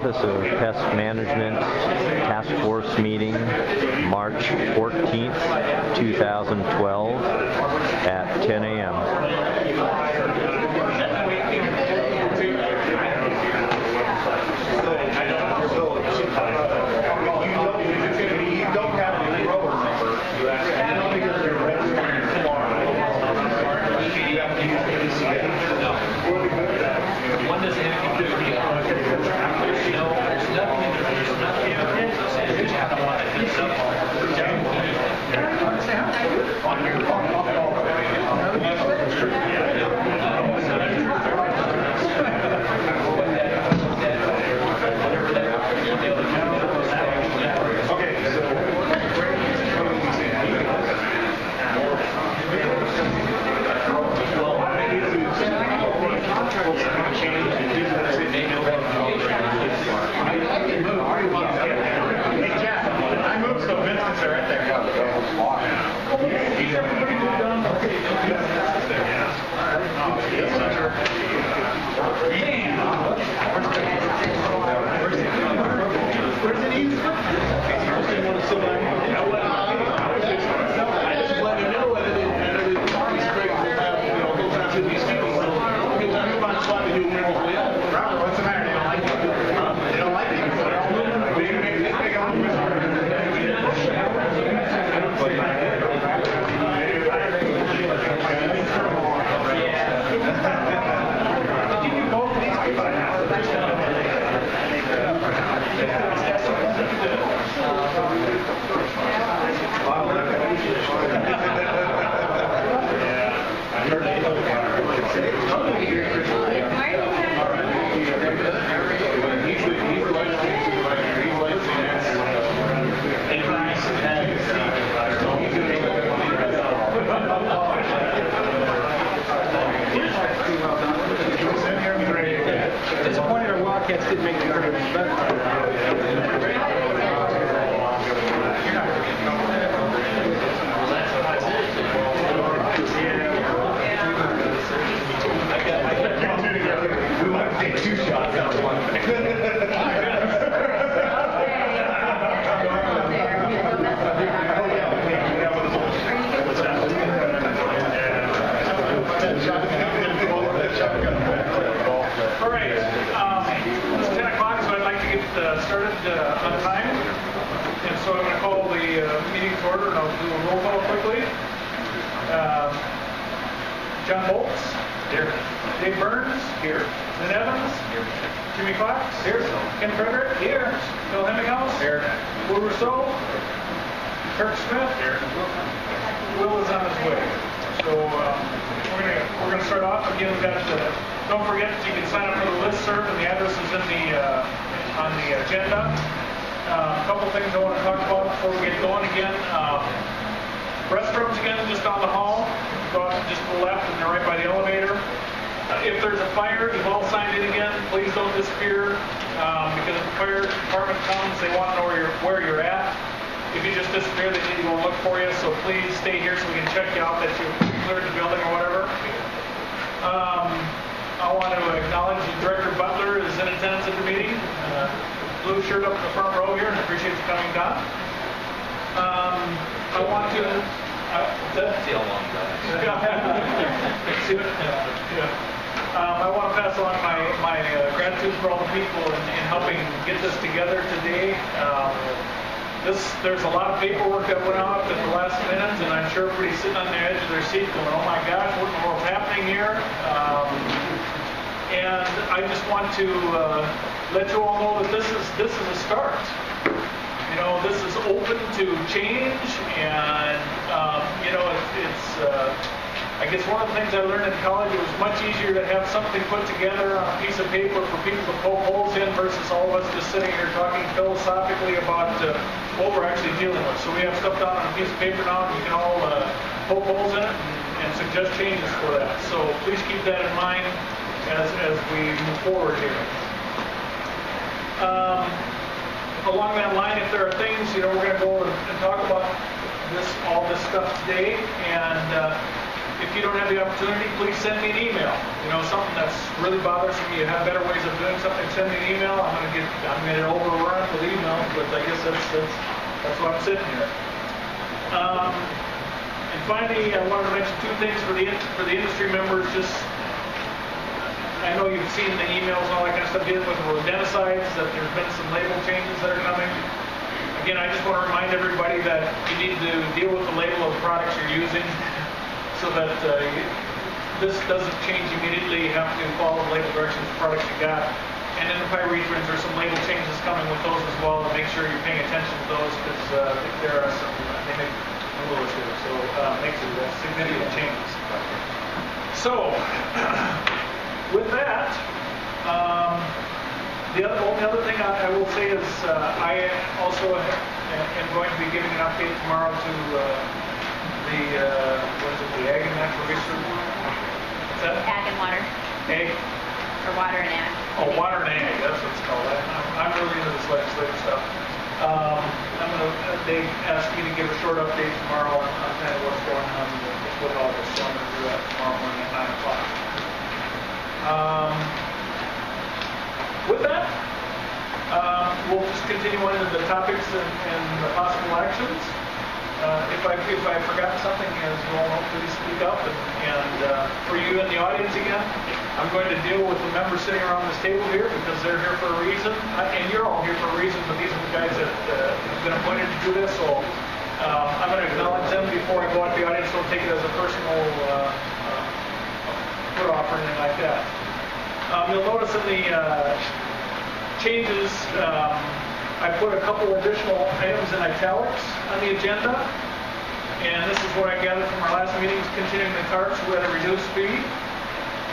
Office of Pest Management Task Force meeting, March 14th, 2012 at 10 a.m. Disappointed our Wildcats didn't make the tournament, but we want to take two shots out of one. All right, it's 10 o'clock, so I'd like to get started on time. And so I'm going to call the meeting to order, and I'll do a roll call quickly. John Bolts. Here. Dave Burns. Here. Lynn Evans. Here. Jimmy Fox. Here. Ken Frederick. Here. Bill Hemminghouse. Here. Will Rousseau. Kirk Smith. Here. Will is on his way. So we're gonna start off again. We've got don't forget that you can sign up for the listserv, and the address is in the on the agenda. A couple things I want to talk about before we get going again. Restrooms again, just down the hall. Go out just to the left, and they're right by the elevator. If there's a fire, you've all signed in again. Please don't disappear because if the fire department comes, they want to know where you're at. If you just disappear, they need to go look for you. So please stay here so we can check you out that you cleared the building or whatever. I want to acknowledge that Director Butler is in attendance at the meeting. Blue shirt up in the front row here, and appreciate you coming down. I want to. See how long I want to pass on my gratitude for all the people in helping get this together today. There's a lot of paperwork that went out at the last minute, and I'm sure everybody's sitting on the edge of their seat going, oh my gosh, what in the world's happening here? And I just want to let you all know that this is a start. You know, this is open to change, and I guess one of the things I learned in college, it was much easier to have something put together on a piece of paper for people to poke holes in versus all of us just sitting here talking philosophically about what we're actually dealing with. So we have stuff down on a piece of paper now, and you can all poke holes in it and suggest changes for that. So please keep that in mind as we move forward here. Along that line, if there are things, we're going to go and talk about all this stuff today, and if you don't have the opportunity, please send me an email. You know, something that's really bothersome you have better ways of doing something, send me an email. I'm gonna overrun with emails, but I guess that's why I'm sitting here. And finally, I wanted to mention two things for the industry members. Just, I know you've seen the emails and all that kind of stuff dealing with rodenticides, that there's been some label changes that are coming. Again, I just want to remind everybody that you need to deal with the label of the products you're using so that this doesn't change immediately. You have to follow the label directions of the products you got. And in the pyrethrins, there's some label changes coming with those as well, and make sure you're paying attention to those because there are some, they make a little issue, so makes it significant changes. So, with that, the only other thing I will say is I also am going to be giving an update tomorrow to the Ag and Natural Research. What's that? Ag and Water. Ag. Or Water and Ag. Oh, Water and Ag, that's what it's called. I'm really into this legislative stuff. They asked me to give a short update tomorrow on kind of what's going on with all this, so I'm going to do that tomorrow morning at 9 o'clock. With that, we'll just continue on into the topics and the possible actions. If I forgot something, as you all know, please speak up. And for you in the audience again, I'm going to deal with the members sitting around this table here because they're here for a reason. And you're all here for a reason, but these are the guys that have been appointed to do this. So I'm going to acknowledge them before I go out to the audience. Don't take it as a personal put off or anything like that. You'll notice in the changes, I put a couple additional items in italics on the agenda. And this is what I gathered from our last meetings, continuing the carts with a reduced fee.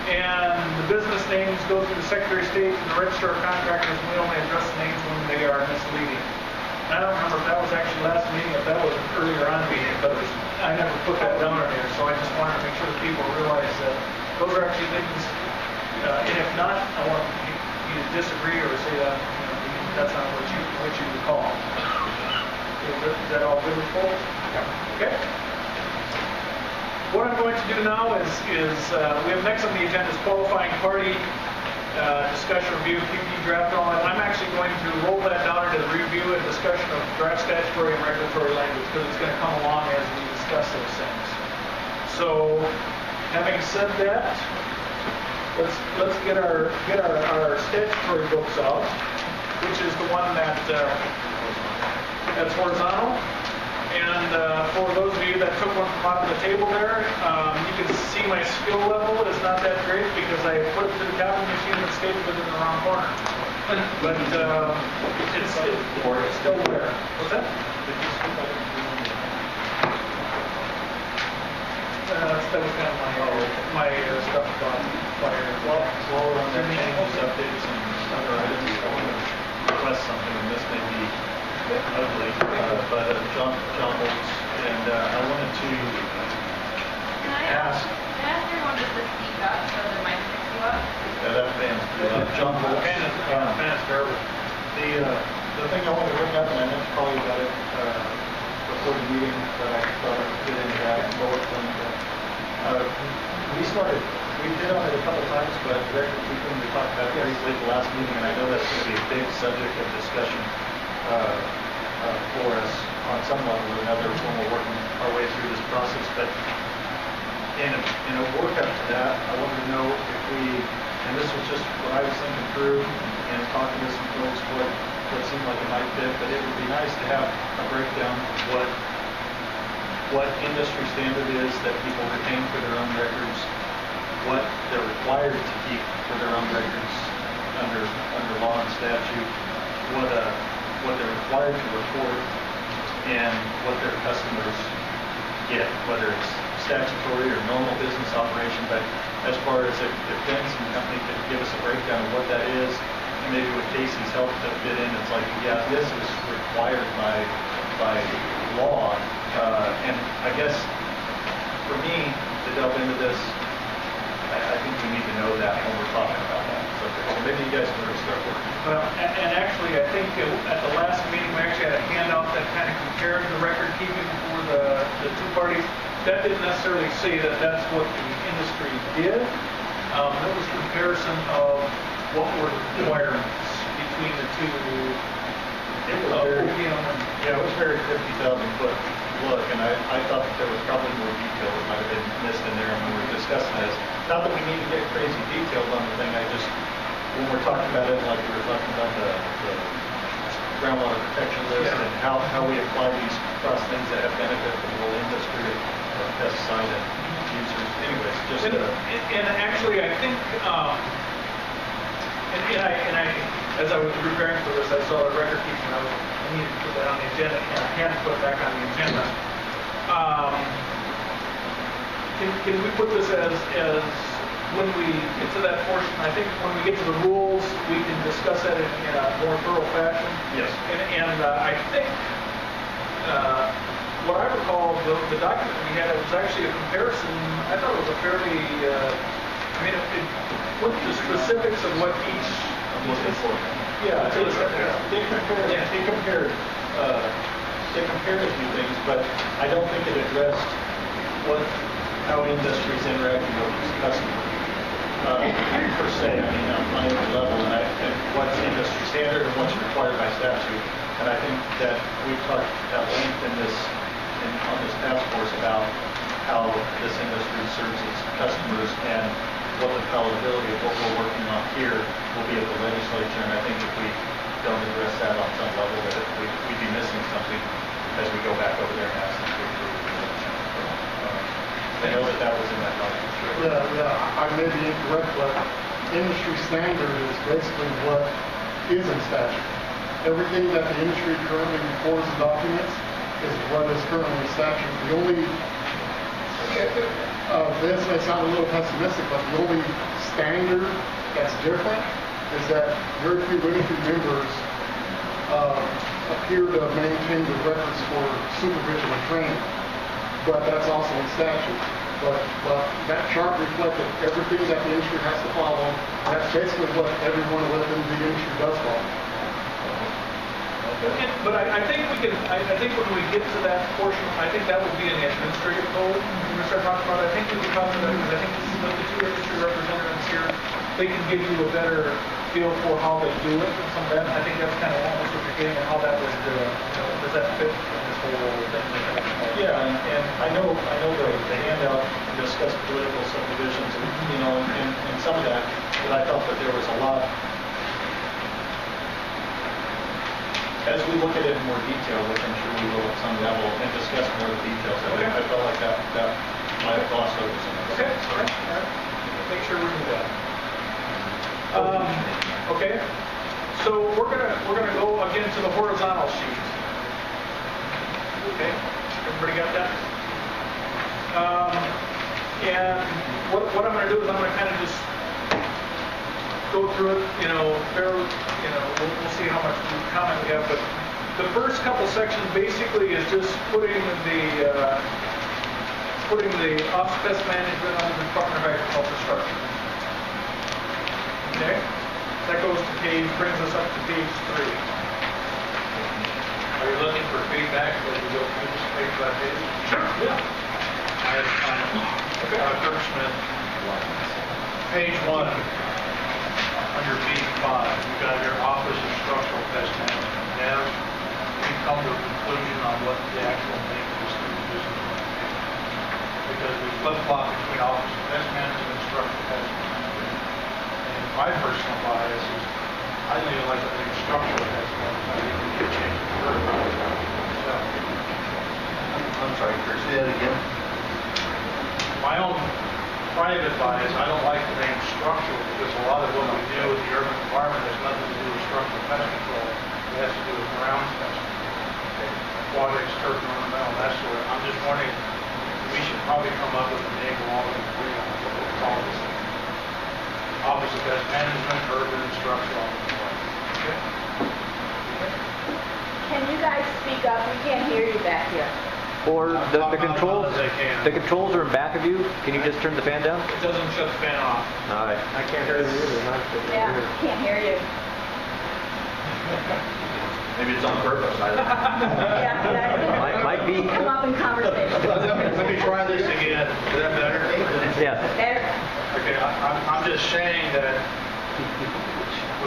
And the business names go through the Secretary of State and the Register of Contractors, and we only address the names when they are misleading. And I don't remember if that was actually last meeting, if that was an earlier on meeting, but I never put that down in there, so I just wanted to make sure that people realize that those are actually things. And if not, I want you to disagree or say that that's not what you recall. Is that all good with folks? Okay. What I'm going to do now is we have next on the agenda is qualifying party discussion, review, PP draft, and all that. I'm actually going to roll that down into the review and discussion of draft statutory and regulatory language because it's going to come along as we discuss those things. So, having said that, let's get our statutory books out, which is the one that's horizontal. And for those of you that took one from out of the table there, you can see my skill level is not that great because I put it through the copy machine and stapled it in the wrong corner. But it's still there. What's that? That was kind of my stuff about fire. Well, while we're on there, changes, updates, and other items, I want to request something, and this may be ugly, but John Holtz, and I wanted to ask. Can I ask everyone just to speak up so the mic picks you up? Yeah, that fan's John Holtz. Fan's terrible. The thing I wanted to bring up, and I meant to call you about it before the meeting, but I thought I could get into that and bullet point. We did on it a couple times, but record keeping, we talked about it briefly at the last meeting, and I know that's going to be a big subject of discussion for us on some level or another when we're working our way through this process. But in a workup to that, I wanted to know if and this was just what I was thinking through and talking to some folks, what seemed like it might fit, but it would be nice to have a breakdown of what industry standard is that people retain for their own records, what they're required to keep for their own records under law and statute, what they're required to report, and what their customers get, whether it's statutory or normal business operation. But as far as if Vince and company could give us a breakdown of what that is, and maybe with Casey's help to fit in, it's like, yeah, this is required by law. And I guess for me to delve into this, I think we need to know that when we're talking about that subject. So maybe you guys can start working. Well, and actually, I think at the last meeting we actually had a handout that kind of compared the record keeping for the two parties. that didn't necessarily say that that's what the industry did. That was a comparison of what were the requirements between the two. It was very, OPM and yeah, it was very 50,000-foot look, and I thought that there was probably more detail that might have been missed in there when we were discussing this. Not that we need to get crazy detailed on the thing, when we're talking about it, like we were talking about the groundwater protection list and how we apply these across things that have benefit for the whole industry of pesticide and users. Anyways, just and actually, I think, and I, as I was preparing for this, I saw the record keeping. I needed to put that on the agenda, and I had to put it back on the agenda. Can we put this as when we get to that portion? I think when we get to the rules, we can discuss that in a more thorough fashion. Yes. And I think what I recall, the document we had, it was actually a comparison. I thought it was a fairly, it went to specifics of what each. I'm looking for it. Yeah, they compared a few things, but I don't think it addressed how industries interact with these customers. Per se, on any level, and what's industry standard and what's required by statute. And I think that we've talked at length on this task force about how this industry serves its customers and what the palatability of what we're working on here will be at the legislature. And I think if we don't address that on some level, that we'd be missing something as we go back over there and ask them to approve the legislature. I know that was in that document. Yeah, I may be incorrect, but industry standard is basically what is in statute. Everything that the industry currently records and documents is what is currently in statute. The only, this may sound a little pessimistic, but the only standard that's different is that very few industry members appear to maintain the records for supervision and training. But that's also in statute. But that chart reflected everything that the industry has to follow. That's basically what everyone within the industry does follow. But I think we can. I think when we get to that portion, I think that would be in the administrative code. When we start talking about it, I think we can talk about it because I think this is what the two industry representatives here. They can give you a better feel for how they do it. And some of that, I think that's kind of almost what you're getting at how that would. Does that fit in this whole thing? Yeah, and I know the handout discussed political subdivisions and some of that, but I felt that there was a lot. As we look at it in more detail, which I'm sure we will at some level, and discuss more of the details, I felt like that might have glossed over some of Okay, all right. Make sure we do that. Okay, so we're gonna go again to the horizontal sheet. Okay, everybody got that? And what I'm gonna do is I'm gonna kind of just go through it, fairly, we'll see how much comment we have, but the first couple sections basically is just putting the Office of Pest Management under the Department of Agriculture structure. Okay? That brings us up to page 3. Are you looking for feedback as we go through this page by page? Sure. Yeah. I have comments. Okay. Kirk Smith. Page 1. Under B5, you've got your Office of Structural Pest Management. Have we come to a conclusion on what the actual name of this new business is? Because we flip-flop between Office of Pest Management and Structural Pest Management. And my personal bias is I really like the name Structural Pest Management. I think we can change the word. So, I'm sorry, Chris, say that again. my own private bias, I don't like the name structural because a lot of what we do with the urban environment has nothing to do with structural pest control. It has to do with ground pest control, aquatics, turf, ornamental, that sort of. I'm just wondering, we should probably come up with a name we're all going to agree on what we'll call this thing. Office of Pest Management, Urban and Structural. Okay? Can you guys speak up? We can't hear you back here. Or the Talk about controls, as they can. the controls are in back of you. Can you just turn the fan down? It doesn't shut the fan off. All right. I can't hear you either. Yeah, can't hear you. Maybe it's on purpose. I don't know. Yeah, that Might be. come up in conversation. Let me try this again. Is that better? Yes. Better. Okay, I'm just saying that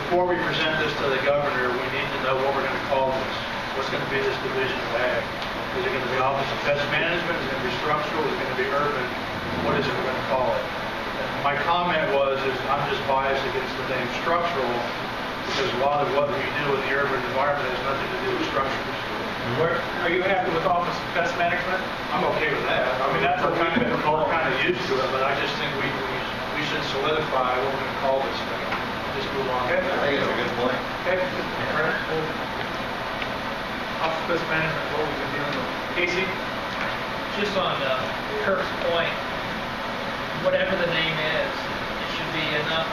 before we present this to the governor, we need to know what we're going to call this. What's going to be this division of ag? Is it going to be Office of Pest Management? Is it going to be structural? Is it going to be urban? What is it we're going to call it? And my comment was, I'm just biased against the name structural because a lot of what we do in the urban environment has nothing to do with structures. Are you happy with Office of Pest Management? I'm okay with that. I mean, that's what we're kind of used to it, but I just think we should solidify what we're going to call this thing. Just move on. Okay. I think it's a good point. Okay. Office of Pest Management, what we've been dealing with. Casey? Just on Kirk's point, whatever the name is, it should be enough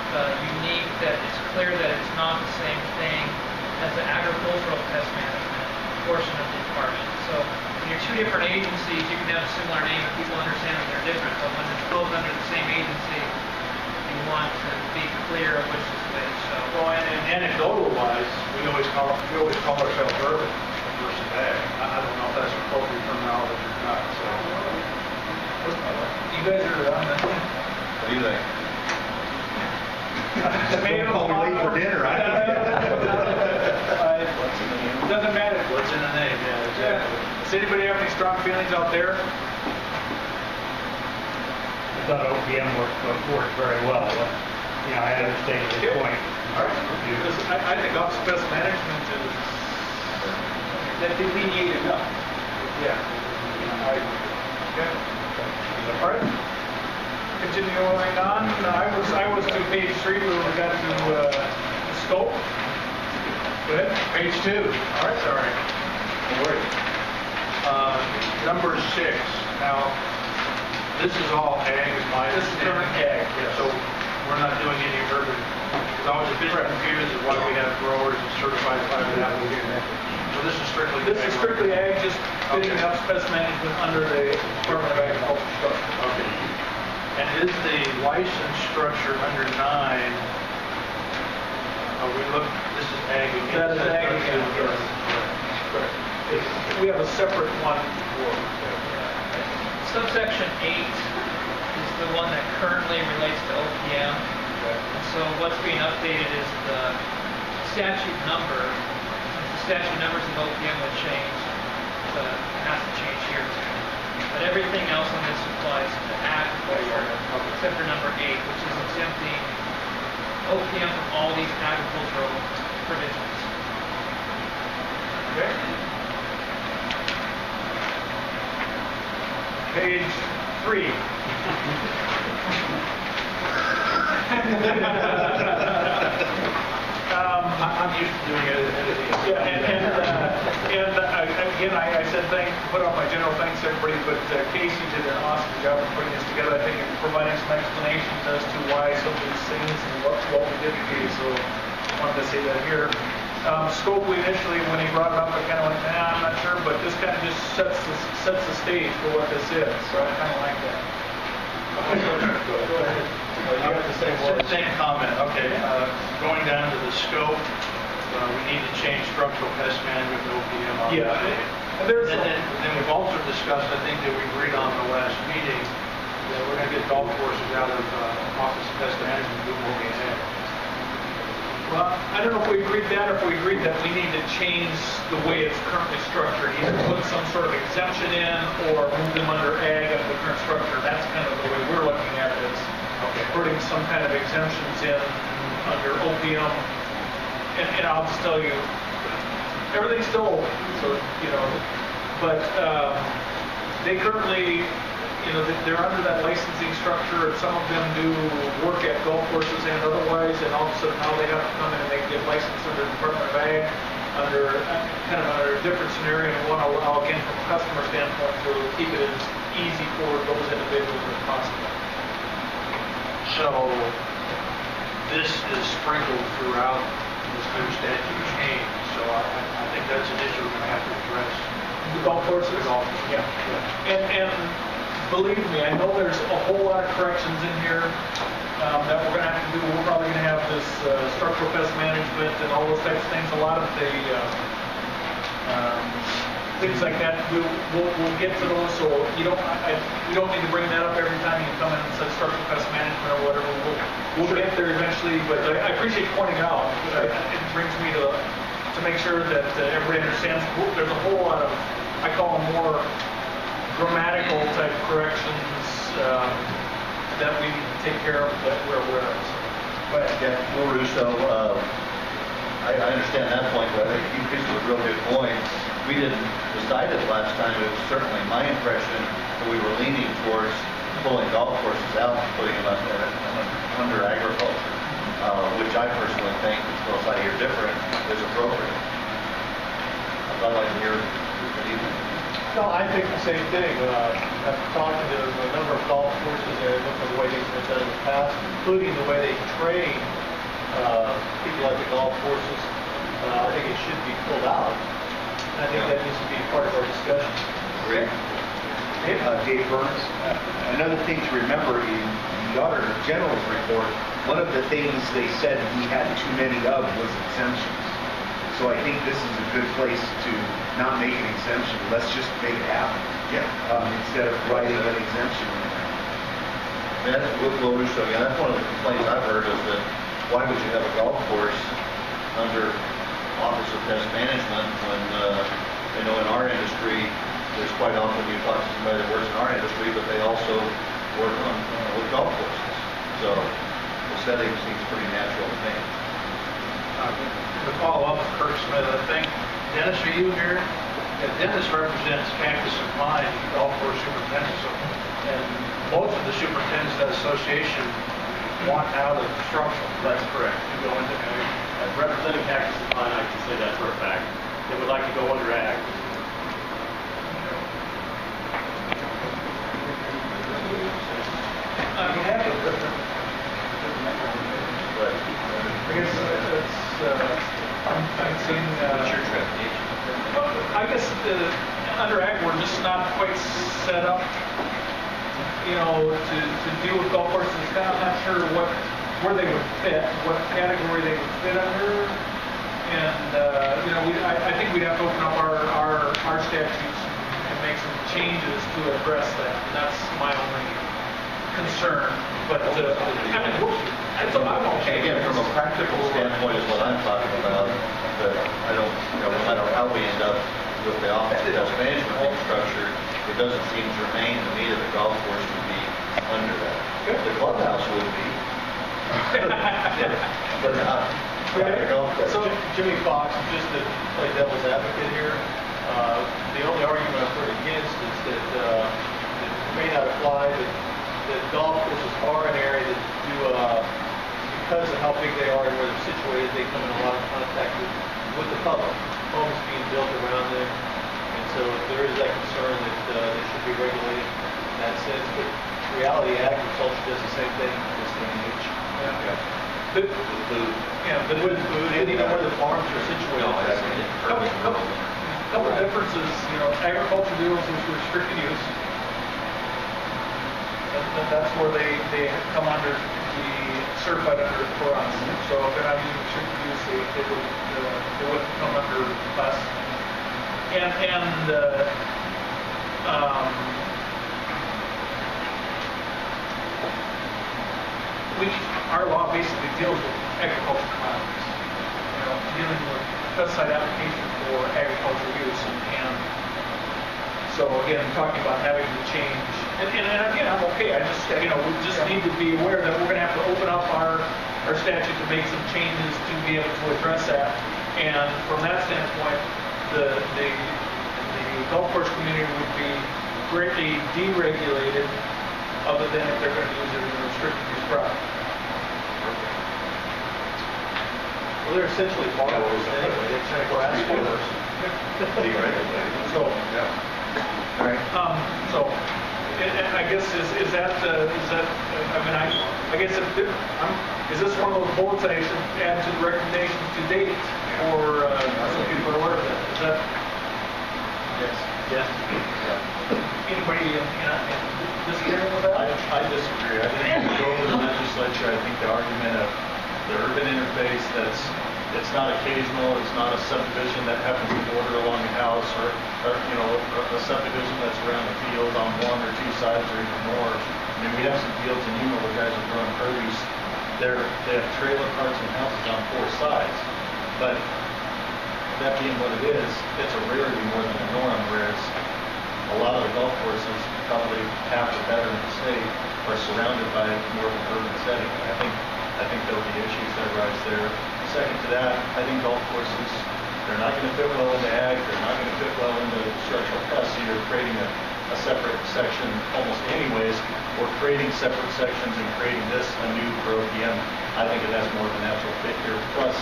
unique that it's clear that it's not the same thing as the agricultural pest management portion of the department. So when you're two different agencies, you can have a similar name and people understand that they're different, but when it's both under the same agency, you want to be clear of which is which. So, Well, and anecdotal wise, we always call ourselves urban versus ag. I don't know if that's appropriate terminology or not. So You guys are on that. What do you think? Tomato. Call me late for dinner, right? Doesn't matter. what's in the name? Yeah, Yeah. exactly. Does anybody have any strong feelings out there? I thought OPM worked very well, but, you know, I understand your point. All right. Because I think Office of Pest Management is that delineate enough. Yeah. Okay. All right. Continuing on, I was to page 3 where we got to the scope. Go ahead. Page 2. All right, sorry. No worries. Number 6. Now, this is all ag, is my This is understanding. current ag, yes. So we're not doing any urban. Because I was a bit confused as why we have growers and certified private applicants. So this is strictly This is strictly ag, just fitting Okay. up pest management under the Department of Agriculture structure. Okay. And is the license structure under 9? This is ag again. That is ag again, yes. Correct. We have a separate one for. subsection 8 is the one that currently relates to OPM. And so what's being updated is the statute number. Since the statute numbers of OPM would change, it has to change here too. But everything else on this applies to agriculture, except for number 8, which is exempting OPM from all these agricultural provisions. Okay. Page 3. I'm used to doing it. Yeah, again, I said put on my general thanks to everybody, but Casey did an awesome job of putting this together. I think and providing some explanations as to why some of these things and what we did in case. So I wanted to say that here. Scope, initially, when he brought it up, I kind of went, I'm not sure, but this kind of just sets the stage for what this is. So I kind of like that. Go ahead. You have the same comment. Okay. Going down to the scope, we need to change structural pest management to OPM. Yeah. And then we've also discussed, I think that we agreed on the last meeting, that we're going to get golf courses out of Office of Pest Management and do more game. Well, I don't know if we agreed that or if we agreed that we need to change the way it's currently structured, either put some sort of exemption in or move them under ag of the current structure. That's kind of the way we're looking at this. Okay. Putting some kind of exemptions in under OPM. And I'll just tell you, everything's still open, so, you know, but they currently, you know, they're under that licensing structure, and some of them do work at golf courses and otherwise, and all of a sudden now they have to come in and they get licensed under the Department of Ag, under kind of under a different scenario, and want to allow, again, from a customer standpoint, to keep it as easy for those individuals as possible. So this is sprinkled throughout this new statute change. So I think that's an issue we're going to have to address. The golf courses? The golf courses. Yeah. And believe me, I know there's a whole lot of corrections in here. that we're going to have to do. We're probably going to have this structural pest management and all those types of things. A lot of the things like that, we'll get to those. So you don't need to bring that up every time you come in and say structural pest management or whatever. We'll get there eventually. But I appreciate you pointing out. It brings me to make sure that everybody understands. There's a whole lot of, I call them more grammatical type corrections that we need to take care of, that we're aware of. But yeah, well, Russo, I understand that point, but I think you picked a real good point. We didn't decide it last time. It was certainly my impression that we were leaning towards pulling golf courses out and putting them under agriculture, which I personally think, unless I hear different, is appropriate. I'd like to hear your opinion. No, I think the same thing. I've talked to a number of golf courses and looked at the way things have been done in the past, including the way they train people at the golf courses. I think it should be pulled out. I think that needs to be part of our discussion. Great. Dave Burns. Another thing to remember in the Auditor General's report, one of the things they said we had too many of was exemptions. So I think this is a good place to not make an exemption. Let's just make it happen. Yeah. Instead of writing an exemption. And that's well, Russo, yeah, that's one of the complaints I've heard is that why would you have a golf course under Office of Pest Management when, in our industry, there's quite often you talk to somebody that works in our industry, but they also work on with golf courses. So the setting seems pretty natural to me. To follow up with Kirk Smith, I think, Dennis, are you here? Dennis represents Cactus and Pine Golf Course Superintendents, and most of the superintendents of that association want out of structural. That's correct. You go into representing Cactus and Pine, I can say that for a fact. They would like to go under ag. I guess I'm seeing. What's your transportation? I guess under ag we're just not quite set up, to deal with golf courses. I'm not sure where they would fit, what category they would fit under, and I think we'd have to open up our statutes and make some changes to address that. And that's my only concern. But I'm okay. Again, from a practical standpoint is what I'm talking about, that I don't, no matter how we end up with the Office of Pest Management being structured, it doesn't seem germane to me that the golf course would be under that. The clubhouse would be. But not the golf course. So, Jimmy Fox, just to play devil's advocate here, the only argument I've heard against is that it may not apply, that golf courses are an area that do, because of how big they are and where they're situated, they come in a lot of contact with the public. Homes being built around them, and so there is that concern that they should be regulated in that sense. But in reality, agriculture does the same thing in this day and age. But With food, and even where the farms are situated. couple differences. Agriculture deals with restricted use. That's where they come under the certified under for us. So if they're not using restricted use, they wouldn't come under us. Our law basically deals with agricultural commodities. Dealing with pesticide application for agricultural use, and so again, talking about having to change. And again, I'm okay. I just, we just need to be aware that we're going to have to open up our statute to make some changes to be able to address that. And from that standpoint, the golf course community would be greatly deregulated, other than if they're going to use it in a restricted use product. Well, they're essentially farmers anyway. They're kind of grass farmers. So, All right. I guess is that I guess is this one of those bullets I should add to the recommendation to date, or some people are aware of that? Is that? Yes. Anybody, disagree with that? I disagree. I think if you go to the legislature, I think the argument of the urban interface it's not occasional, it's not a subdivision that happens to border along the house or a subdivision that's around the field on one or two sides or even more. I mean, we have some fields in Yuma where guys are growing produce. They have trailer parks and houses on four sides. But that being what it is, it's a rarity more than a norm, whereas a lot of the golf courses, probably half or better in the state, are surrounded by more of an urban setting. And I think there'll be issues that arise there. Second to that, I think golf courses, they're not going to fit well into ag, they're not going to fit well into structural tests, so you're creating a separate section almost anyways, or creating separate sections and creating this a new for OPM. I think it has more of a natural fit here. Plus,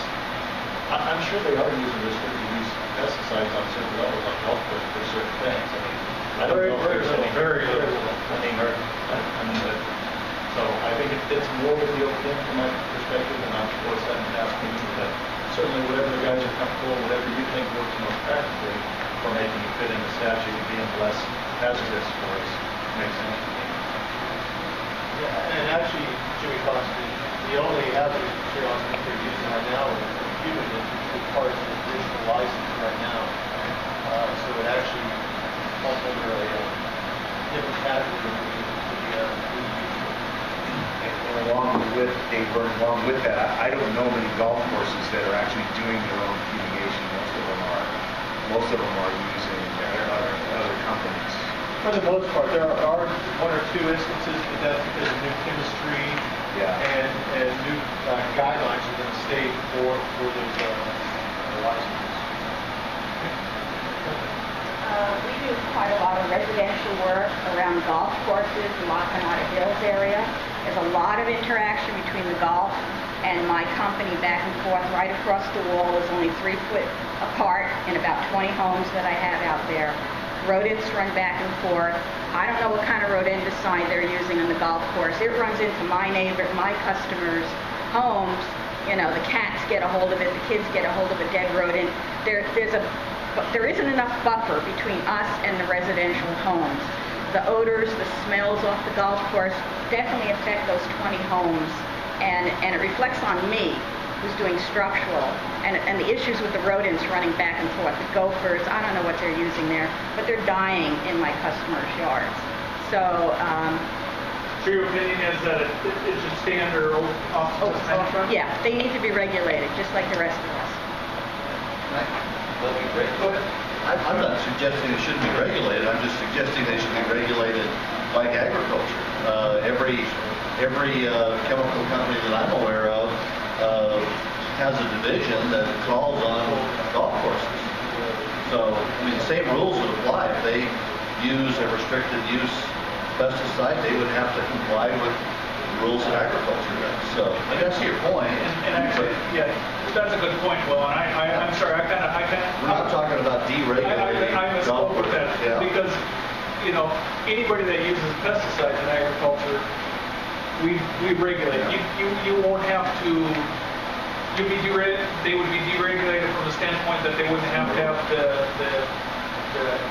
I'm sure they are using restricted use of pesticides on certain levels on golf courses for certain things. I mean, I don't know if there's any very little. So I think it fits more with the OPM from my perspective, and I'm sure it's that task meeting, but certainly whatever the guys are comfortable, whatever you think works most practically for making it fit in the statute and being less hazardous for us makes sense to me. Yeah, and actually, Jimmy Fox, the only hazardous material I think they're using right now is human is part of the additional license right now. So it actually falls under a different category than we use. And along with Dave Burns, along with that, I don't know many golf courses that are actually doing their own fumigation. Most of them are using other companies. For the most part, there are one or two instances, but that's because of new chemistry and new guidelines within the state for those licenses. We do quite a lot of residential work around golf courses, the Lackawanna Hills area. There's a lot of interaction between the golf and my company back and forth. Right across the wall is only 3 foot apart in about 20 homes that I have out there. Rodents run back and forth. I don't know what kind of rodenticide they're using on the golf course. It runs into my customers' homes. You know, the cats get a hold of it, the kids get a hold of a dead rodent. There isn't enough buffer between us and the residential homes. The odors, the smells off the golf course definitely affect those 20 homes, and it reflects on me, who's doing structural, and the issues with the rodents running back and forth, the gophers, I don't know what they're using there, but they're dying in my customers' yards. So, So your opinion is that it should stay under Office of Management? yeah, they need to be regulated, just like the rest of us. I'm not suggesting it shouldn't be regulated. I'm just suggesting they should be regulated like agriculture. Every chemical company that I'm aware of has a division that calls on golf courses. So, I mean, the same rules would apply. If they use a restricted use pesticide, they would have to comply with the rules that agriculture does. So, I guess your point. And actually, yeah, that's a good point, Will. And I'm sorry, we're not talking about deregulating I misspoke with that, because, you know, anybody that uses pesticides in agriculture, we regulate. You won't have to, they would be deregulated from the standpoint that they wouldn't have to have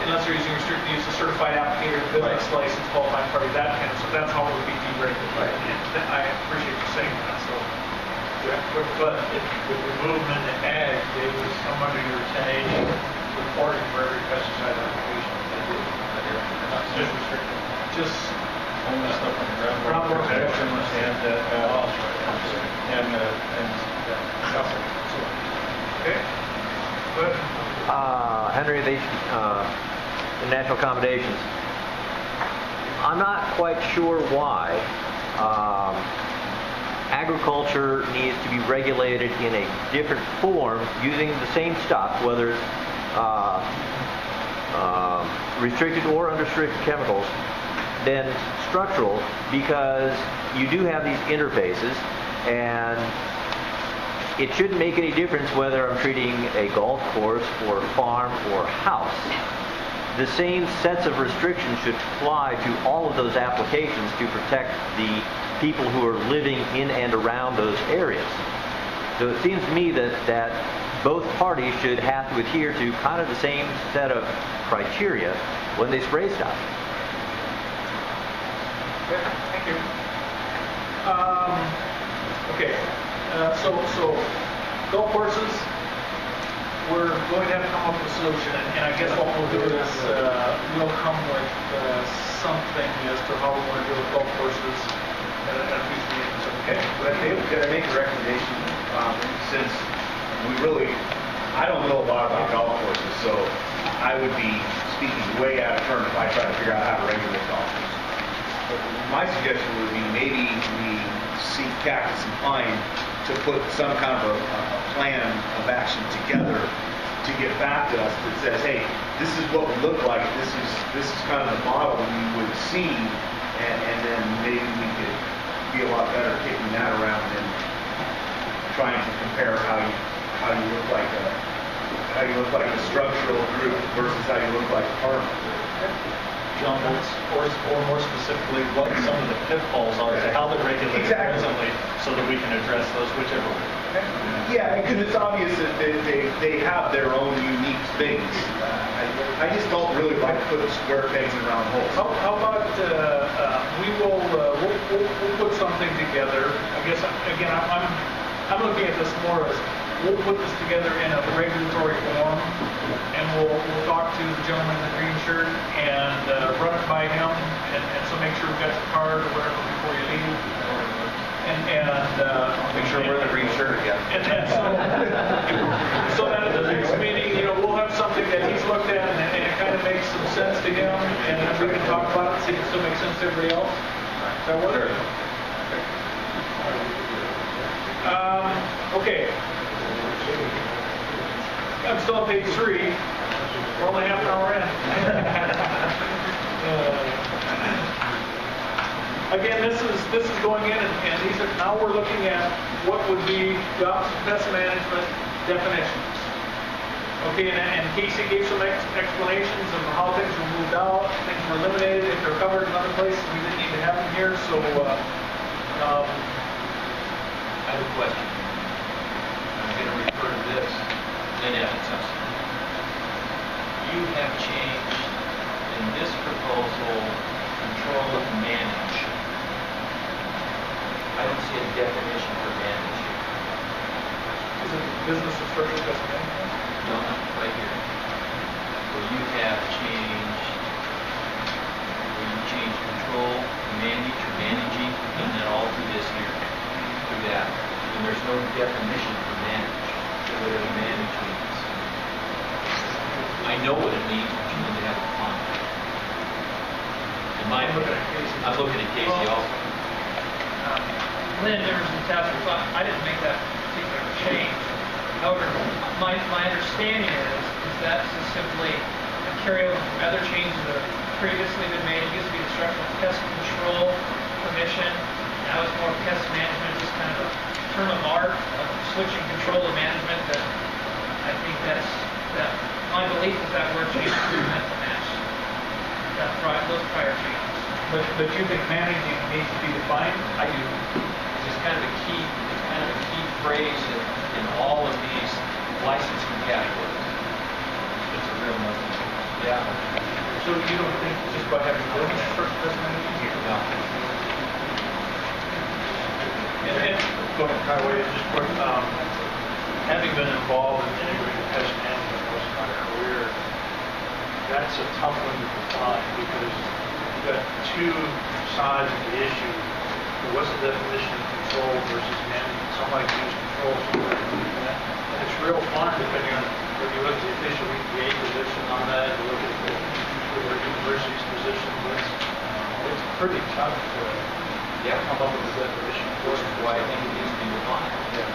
unless they're using restricted use, a certified applicator, business license, qualified party, that kind of, so that's how it would be deregulated. Right. And I appreciate you saying that, so. But if with removing the ag, they would come under your 1080 reporting for every pesticide application. Not just restricted. Just Only stuff on the groundwater protection okay. Good. Henry, the national accommodations. I'm not quite sure why agriculture needs to be regulated in a different form using the same stuff, whether it's restricted or unrestricted chemicals, than structural, because you do have these interfaces, and it shouldn't make any difference whether I'm treating a golf course or a farm or a house. The same sets of restrictions should apply to all of those applications to protect the people who are living in and around those areas. So it seems to me that both parties should have to adhere to kind of the same set of criteria when they spray stuff. Okay, thank you. Okay, so golf courses, we're going to have to come up with a solution, and I guess what we'll do is we'll come with something as to how we want to deal with golf courses at future meetings. Okay? But Dave, could I make a recommendation? Since we really, I don't know a lot about golf courses, so I would be speaking way out of turn if I try to figure out how to regulate golf courses. But my suggestion would be maybe we seek Cactus and Pine to put some kind of a plan of action together to get back to us that says, hey, this is what we look like, this is kind of the model we would see, and then maybe we could be a lot better kicking that around and trying to compare how you look like a structural group versus how you look like a farmer. John, or more specifically, what some of the pitfalls are to how they're regulated presently, so that we can address those, whichever way. Yeah, because it's obvious that they have their own unique things. I just don't really like putting square pegs in round holes. How about we'll put something together. I guess again I'm looking at this more as we'll put this together in a regulatory form, and we'll talk to the gentleman in the green shirt and run it by him, and so make sure we've got the card or whatever before you leave. And make sure we're in the green shirt again. And so that at the next meeting, we'll have something that he's looked at and it kind of makes some sense to him, and then we can talk about it, see if it still makes sense to everybody else. Does that work? Okay. I'm still on page 3. We're only half an hour in. Again, this is going in, and these are now we're looking at what would be the Office of Pest Management definitions. Okay, and Casey gave some explanations of how things were moved out, things were eliminated, if they're covered in other places, we didn't need to have them here. So, I have a question. I'm going to refer to this in essence. You have changed in this proposal control and manage. I don't see a definition for manage. Is it business and structural pest management? No, right here. Where you have changed, control, manage, or managing, and then all through this here. Through that. And there's no definition for manage, or whatever manage means. I know what it means, but you need to have a context. I'm looking at Casey also. Lynn, members of the task force, I didn't make that particular change. However, my understanding is that this is simply a carryover from other changes that have previously been made. It used to be the Structural Pest Control Commission. Now it's more pest management, just kind of a term of art of switching control to management. That I think that my belief is that word change is meant to match those prior changes. But you think managing needs to be defined? I do. It's kind of a key phrase in all of these licensing categories. It's a real must. Yeah. So you don't think just by having business first pest management? No. And going highway, just quick, having been involved in integrated pest management most of my career, that's a tough one to define because you've got two sides of the issue. What's the definition of control versus management? Some like use control, some like use that. And it's real fun depending on whether you look at the official EPA position on that, you look at the university's position. It's pretty tough to come up with a definition. Which is why I think it needs to be defined. Yeah.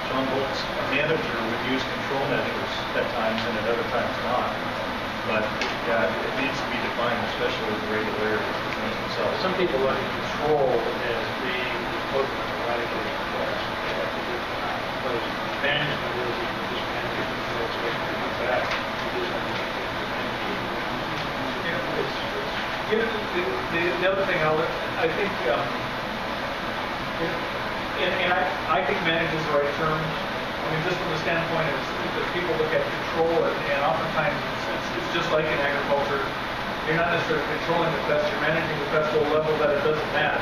John Bolt's a manager would use control measures at times and at other times not. But yeah, it needs to be defined, especially with the regularity of the things themselves. Some people look at control as being the equivalent of eradicating pests. But management is just managing control, so it can come back. The other thing I think, and I think managing is the right term. mean, just from the standpoint of that people look at control, and oftentimes it's just like in agriculture. You're not necessarily controlling the pest, you're managing the pest to a level that it doesn't matter.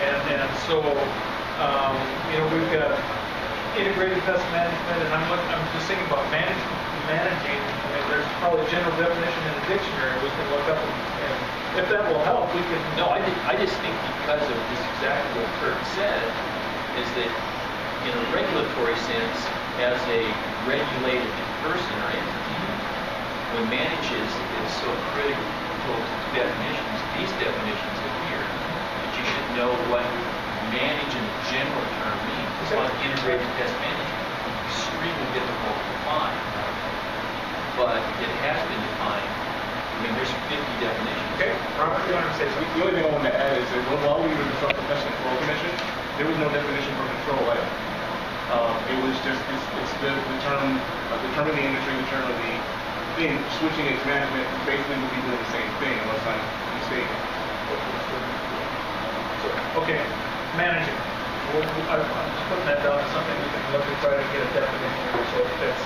And so, we've got integrated pest management, and I'm just thinking about managing. I mean, there's probably a general definition in the dictionary we can look up, and if that will help, we can. No, I just think because of this exactly what Kurt said, is that in a regulatory sense, as a regulated person or entity, when manages is so critical to definitions, these definitions are here, that you should know what manage in a general term means. It's like integrated pest management. Extremely difficult to define, but it has been defined. I mean, there's 50 definitions. Okay, Robert, you want to say something? The only thing I wanted to add is that while we were in the Pest Control Commission, there was no definition for control item. It was just, it's the term of the industry, the term of the thing, switching its management, basically would be doing the same thing, unless I'm mistaken. Okay, managing. I'm just putting that down as something we can look and try to get a definition of so it fits.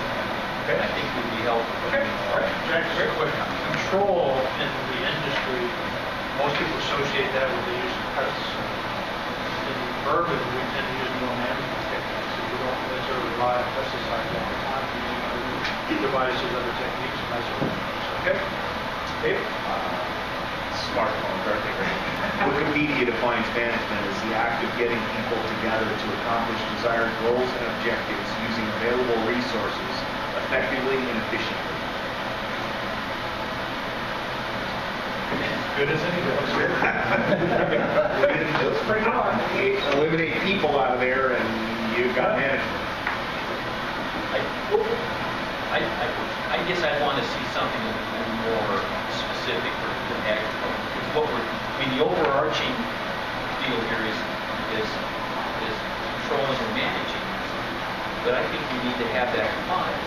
Okay? I think would be helpful. Okay, all right. Jack, great question. Control in the industry, most people associate that with the use of pests. In urban, we tend to use more management techniques. We don't necessarily rely on pesticides all the time. We use other devices, other techniques, and that sort of thing. Okay. Dave? Smartphone, Wikipedia defines management as the act of getting people together to accomplish desired goals and objectives using available resources effectively and efficiently. Good as any. Eliminate people out of there and you've got management. I guess I want to see something a little more specific for agriculture. The overarching deal here is controlling and managing. But I think we need to have that defined.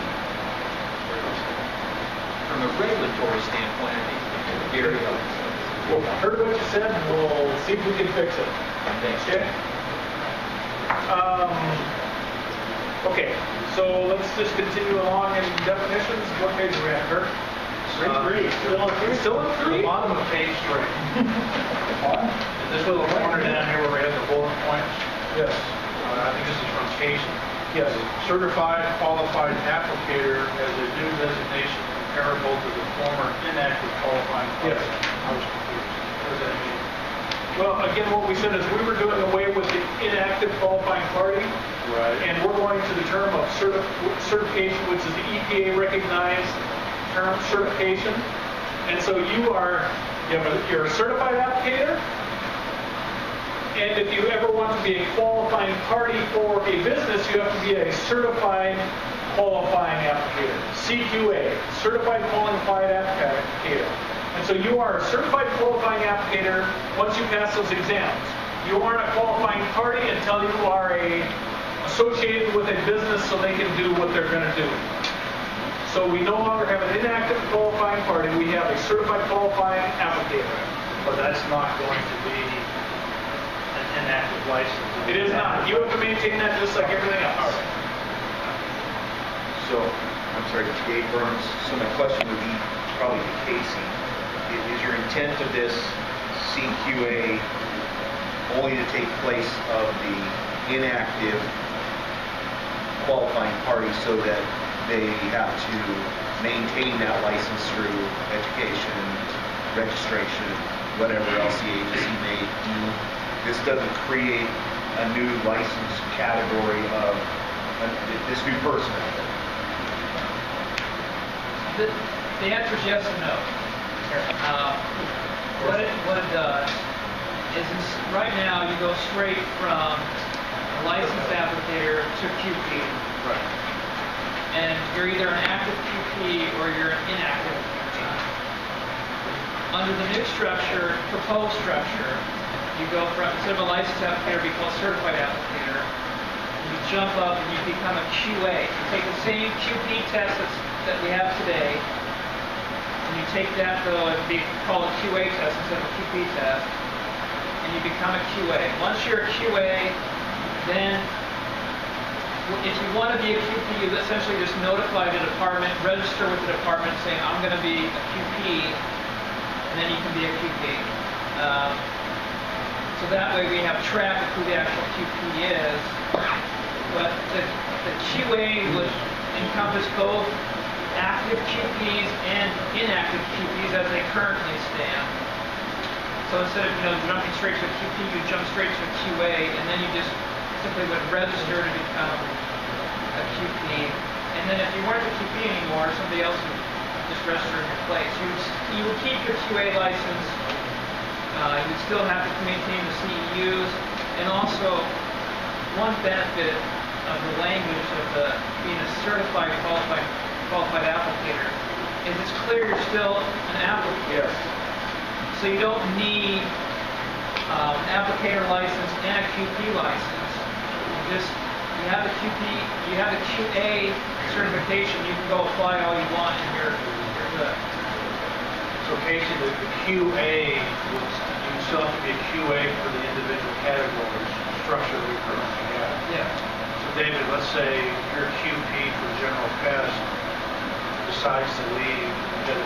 From a regulatory standpoint, I think it's very helpful. Well, I heard what you said, and we'll see if we can fix it. Thanks. Okay? Okay, so let's just continue along in definitions. What page are we at, Kurt? Still on three? The bottom of page 3. This little corner down here where we have the bullet points. Yes. I think this is from Casey. Yes. Certified qualified applicator has a new designation comparable to the former inactive qualifying. Yes. I was confused. What does that mean? Well, again, what we said is we were doing away with the inactive qualifying party. Right. And we're going to the term of certification, which is the EPA recognized term, certification. And so you're a certified applicator. And if you ever want to be a qualifying party for a business, you have to be a certified qualifying applicator. CQA, certified qualified applicator. And so you are a certified qualifying applicator once you pass those exams. You aren't a qualifying party until you are associated with a business so they can do what they're going to do. So we no longer have an inactive qualifying party. We have a certified qualifying applicator. But that's not going to be an inactive license. It is not. You have to maintain that just like everything else. So, I'm sorry, Dave Burns. So my question would be probably to Casey. Is your intent of this CQA only to take place of the inactive qualifying party so that they have to maintain that license through education, registration, whatever else the agency may do? This doesn't create a new license category of this new person. The answer is yes and no. What it does is right now you go straight from a licensed applicator to QP. Right. And you're either an active QP or you're an inactive QP. Under the new structure, proposed structure, you go from, instead of a licensed applicator, be called certified applicator. You jump up and you become a QA. You take the same QP test that we have today, and you take that, though, and be called a QA test instead of a QP test, and you become a QA. Once you're a QA, then if you want to be a QP, you essentially just notify the department, register with the department saying, I'm going to be a QP, and then you can be a QP. So that way we have track of who the actual QP is. But the QA would encompass both active QPs and inactive QPs as they currently stand. So instead of jumping straight to a QP, you jump straight to a QA, and then you just simply would register to become a QP. And then if you weren't a QP anymore, somebody else would just register in your place. You would keep your QA license. You would still have to maintain the CEUs, and also one benefit of the language of being a certified qualified applicator is it's clear you're still an applicator. Yes. So you don't need an applicator license and a QP license. You have the QP, you have the QA certification. You can go apply all you want, and you're good. So Casey, the QA, you still have to be a QA for the individual categories structure we currently have. Yeah. So David, let's say your QP for general pest decides to leave and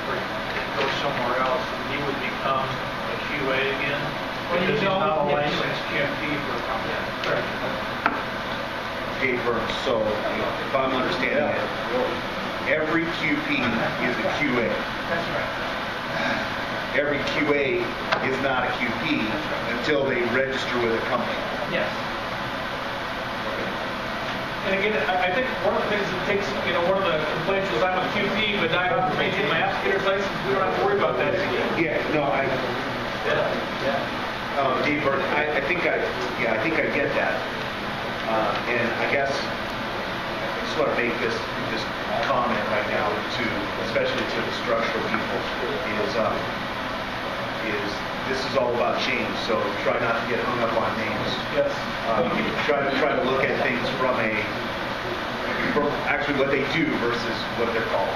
go somewhere else, and he would become a QA again? Because he's not a licensed QP for a company. Yeah, correct. Dave Burns, so if I'm understanding it, every QP is a QA. That's right. Every QA is not a QP until they register with a company. Yes. And again, I think one of the things that takes, one of the complaints was I'm a QP, but I have to maintain my applicator's license. We don't have to worry about that. Yeah, no, Dave Burns, I think I get that. And I guess I just want to make this comment right now especially to the structural people, is this is all about change, so try not to get hung up on names. Yes. Try to look at things from actually what they do versus what they're called.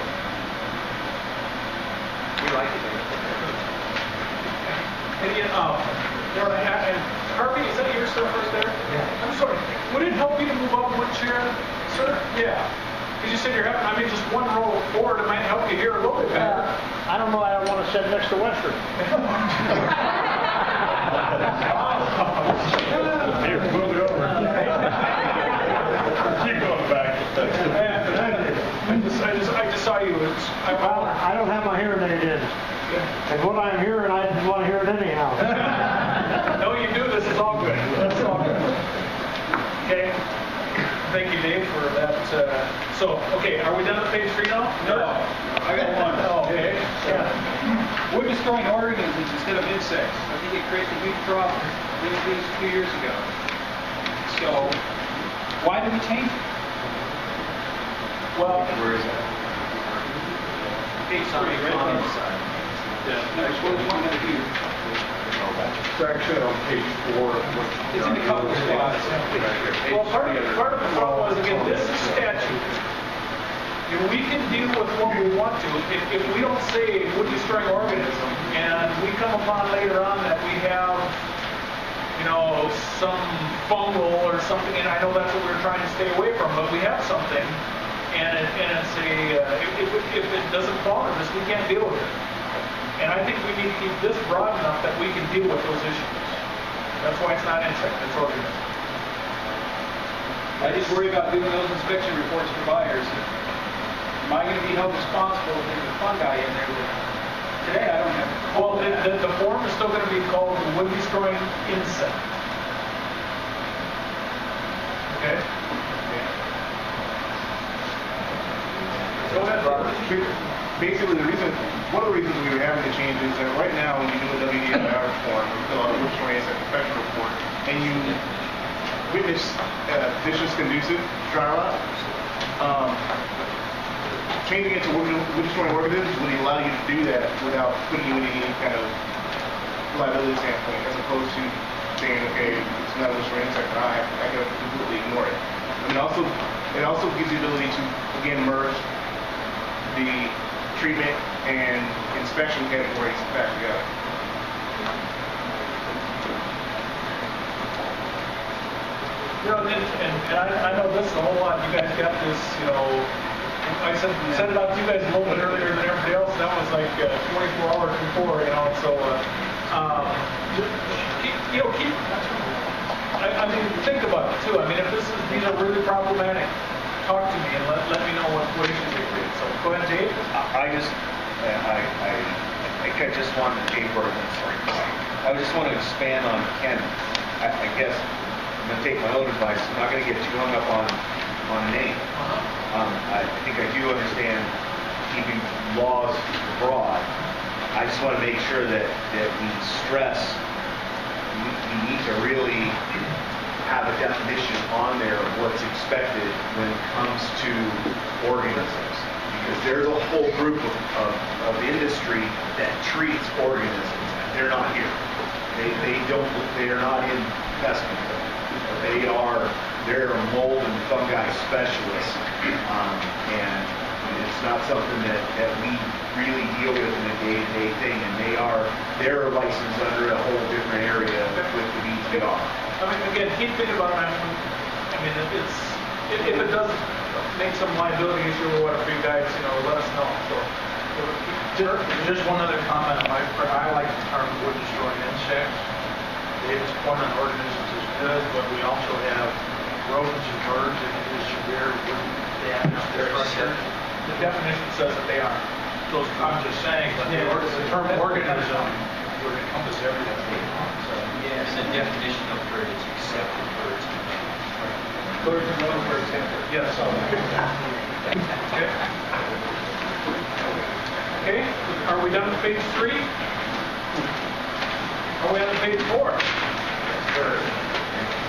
We like it. And Harvey, is that your stuff right there? Yeah. I'm sorry. Would it help you to move up one chair, sir? Yeah. Because you said you're having, just one row forward, it might help you here a little bit better. I don't know, I don't want to sit next to Western. Here, move it over. Keep going back. I just saw you. I don't have my hearing aid in. And what I'm hearing, I just want to hear it anyhow. No, you do. This is all good. That's all good. Okay. Thank you, Dave, for that. Okay, are we done with page 3 now? No. I got one. Okay. Yeah. Wood destroying organisms instead of insects. I think it creates a huge problem. We did this a few years ago. So, why did we change it? Well, Where is that? Page 3, right on the side. Yeah. There's one here. It's actually on page 4. It's in the couple spots. well, part of the problem is, again, this is statute. We can deal with what we want to. If we don't say wood destroying organism, and we come upon later on that we have, some fungal or something, and I know that's what we're trying to stay away from, but we have something, and it's if it doesn't fall in this, we can't deal with it. And I think we need to keep this broad enough that we can deal with those issues. That's why it's not insect, it's organism. I just worry about doing those inspection reports for buyers. Am I going to be held responsible if there's a fungi in there? Today I don't have it. Well, the form is still going to be called the wood destroying insect. Okay? Go ahead, Robert. Basically, one of the reasons we were having to change is that right now, when you do a WDIR form, you fill out a wood destroying insect infection report, and you witness vicious conducive dry rot. Changing it to wood destroying organisms would allow you to do that without putting you in any kind of liability standpoint, as opposed to saying, okay, it's not a wood destroying insect, and I can completely ignore it. And it also gives you the ability to, again, merge the treatment and inspection categories back together. You know, and I know this a whole lot. You guys got this, you know, I sent it out to you guys a little bit earlier than everybody else. That was like 24 hours before, you know, so, I mean, think about it too. I mean, if these are really problematic, talk to me and let me know what issues they create. So go ahead, Dave. I think I just wanted to I just want to expand on Ken. I guess I'm going to take my own advice. I'm not going to get too hung up on a name. I think I do understand keeping laws broad. I just want to make sure that we stress we need to really have a definition on there of what's expected when it comes to organisms. Because there's a whole group of industry that treats organisms. They're not here. They are not in pest control. They're mold and fungi specialists, and it's not something that we really deal with in a day-to-day thing. And they're licensed under a whole different area with the BTR. I mean, again, keep thinking about it. I mean, if it does make some liability issue or whatever, you guys, you know, let us know. So, just one other comment on my part. I like the term wood destroying insects. David's point on organisms is good, but we also have rodents and birds that can do severe wood damage to their structure. The definition says that they aren't. Those, I'm just saying, but the term organism would encompass everything. So, Yes, the definition of bird is accepted birds. Birds and rodents, for example. Yes. Okay. Okay, are we done with page 3? Are we on to page 4?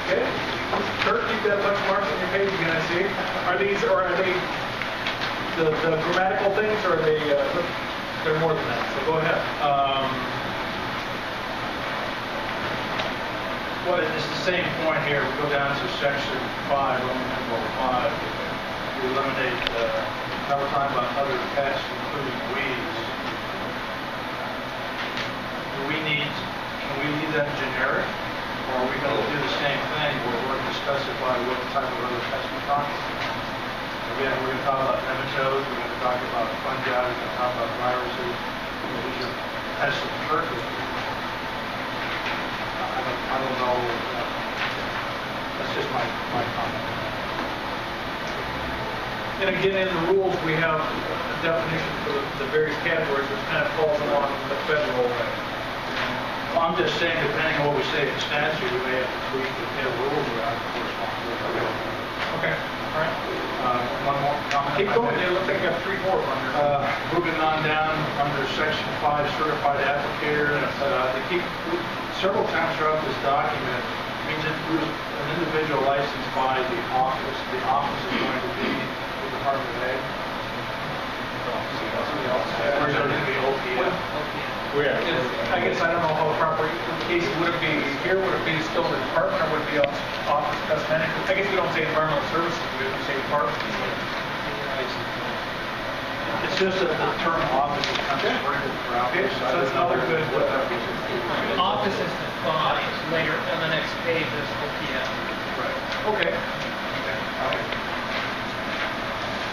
Okay. Kurt, you've got a bunch of marks on your page again, I see. Are they the grammatical things, or are they, they're more than that? So go ahead. Well, it's the same point here. We go down to section 5, Roman numeral 5. We eliminate, now we're talking about other pests, including weeds. Can we leave that generic? Or are we going to do the same thing where we're going to specify what type of other pests we're talking about? Again, we're going to talk about nematodes, we're going to talk about fungi, we're going to talk about viruses. These are pests of the surface. I don't know. That's just my comment. And again, in the rules, we have a definition for the various categories, which kind of falls along the federal way. Well, I'm just saying, depending on what we say in the statute, we may have to tweak the rules around the corresponding. Okay, all right. One more comment. Keep going. It looks like you got 3 more on there. Moving on down under section 5, certified applicator. They keep several times throughout this document. Means that an individual licensed by the office. The office is going to be the Department of Ag. Or is it going to be OPM? I guess I don't know how proper. Case would it be here? Would it be still the department, or would it be office pest management? I guess we don't say environmental services. We would say department. It's just that the term office is kind of sprinkled throughout. Okay, so that's another good. Office is defined later on the next page is OPM. Right. Okay.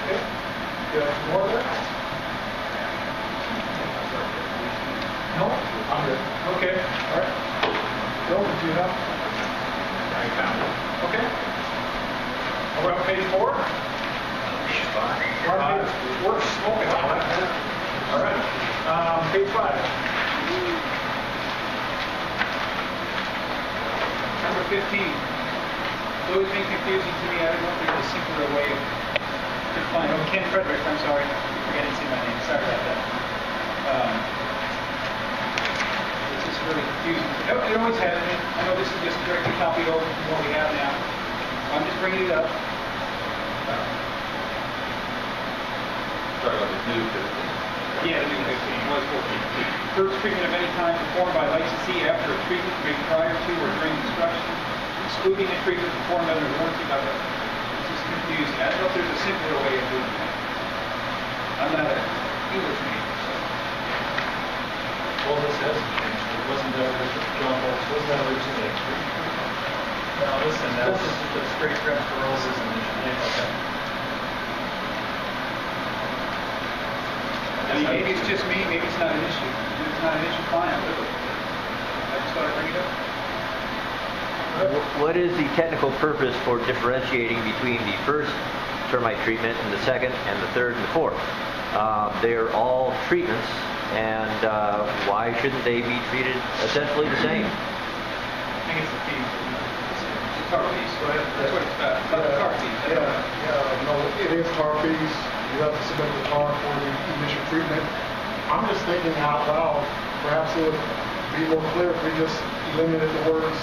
Okay. More there? No? I'm good. Okay. All right. Bill, did you have? I found it. Okay. We're on page 4? We're smoking. All right. Page 5. Number 15. It's always been confusing to me. I don't know if there's a simpler way of defining. Oh, Ken Frederick, I'm sorry. I didn't see my name. Sorry about that. It's just really confusing. It always has been. I know this is just directly copied over from what we have now. I'm just bringing it up. Sorry about the new 15. Yeah, the new 15 was 14. First treatment of any kind performed by licensee after a treatment made prior to or during construction, excluding a treatment performed under warranty by the. It's just confusing. I don't know if there's a simpler way of doing that. I'm not an English major, so. Well, this hasn't changed. It wasn't that originally, John Bolts, wasn't that originally a treatment? Now, listen, this is the straight trims for roses and okay. I mean, maybe it's just me, maybe it's not an issue. Maybe it's not an issue, fine, I'll live with it. I just thought I'd bring it up. What is the technical purpose for differentiating between the first termite treatment and the second and the third and the fourth? They're all treatments, and why shouldn't they be treated essentially the same? I think it's the fees. It's tar fees, go ahead. That's what it's about, tar fees. No, it is tar fees. You have to submit the tar for the initial treatment. I'm just thinking out loud, perhaps it would be more clear if we just eliminated the words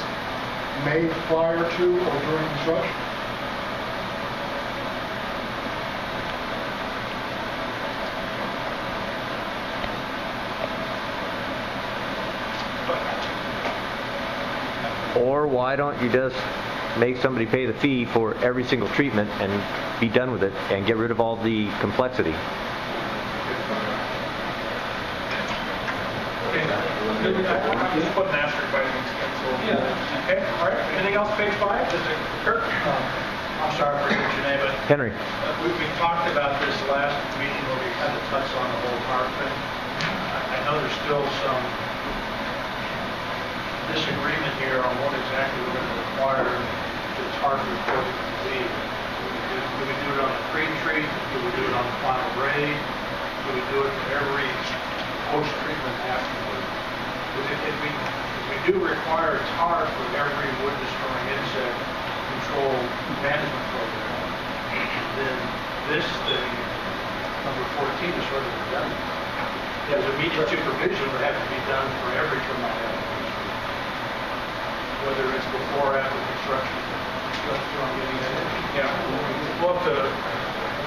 made prior to or during construction. Or why don't you just make somebody pay the fee for every single treatment and be done with it and get rid of all the complexity? Okay, I'm just putting an asterisk by things. Okay, all right. Anything else, page 5? Kirk? I'm sorry for your name, but Henry. we talked about this last meeting where we kind of touched on the whole TAR thing. I know there's still some disagreement here on what exactly we're going to require the TAR report to be. Do we do it on the pre-treat? Do we do it on the final grade? Do we do it for every post-treatment afterward? Because if we do require TAR for every wood-destroying insect control management program, then this thing, number 14, is sort of redundant. Because immediate supervision would have to be done for every termite application, whether it's before or after construction. Yeah, we'll have to,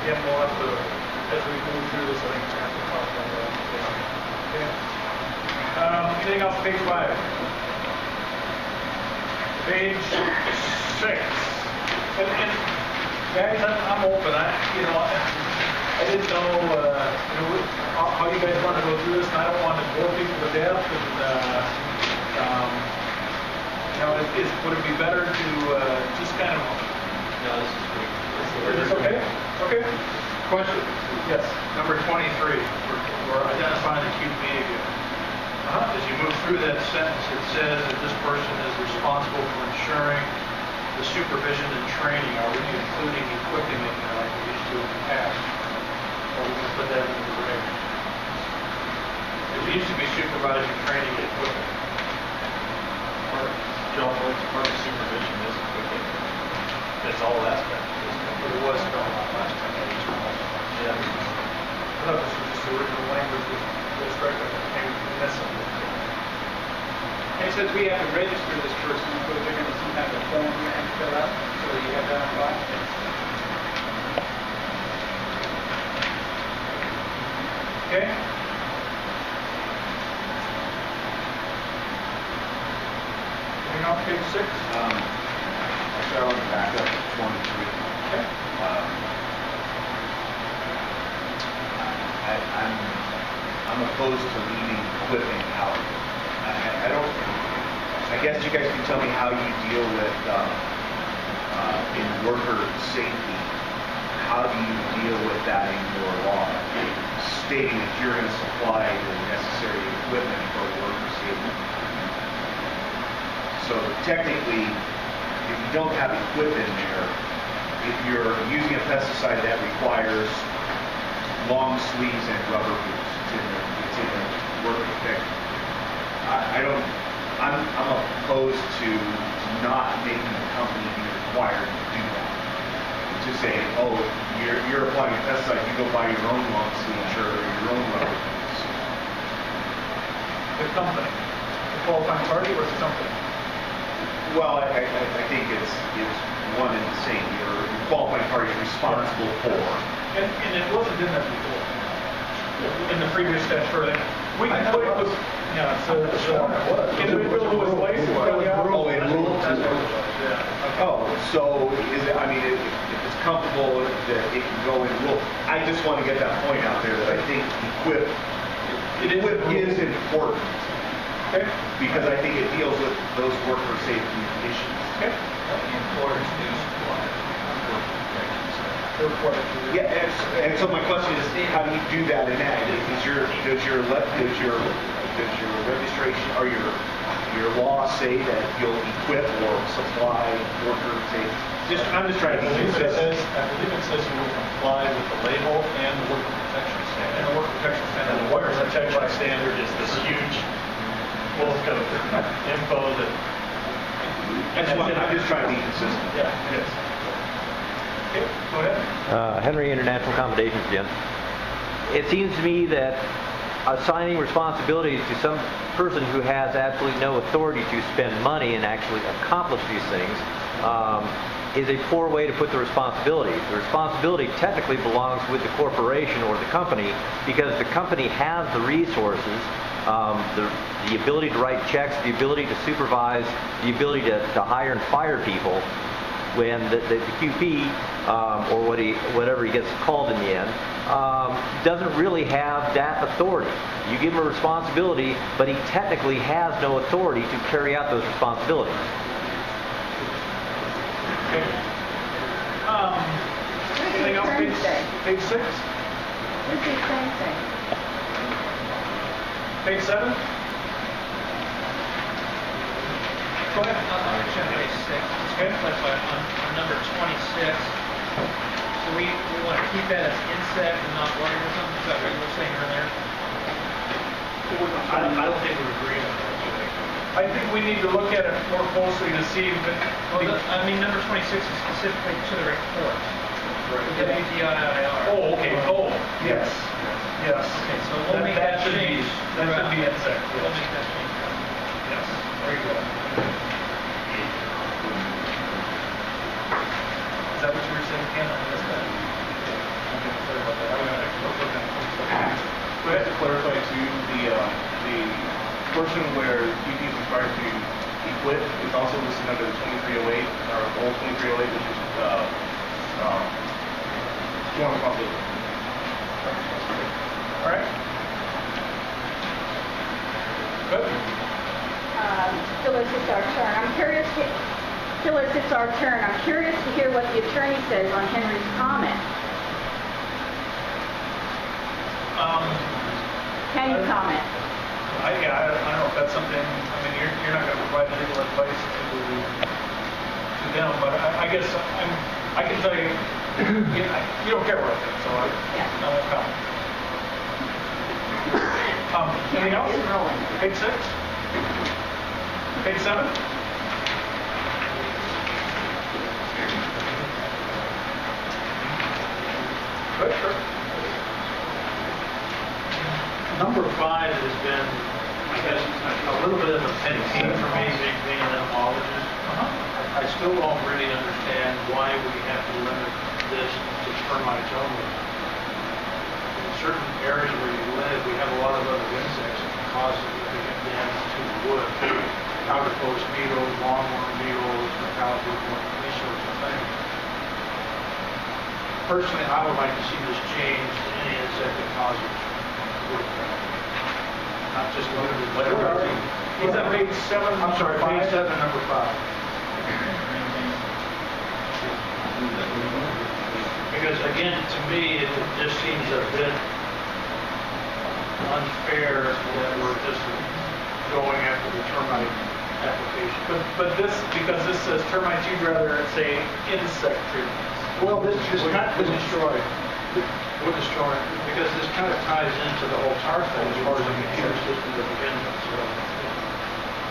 again, as we move through this, I think we're going to have to talk about that. Okay. Anything else, page 5? Page 6. And guys, I'm open. I didn't know, how you guys want to go through this, and I don't want to bore people to death. And would it be better to just kind of? No, this is great. Is this okay? Okay. Question? Yes. Number 23, we're identifying the QB again. As you move through that sentence, it says that this person is responsible for ensuring the supervision and training. Are we including equipping it like we used to in the past? Or we can put that in the grade? It used to be supervising, training, and equipping. John, part of supervision is equipping. That's all aspects. But it was spelled out last time. Yeah. I thought this was just the original language was correct. That's something. And since we have to register this person, so they're going to some kind of a form you have to fill out, so that you have that on file. Okay. Moving on to page 6. Actually, I want to back up to 23. Okay. I'm opposed to leaving equipment out. I guess you guys can tell me how you deal with in worker safety. How do you deal with that in your law, stating that you're going to supply the necessary equipment for worker safety? So technically, if you don't have equipment there, if you're using a pesticide that requires long sleeves and rubber boots, it's in the worker thing. I'm opposed to not making the company be required to do that. To say, oh, you're applying a pesticide, you go buy your own long sleeves or your own rubber boots. The company, the qualifying party, or the company? Well, I think it's one and the same. Your qualifying party is responsible for. And it wasn't in that before. In the previous statutory, we can put it with, individual who is licensed by the office. Oh, in Rule 2. Oh, so is it, I mean, if it's comfortable that it can go in Rule, I just want to get that point out there that I think equip is important. Okay. Because I think it deals with those worker safety issues. Okay. Employers do supply work protection stuff. Yeah, and so my question is, how do you do that in ag? Does your registration or your law say that you'll equip or supply worker safety? I'm just trying to be consistent. I believe it says you will comply with the label and the worker protection standard. And the work protection standard. And the worker protection standard is this huge book of info that. I'm just trying to be consistent. Yeah, it is. Okay, go ahead. Henry, International Accommodations again. It seems to me that assigning responsibilities to some person who has absolutely no authority to spend money and actually accomplish these things is a poor way to put the responsibility. The responsibility technically belongs with the corporation or the company because the company has the resources, the ability to write checks, the ability to supervise, the ability to hire and fire people. When the QP or whatever he gets called in the end doesn't really have that authority. You give him a responsibility, but he technically has no authority to carry out those responsibilities. Okay. Anything else? Page 6? What does the attorney say? Page 7? Go ahead. Check page 6. Just to clarify, on number 26, so we want to keep that as insect and not worry or something? Is that what you were saying earlier? I don't think we agree on that. I think we need to look at it more closely to see if it... number 26 is specifically to the report. Right. WDIIR. Oh, okay. Oh, yes. Yes. Okay, so we'll make that change. That should be insect. We'll make that change. Yes. Very good. Is that what you were saying, Ken? I missed that. So I have to clarify too, the portion where QP is required to equip is also listed under the 2308, or old 2308, which is joint responsibility. All right. Good. Phyllis, it's our turn. Phyllis, it's our turn. I'm curious to hear what the attorney says on Henry's comment. Can you comment? I don't know if that's something, you're not going to provide legal advice to them, but I guess I can tell you, you don't care about that, so I won't comment. Anything else? Page 6? Page 7? Good, sure. Number 5 has been, I guess, a little bit of a pet peeve for me, being an entomologist. I still don't really understand why we have to limit this to termites only. In certain areas where you live, we have a lot of other insects that can cause significant damage to the wood. Powder post beetles, longworm beetles, mortality, these sorts of things. Personally, I would like to see this changed to any insect that causes wood damage. Not just limited to whatever. Is that page 7? I'm sorry, page 7, number 5. Because again, to me, it just seems a bit unfair that we're just going after the termite application. But this, because this says termites, you'd rather say insect treatments. Well, this would destroy. Would destroy, because this kind of ties into the whole tar thing as far as the computer system to begin with. So,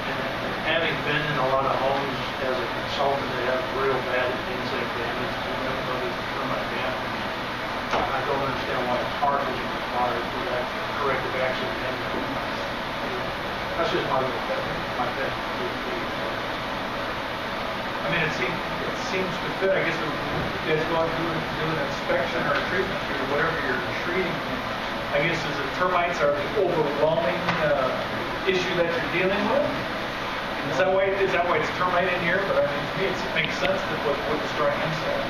and having been in a lot of homes as a consultant that have real bad insect damage, other termite damage, I don't understand why tar isn't required for that corrective action. That's just my pet. It seems to fit. I guess if you guys go out and do an inspection or a treatment or whatever you're treating, I guess is it termites are the overwhelming issue that you're dealing with? Is that why it's termite in here? But to me, it makes sense that what destroying insects.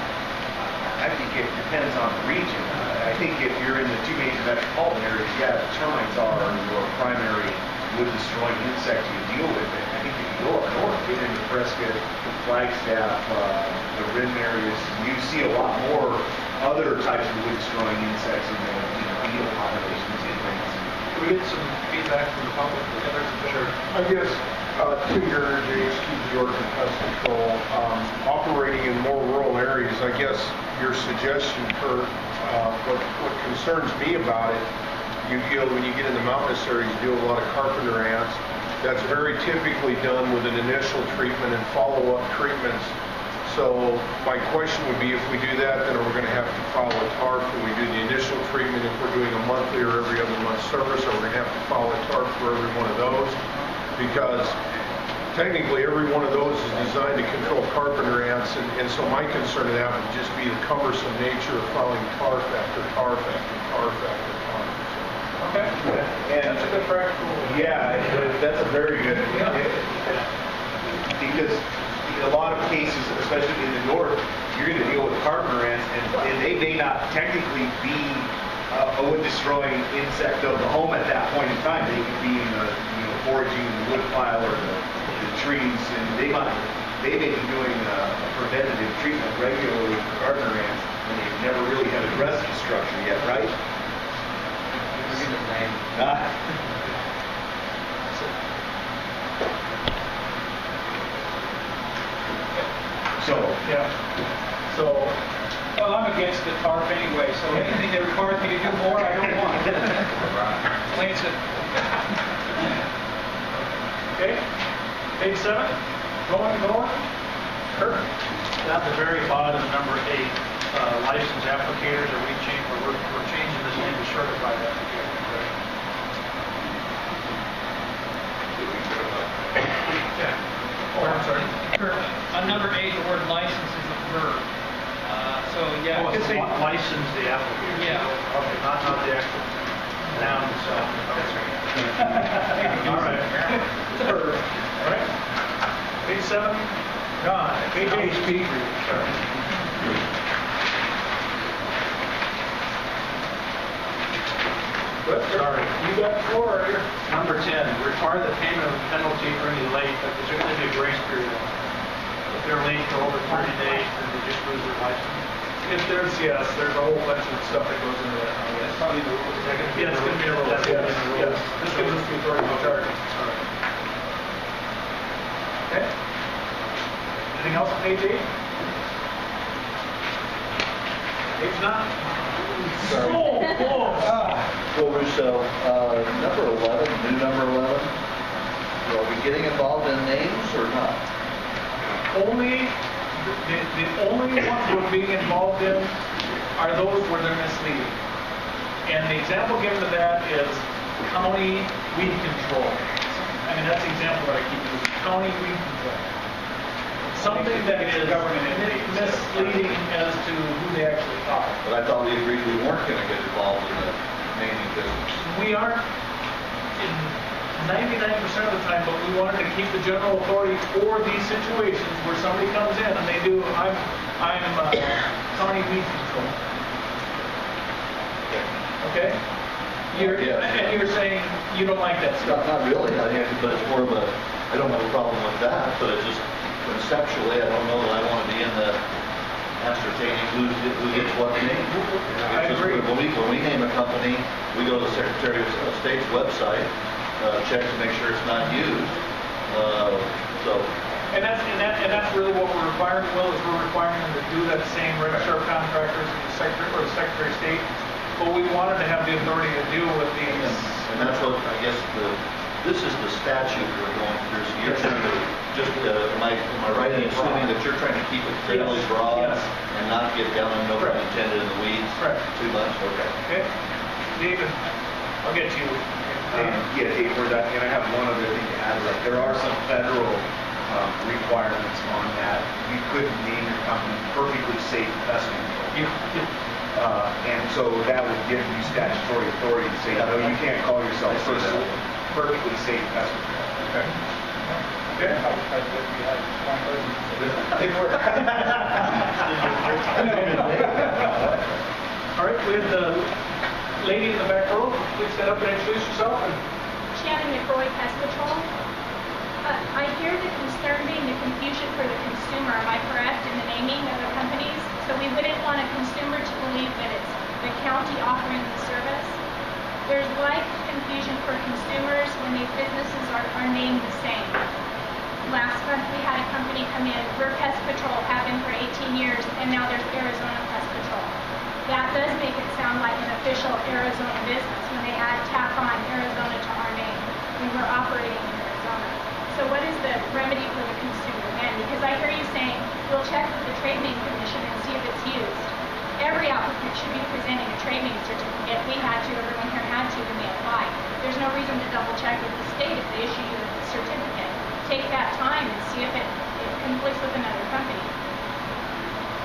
I think it depends on the region. I think if you're in the 2 major metropolitan areas, yeah, the termites are your primary wood destroying insects you deal with. And I think if you go up north, get into Prescott, Flagstaff, the rim areas, you see a lot more other types of wood destroying insects in the beetle populations and things. Can we get some feedback from the public? Sure. I guess, to your JHQ Georgia Pest Control, operating in more rural areas, I guess your suggestion, Kurt, what concerns me about it, you deal, when you get in the mountainous areas, you deal with a lot of carpenter ants. That's very typically done with an initial treatment and follow-up treatments. So my question would be, if we do that, then are we going to have to follow a TARP when we do the initial treatment? If we're doing a monthly or every other month service, are we going to have to follow a TARP for every one of those? Because technically every one of those is designed to control carpenter ants, and so my concern of that would just be the cumbersome nature of following TARP after TARP after TARP after TARP. Okay. And That's a good practical. yeah, that's a very good, because in a lot of cases, especially in the north, you're going to deal with carpenter ants, and they may not technically be a wood-destroying insect of the home at that point in time. They could be in the foraging in the wood pile or the trees, and they may be doing a preventative treatment regularly for carpenter ants, and they've never really had addressed the structure yet, right? So, Yeah. So, well, I'm against the TARP anyway, so anything that requires me to do more, I don't want. Plain and simple. Okay, page 7, going. Kurt? At the very bottom, number 8, licensed applicators, we're changing this name to certified applicators. Oh, I'm sorry. On number 8, the word license is a verb. So, yeah. Oh, it could it's say- license the applicator. Yeah. Okay, not the actual noun itself. That's right. All right. All right. Page 7, gone. Page 8. Good. Sorry. You got the floor right here. Number 10, require the payment of a penalty for any late. Is there going to be a grace period on it? If they're late for over 30 days, then they just lose their license? There's a whole bunch of stuff that goes into that. That's probably the rule. Is that going to be Yes, the it's rule? going to be a rule. Yes. This gives us the authority to charge. Okay. Anything else on page 8? Page 9? Sorry. Well, Russo, number 11, new number 11, are we getting involved in names or not? Only, the only ones we're being involved in are those where they're misleading. And the example given to that is county weed control. I mean, that's the example that I keep using, county weed control. Something that is misleading as to who they actually are. But I thought we agreed we weren't going to get involved in the naming business. We aren't in 99% of the time, but we wanted to keep the general authority for these situations where somebody comes in and they do, I'm county weed control. Okay? And you're saying you don't like that stuff. Not really, but it's more of a, I don't have a problem with that, but it's just conceptually, I don't know that I want to be in the ascertaining who gets what name. I agree. When we name a company, we go to the Secretary of State's website, check to make sure it's not used. And that's really what we're requiring, Will, is we're requiring them to do that same register of contractors and the Secretary of State. But we wanted to have the authority to deal with these. And that's what, I guess, this is the statute we're going through. So you're trying to just, am I right in assuming that you're trying to keep it fairly broad and not get down, no pun intended, in the weeds too much? Okay. David, I'll get you. Yeah, Dave, and I have one other thing to add. Like, there are some federal requirements on that. You couldn't name your company Perfectly Safe Pest Control. And so that would give you statutory authority to say, no, you can't call yourself Perfectly Safe Pest Control. Okay. All right, we have the lady in the back row. Please stand up and introduce yourself and Shannon McRoy, Pest Control. I hear the concern being the confusion for the consumer. Am I correct in the naming of the companies? So we wouldn't want a consumer to believe that it's the county offering the service. There's like confusion for consumers when these businesses are named the same. Last month we had a company come in, we're Pest Patrol, have been for 18 years, and now there's Arizona Pest Patrol. That does make it sound like an official Arizona business when they add tack on Arizona to our name. We were operating in Arizona. So what is the remedy for the consumer then? Because I hear you saying, we'll check with the Trade Name Commission and see if it's used. Every applicant should be presenting a trade name certificate. We had to, everyone here had to when they applied. There's no reason to double check with the state if they issue you a certificate. Take that time and see if it conflicts with another company.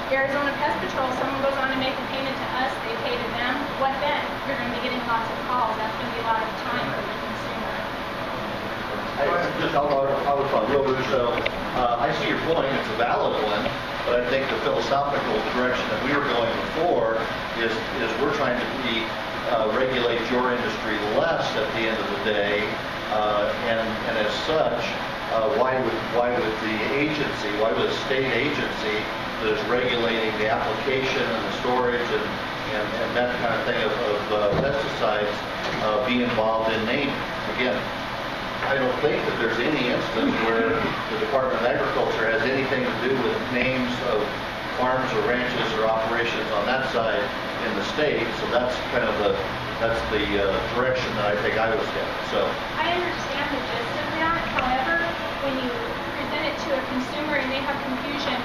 Arizona Pest Patrol, someone goes on to make a payment to us, they pay to them. What then? You're going to be getting lots of calls. That's going to be a lot of time for the consumer. I'll respond real brief. So I see your point. It's a valid one, but I think the philosophical direction that we were going before is we're trying to regulate your industry less at the end of the day, and as such, why would the agency, why would a state agency that is regulating the application and the storage and that kind of thing of pesticides be involved in naming? Again, I don't think that there's any instance where the Department of Agriculture has anything to do with names of farms or ranches or operations on that side in the state. So that's kind of the direction that I think I was headed. So I understand the gist of that. However, when you present it to a consumer and they have confusion,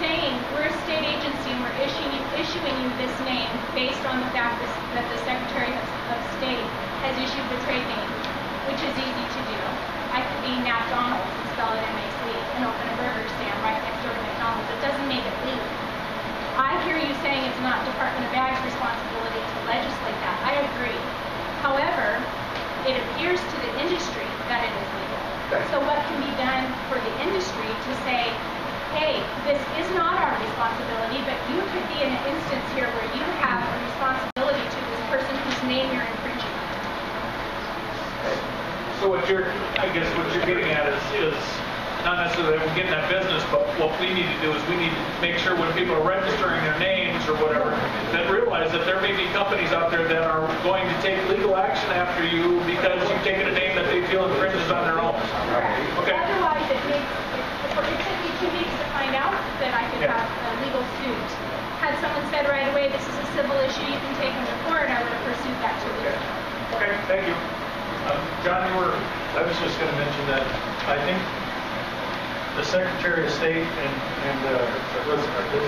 saying we're a state agency and we're issuing you this name based on the fact that the Secretary of State has issued the trade name, which is easy to do. I could be McDonald's and spell it M-A-C and open a burger stand right next door to McDonald's. It doesn't make it legal. I hear you saying it's not Department of Ag's responsibility to legislate that. I agree. However, it appears to the industry that it is legal. So what can be done for the industry to say, hey, this is not our responsibility, but you could be in an instance here where you have a responsibility to this person whose name you're infringing. So I guess what you're getting at is not necessarily that we're getting that business, but what we need to do is we need to make sure when people are registering their names or whatever, that realize that there may be companies out there that are going to take legal action after you because you've taken a name that they feel infringes on their own. Okay. Otherwise, it took me 2 weeks to find out that I could have a legal suit. Had someone said right away, this is a civil issue, you can take them to court, I would have pursued that 2 weeks ago. Okay, thank you. John, I was just going to mention that I think the Secretary of State and the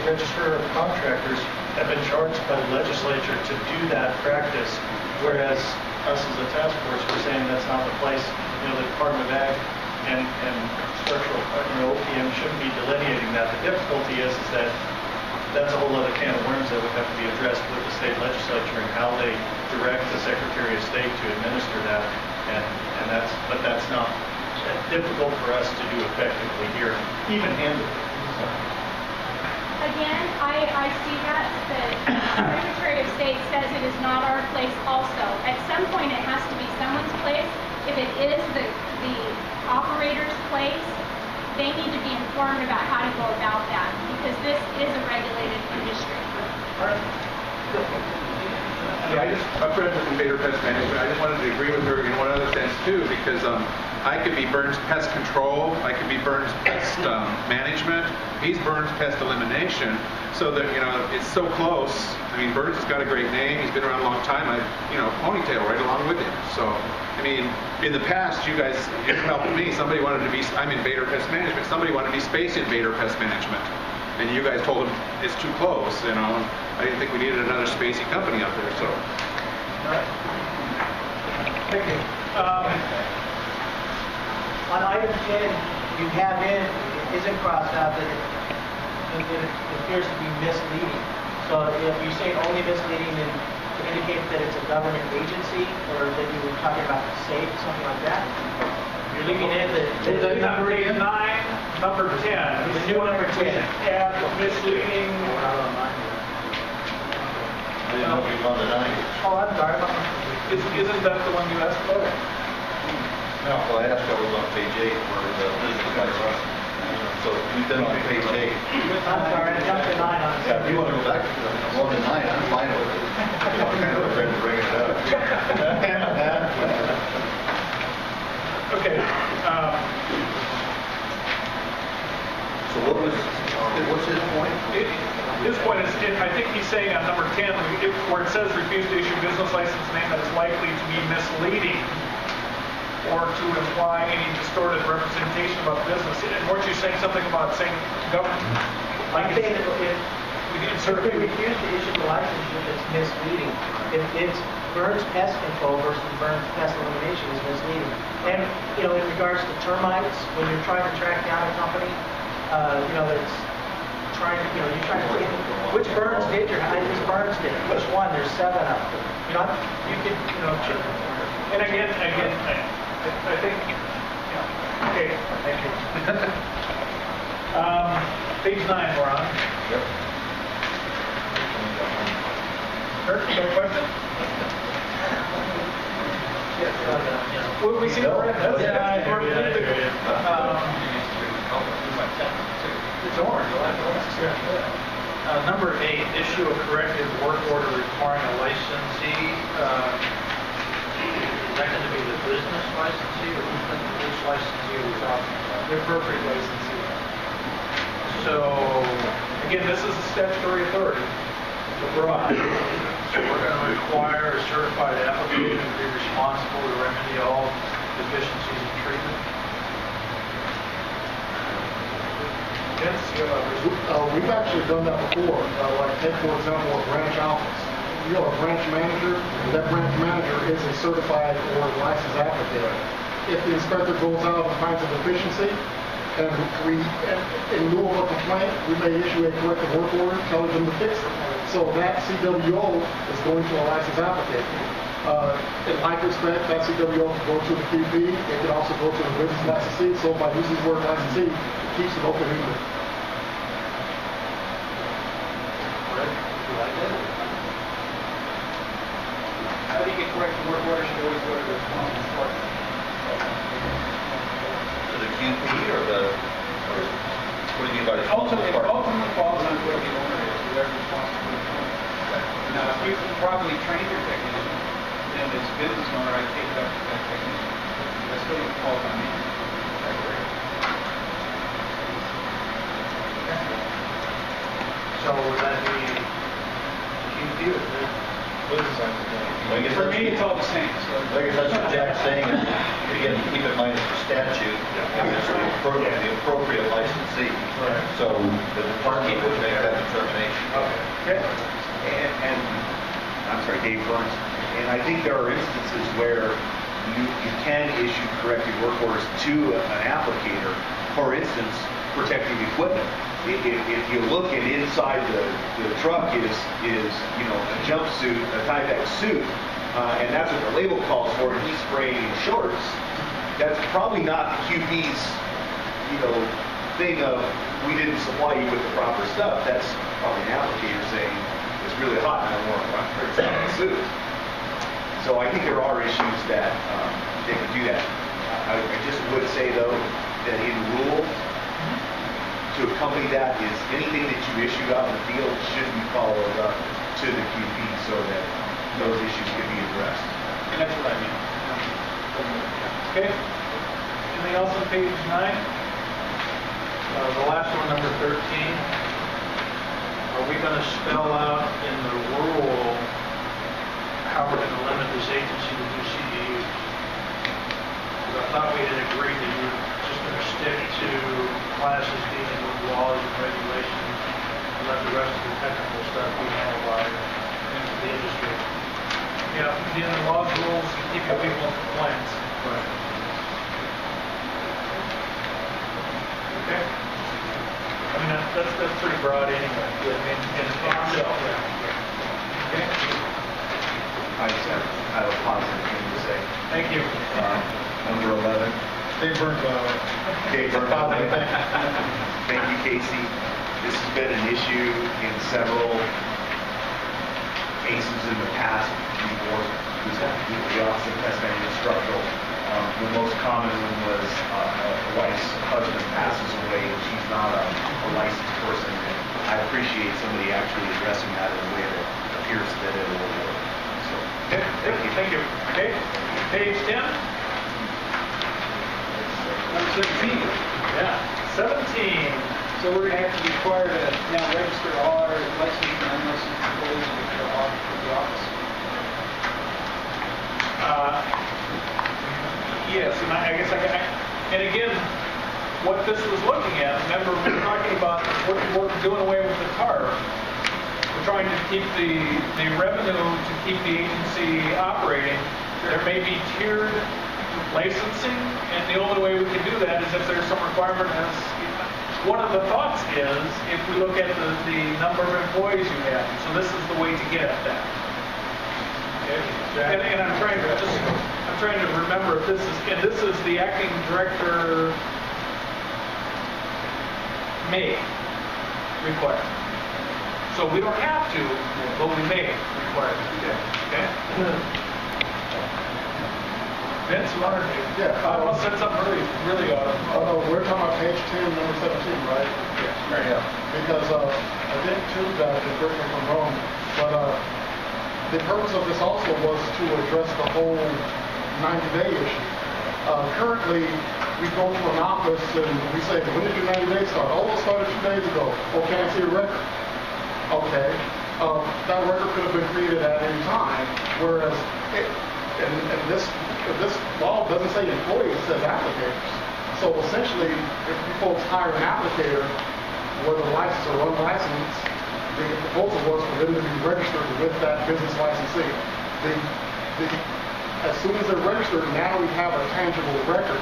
Register of Contractors have been charged by the legislature to do that practice, whereas us as a task force, we're saying that's not the place. The Department of Ag and structural, OPM shouldn't be delineating that. The difficulty is that that's a whole other can of worms that would have to be addressed with the state legislature and how they direct the Secretary of State to administer that. But that's not difficult for us to do effectively here, even-handedly. Again, I see that the Secretary of State says it is not our place also. At some point, it has to be someone's place. If it is the operator's place, they need to be informed about how to go about that, because this is a regulated industry. I'm Fred from Invader Pest Management. I just wanted to agree with her in one other sense too, because I could be Burns Pest Control, I could be Burns Pest Management. He's Burns Pest Elimination. So that it's so close. I mean, Burns has got a great name. He's been around a long time. Ponytail right along with him. So I mean, in the past, you guys helped me. Somebody wanted to be. I'm Invader Pest Management. Somebody wanted to be Space Invader Pest Management. And you guys told him it's too close, I didn't think we needed another spacey company out there, so. All right. Thank you. On item 10, you have in, it isn't crossed out, that it appears to be misleading. So if you say only misleading, then to indicate that it's a government agency, or that you were talking about the state, something like that. You're leaving in the number 9, number 10. The new number 10. Add misleading. I didn't know we were on the 9. Oh, I'm sorry. Isn't that the one you asked about? No. Well, I asked, I was on page 8 for the business license. So we've been on page 8. I'm sorry, I jumped to 9 on Yeah, if you want to go back to 1 to 9, I'm fine with it. I'm ready to bring it up. Okay. So what's his point? His point is, I think he's saying on number 10, where it says refuse to issue business license name that is likely to be misleading or to imply any distorted representation about business. And weren't you saying something about saying government? I'm saying that if we refuse to issue the license if it's misleading, if it's Burns Pest Control versus Burns Pest Elimination is misleading. And, in regards to termites, when you're trying to track down a company, that's trying to, you're trying to see which Burns did your, this Burns did, which one, there's 7 of them. You could, And again, I think, okay, thank you. Page 9 we're on. Yep. Kurt, you got a question? We see the red. It's orange. Number 8, issue a corrected work order requiring a licensee. Is that going to be the business licensee or which licensee are we talking about? The appropriate licensee. So, again, this is a statutory authority. It's broad. So we're going to require a certified applicant to be responsible to remedy all deficiencies in treatment. Yes, We've actually done that before. Like take, for example, a branch office. A branch manager, that branch manager is a certified or licensed applicant. If the inspector goes out and finds a deficiency, and in lieu of a complaint, we may issue a corrective work order telling them to fix it. So that CWO is going to a licensed applicant. In like respect, that CWO can go to the QP, it can also go to the business licensee, so by using the word licensee, it keeps it open-ended. How do you get corrected work orders? You always go to the responsible party. To the QP or what do you mean by the Ultimately falls on whoever the owner is, whoever's responsible. Now, if you properly train your technician, then as business owner, I take it up to that technician. That still falls on me. So would that be QP or business license? For me, it's all the same. I guess that's what Jack's saying. Again, keep in mind it's a statute, and it's the appropriate licensee. So the department would make that determination. Okay. And I'm sorry, Dave Burns. And I think there are instances where you can issue corrective work orders to an applicator. For instance, protecting equipment. If you look and inside the truck is a jumpsuit, a Tyvek suit, and that's what the label calls for, and he's spraying in shorts, that's probably not the QP's thing of we didn't supply you with the proper stuff. That's probably an applicator saying it's really hot and I don't want to wear a suit. So I think there are issues that they can do that. I just would say though that in rule, to accompany that is anything that you issue out in the field should be followed up to the QP so that those issues can be addressed. And that's what I mean. Okay. Anything else on page 9? The last one, number 13. Are we going to spell out in the rule how we're going to limit this agency to do CDUs? Because I thought we had agreed that you were just going to stick to classes dealing with laws and regulations and let the rest of the technical stuff be handled by the industry. Yeah, dealing with laws, rules, and keeping people in compliance. Right. Okay. I mean, that's pretty broad anyway. I mean, in itself. Okay. I just have a positive thing to say. Thank you. Number 11. Dave Burns, Dave Burns. Thank you, Casey. This has been an issue in several cases in the past before the Office of Pest Management Structural. The most common one was a wife's husband passes away and she's not a licensed person. And I appreciate somebody actually addressing that in a way that appears that it will work. So, Thank you. Okay, page 10. Number 17. Yeah, 17. So we're going to have to require to now register all our licensed and unlicensed employees with the office. Yes, and I guess and again, what this was looking at, remember we were talking about we're doing away with the TARP. We're trying to keep the revenue to keep the agency operating. There may be tiered licensing, and the only way we can do that is if there's some requirement. One of the thoughts is if we look at the number of employees you have. So this is the way to get at that. Okay? And I'm trying to remember if this is the acting director may require. So we don't have to, but we may require it. Okay? Vince, you want to? Yeah. I almost said something really odd. Oh, no, we're talking about page 10, number 17, right? Yeah. Because I think too that, correct me if I'm wrong, but the purpose of this also was to address the whole 90-day issue. Currently, we go to an office and we say, when did your 90 days start? Oh, it started 2 days ago. Oh, can I see a record? Okay. That record could have been created at any time, whereas and this law doesn't say employees, it says applicators. So essentially, if you folks hire an applicator, whether licensed or unlicensed, the proposal was for them to be registered with that business licensee. As soon as they're registered, now we have a tangible record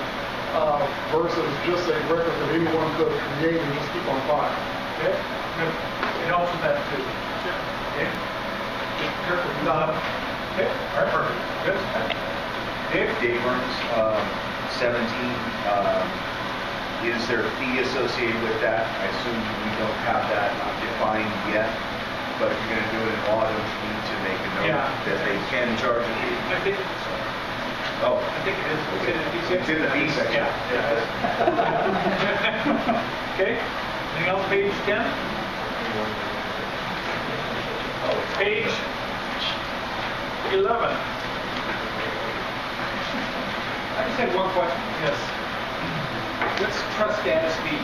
versus just a record that anyone could create and just keep on file. Okay? It helps with that too. Okay? Okay? All right, perfect. Good. Dave Burns, 17. Is there a fee associated with that? I assume we don't have that defined yet. But if you're going to do it in law, don't you need to make a note that they can charge a fee? I think Oh. I think it is. It's in the fee section. Yeah. Okay. Anything else? Page 10. Page 11. I just had one question. Yes. What's trust status fee?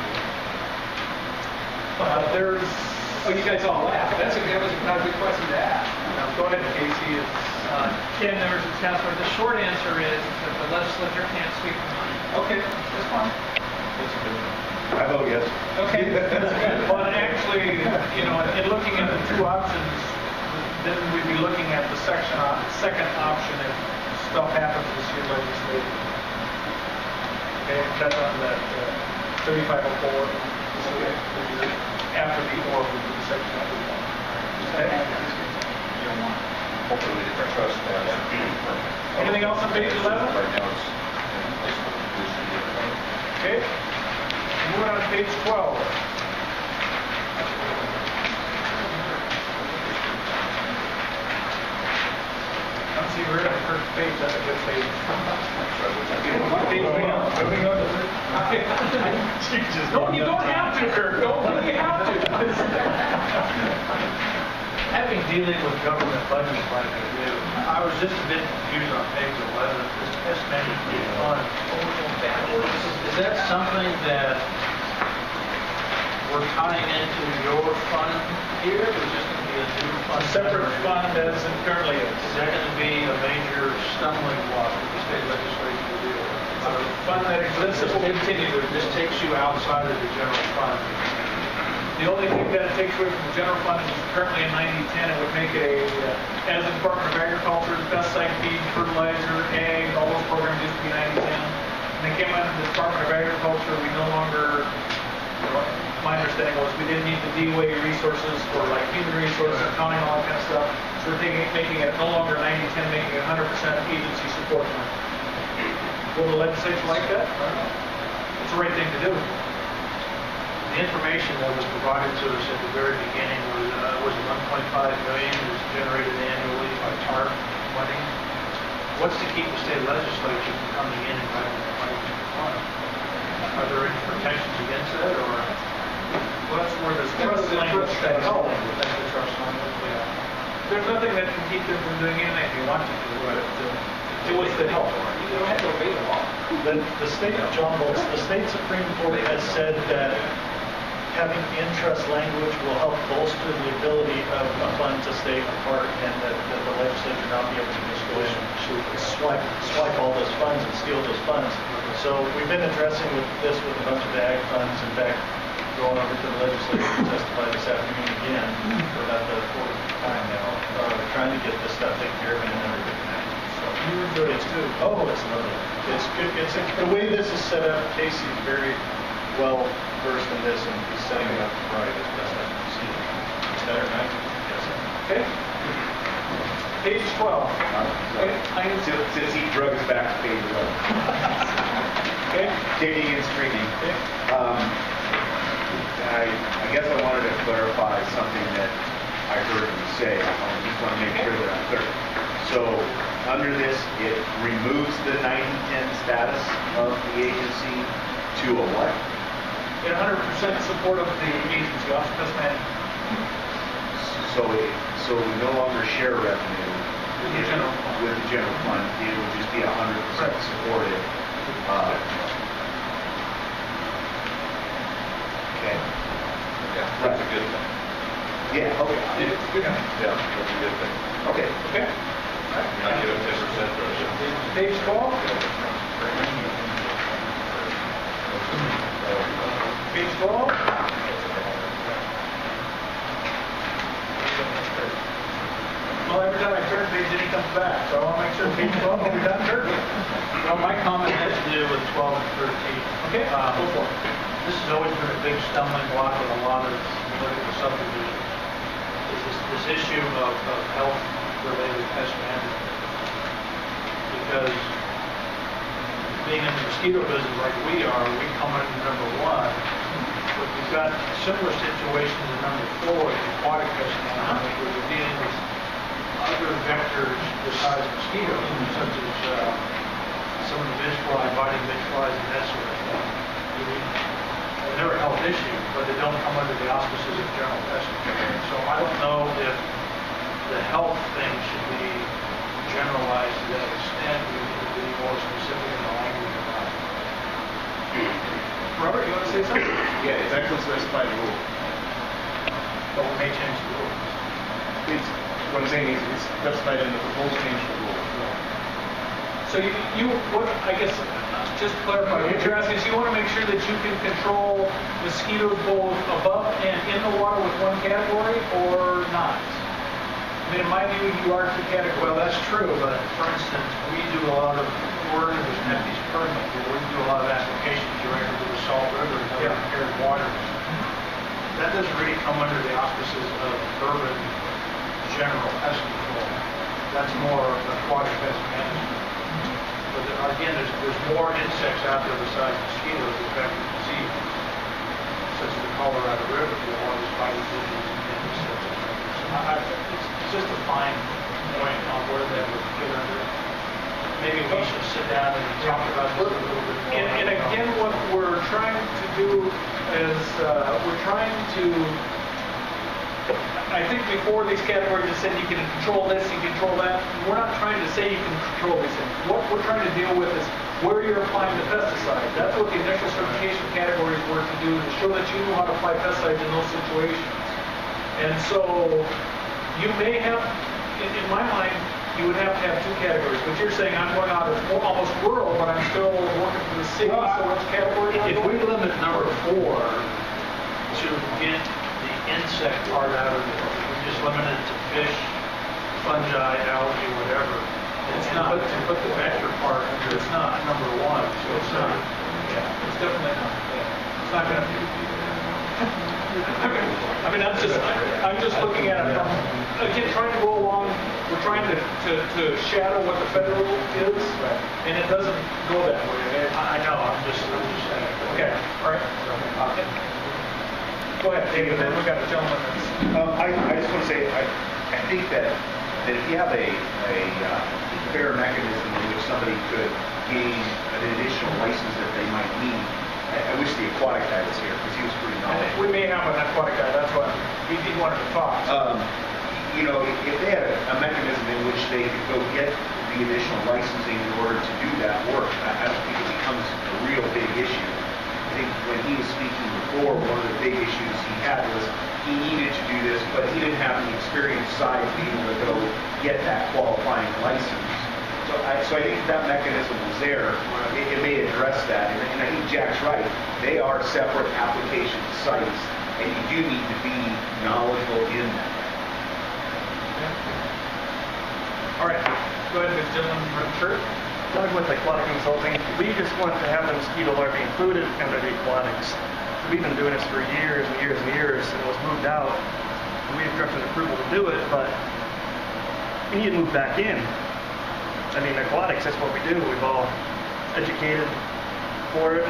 There's. Oh, you guys all laughed. That was not a good question to ask. Go ahead, Casey. Ken, members of the task force, the short answer is that the legislature can't sweep the money. Okay, that's fine. I vote yes. Okay. But actually, in looking at the two options, then we'd be looking at the second option if stuff happens this year legislatively. Okay, that's on that 3504. After the or would be the section that we want. Okay. Hopefully we didn't trust that. Anything else on page 11? Right now it's Okay. Moving on to page 12. Once you read the first page, that's a good page. You don't have to, Kirk. You have to. Having dealing with government budgets like I do, I was just a bit confused on page 11. This test management fund. Is that something that we're tying into your fund here, or is this going to be a new fund? A separate fund as it currently is. Is that going to be a major stumbling block for the state legislature to deal with? It's a fund that exists and will continue to This exist. takes you outside of the general fund. The only thing that it takes away from the general fund is currently in 9010, it would make as the Department of Agriculture, pesticide, feed, fertilizer, ag, all those programs used to be 9010. When they came under the Department of Agriculture, we no longer, my understanding was we didn't need the DOA resources for like human resources, accounting, all that kind of stuff. So we're making it no longer 9010, making it 100% agency support money. Will the legislature like that? I don't know. It's the right thing to do. The information that was provided to us at the very beginning was 1.5 million was generated annually by TARP money. what's to keep the state legislature from coming in and writing the fund? Are there any protections against that, or? Well, that's where this trust language comes in. That's the trust language, yeah. There's nothing that can keep them from doing anything they want to do, but it was the help. You don't have to obey the law. The state, John Bolts, the state Supreme Court has said that having in-trust language will help bolster the ability of a fund to stay apart, and that the legislature not be able to just go in and swipe all those funds and steal those funds. So we've been addressing this with a bunch of ag funds. In fact, going over to the legislature to testify this afternoon again for about the fourth time now, trying to get this stuff taken care of in another different act. So you enjoy it too. Oh, it's lovely. It's good. The way this is set up. Casey's very well versed in this, and he's setting it up right as best I can see. Is that right? Yes. Okay. Page 12. Since he drug us back to page 11. Okay. Kicking and screaming. I guess I wanted to clarify something that I heard you say. I just want to make sure that I'm clear. So, under this, it removes the 90-10 status of the agency to a what? In 100% support of the agency, Office of Pest Management. So we no longer share revenue with the general fund. It would just be 100% supported. Okay. Yeah, that's a good thing. Yeah, okay. It's good. Yeah, that's a good thing. Okay. Okay. You're not giving 10% for it. Page 12. Page 12. Well, every time I turn page, then he comes back. So I want to make sure page 12 will be done turning. Well, my comment has to do with 12 and 13. Okay, go for it. This has always been a big stumbling block with a lot of political subdivisions. Is this issue of health-related pest management. Because being in the mosquito business like we are, we come under number 1. But we've got similar situations in number 4 in aquatic pest management, where we're dealing with other vectors besides mosquitoes, such as some of the bitch fly, biting bitch flies, and that sort of thing. They're a health issue, but they don't come under the auspices of general pest control. So I don't know if the health thing should be generalized to that extent. We need to be more specific in the language about it. Robert, you want to say something? Yeah, it's actually specified in the rule. But we may change the rules. What I'm saying is it's specified in the proposed change to the rule. So I guess, just to clarify, what you're asking is you want to make sure that you can control mosquitoes both above and in the water with one category, or not? I mean, in my view, you are 2 categories. Well, that's true, but for instance, we do a lot of work in this Nephe's permit, where we do a lot of applications directly to the Salt River and other impaired waters. That doesn't really come under the auspices of urban general pest control. That's more aquatic pest management. But again, there's more insects out there besides mosquitoes that affect the disease, such as the Colorado River, where all these biting diseases and insects. So it's just a fine point on where that would fit under. Maybe we should sit down and talk about this a little bit more. And again, what we're trying to do is we're trying to. I think before these categories it said you can control this, you can control that. We're not trying to say you can control these things. What we're trying to deal with is where you're applying the pesticides. That's what the initial certification categories were to do, to show that you know how to apply pesticides in those situations. And so you may have, in my mind, you would have to have 2 categories. But you're saying I'm going out as almost rural, but I'm still working for the city. So which category? If we limit number 4 to get the insect part out of it, we just limit it to fish, fungi, algae, whatever. It's not. To put the vector part under, it's not number 1. So It's not. Yeah, it's definitely not. It's not going to be. I mean, I'm just looking at it from, again, trying to go along. We're trying to shadow what the federal is, and it doesn't go that way. I know. I'm just saying. Okay. All right. Go ahead, David. Then we got a gentleman that's. I just want to say I think that if you have a fair mechanism somebody could gain an additional license that they might need. I wish the aquatic guy was here because he was pretty knowledgeable. We may have an aquatic guy, that's why he wanted to talk. You know, if they had a mechanism in which they could go get the additional licensing in order to do that work, I don't think it becomes a real big issue. I think when he was speaking before, one of the big issues he had was he needed to do this, but he didn't have the experience side to be able to go get that qualifying license. So I think if that mechanism was there, it may address that. And I think Jack's right. They are separate application sites, and you do need to be knowledgeable in that. All right, go ahead, Ms. Dillon, Church. Doug with Aquatic Consulting. We just want to have the mosquito larvae included under the aquatics. We've been doing this for years and years and years, and it was moved out. We have directed approval to do it, but we need to move back in. I mean, aquatics, that's what we do. We've all educated for it.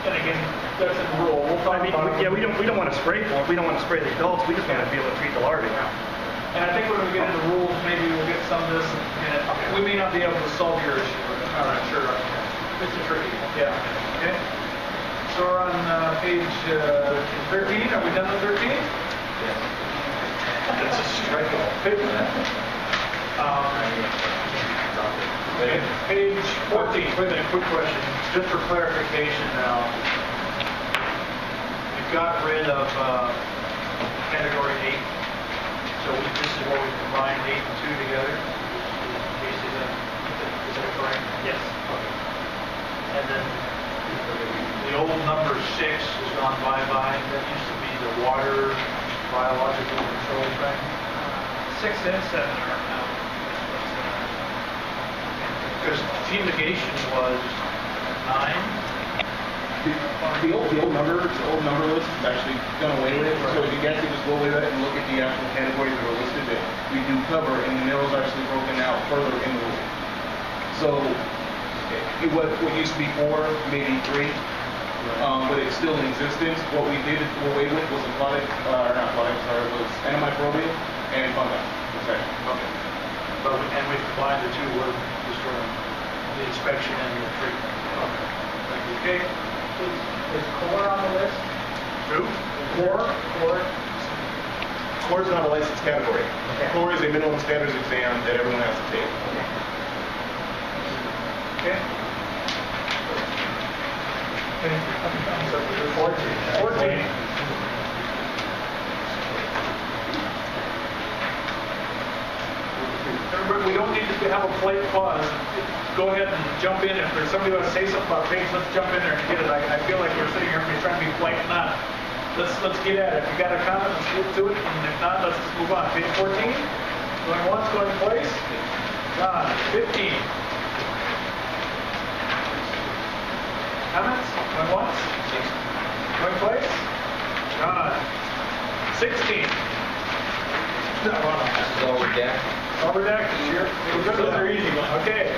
And again, that's a rule. We'll talk about it. Yeah, we don't want to spray for it. We don't want to spray the adults. We just want to be able to treat the larvae. And I think when we get into rules, maybe we'll get some of this, and we may not be able to solve your issue. All right, sure. It's tricky. Yeah. Okay. So we're on page 13. Are we done with 13? Yes. That's a strike. Okay. Page 14. Wait a minute, quick question. Just for clarification now. We got rid of category 8. So this is where we combine 8 and 2 together. Is that correct? Yes. Okay. And then the old number 6 has gone bye-bye. That used to be the water biological control thing. 6 and 7 are now. Because fumigation was 9. The old number list is actually done away with. So you guys can just go away with it and look at the actual categories that are listed that we do cover, and the narrow's actually broken out further in the rule. So what used to be 4, maybe 3, but it's still in existence. What we did away with was aquatic, was antimicrobial and fungi. Okay. And we combined the two were just the inspection and the treatment. Okay. Thank you. Okay. Is core on the list? Who? Core? Core is not a licensed category. Okay. Core is a minimum standards exam that everyone has to take. Okay. 14. Remember, we don't need to have a plate pause. Go ahead and jump in. If there's somebody who wants to say something about pigs, let's jump in there and get it. I feel like we're sitting here and we're trying to be polite and not. Let's get at it. If you got a comment, let's get to it. And if not, let's just move on. Page 14. Going once, going twice. John, 15. Comments? Going once? Going twice? John. 16. No, This is all redacted. all redacted. Sure. Those are easy ones. Okay.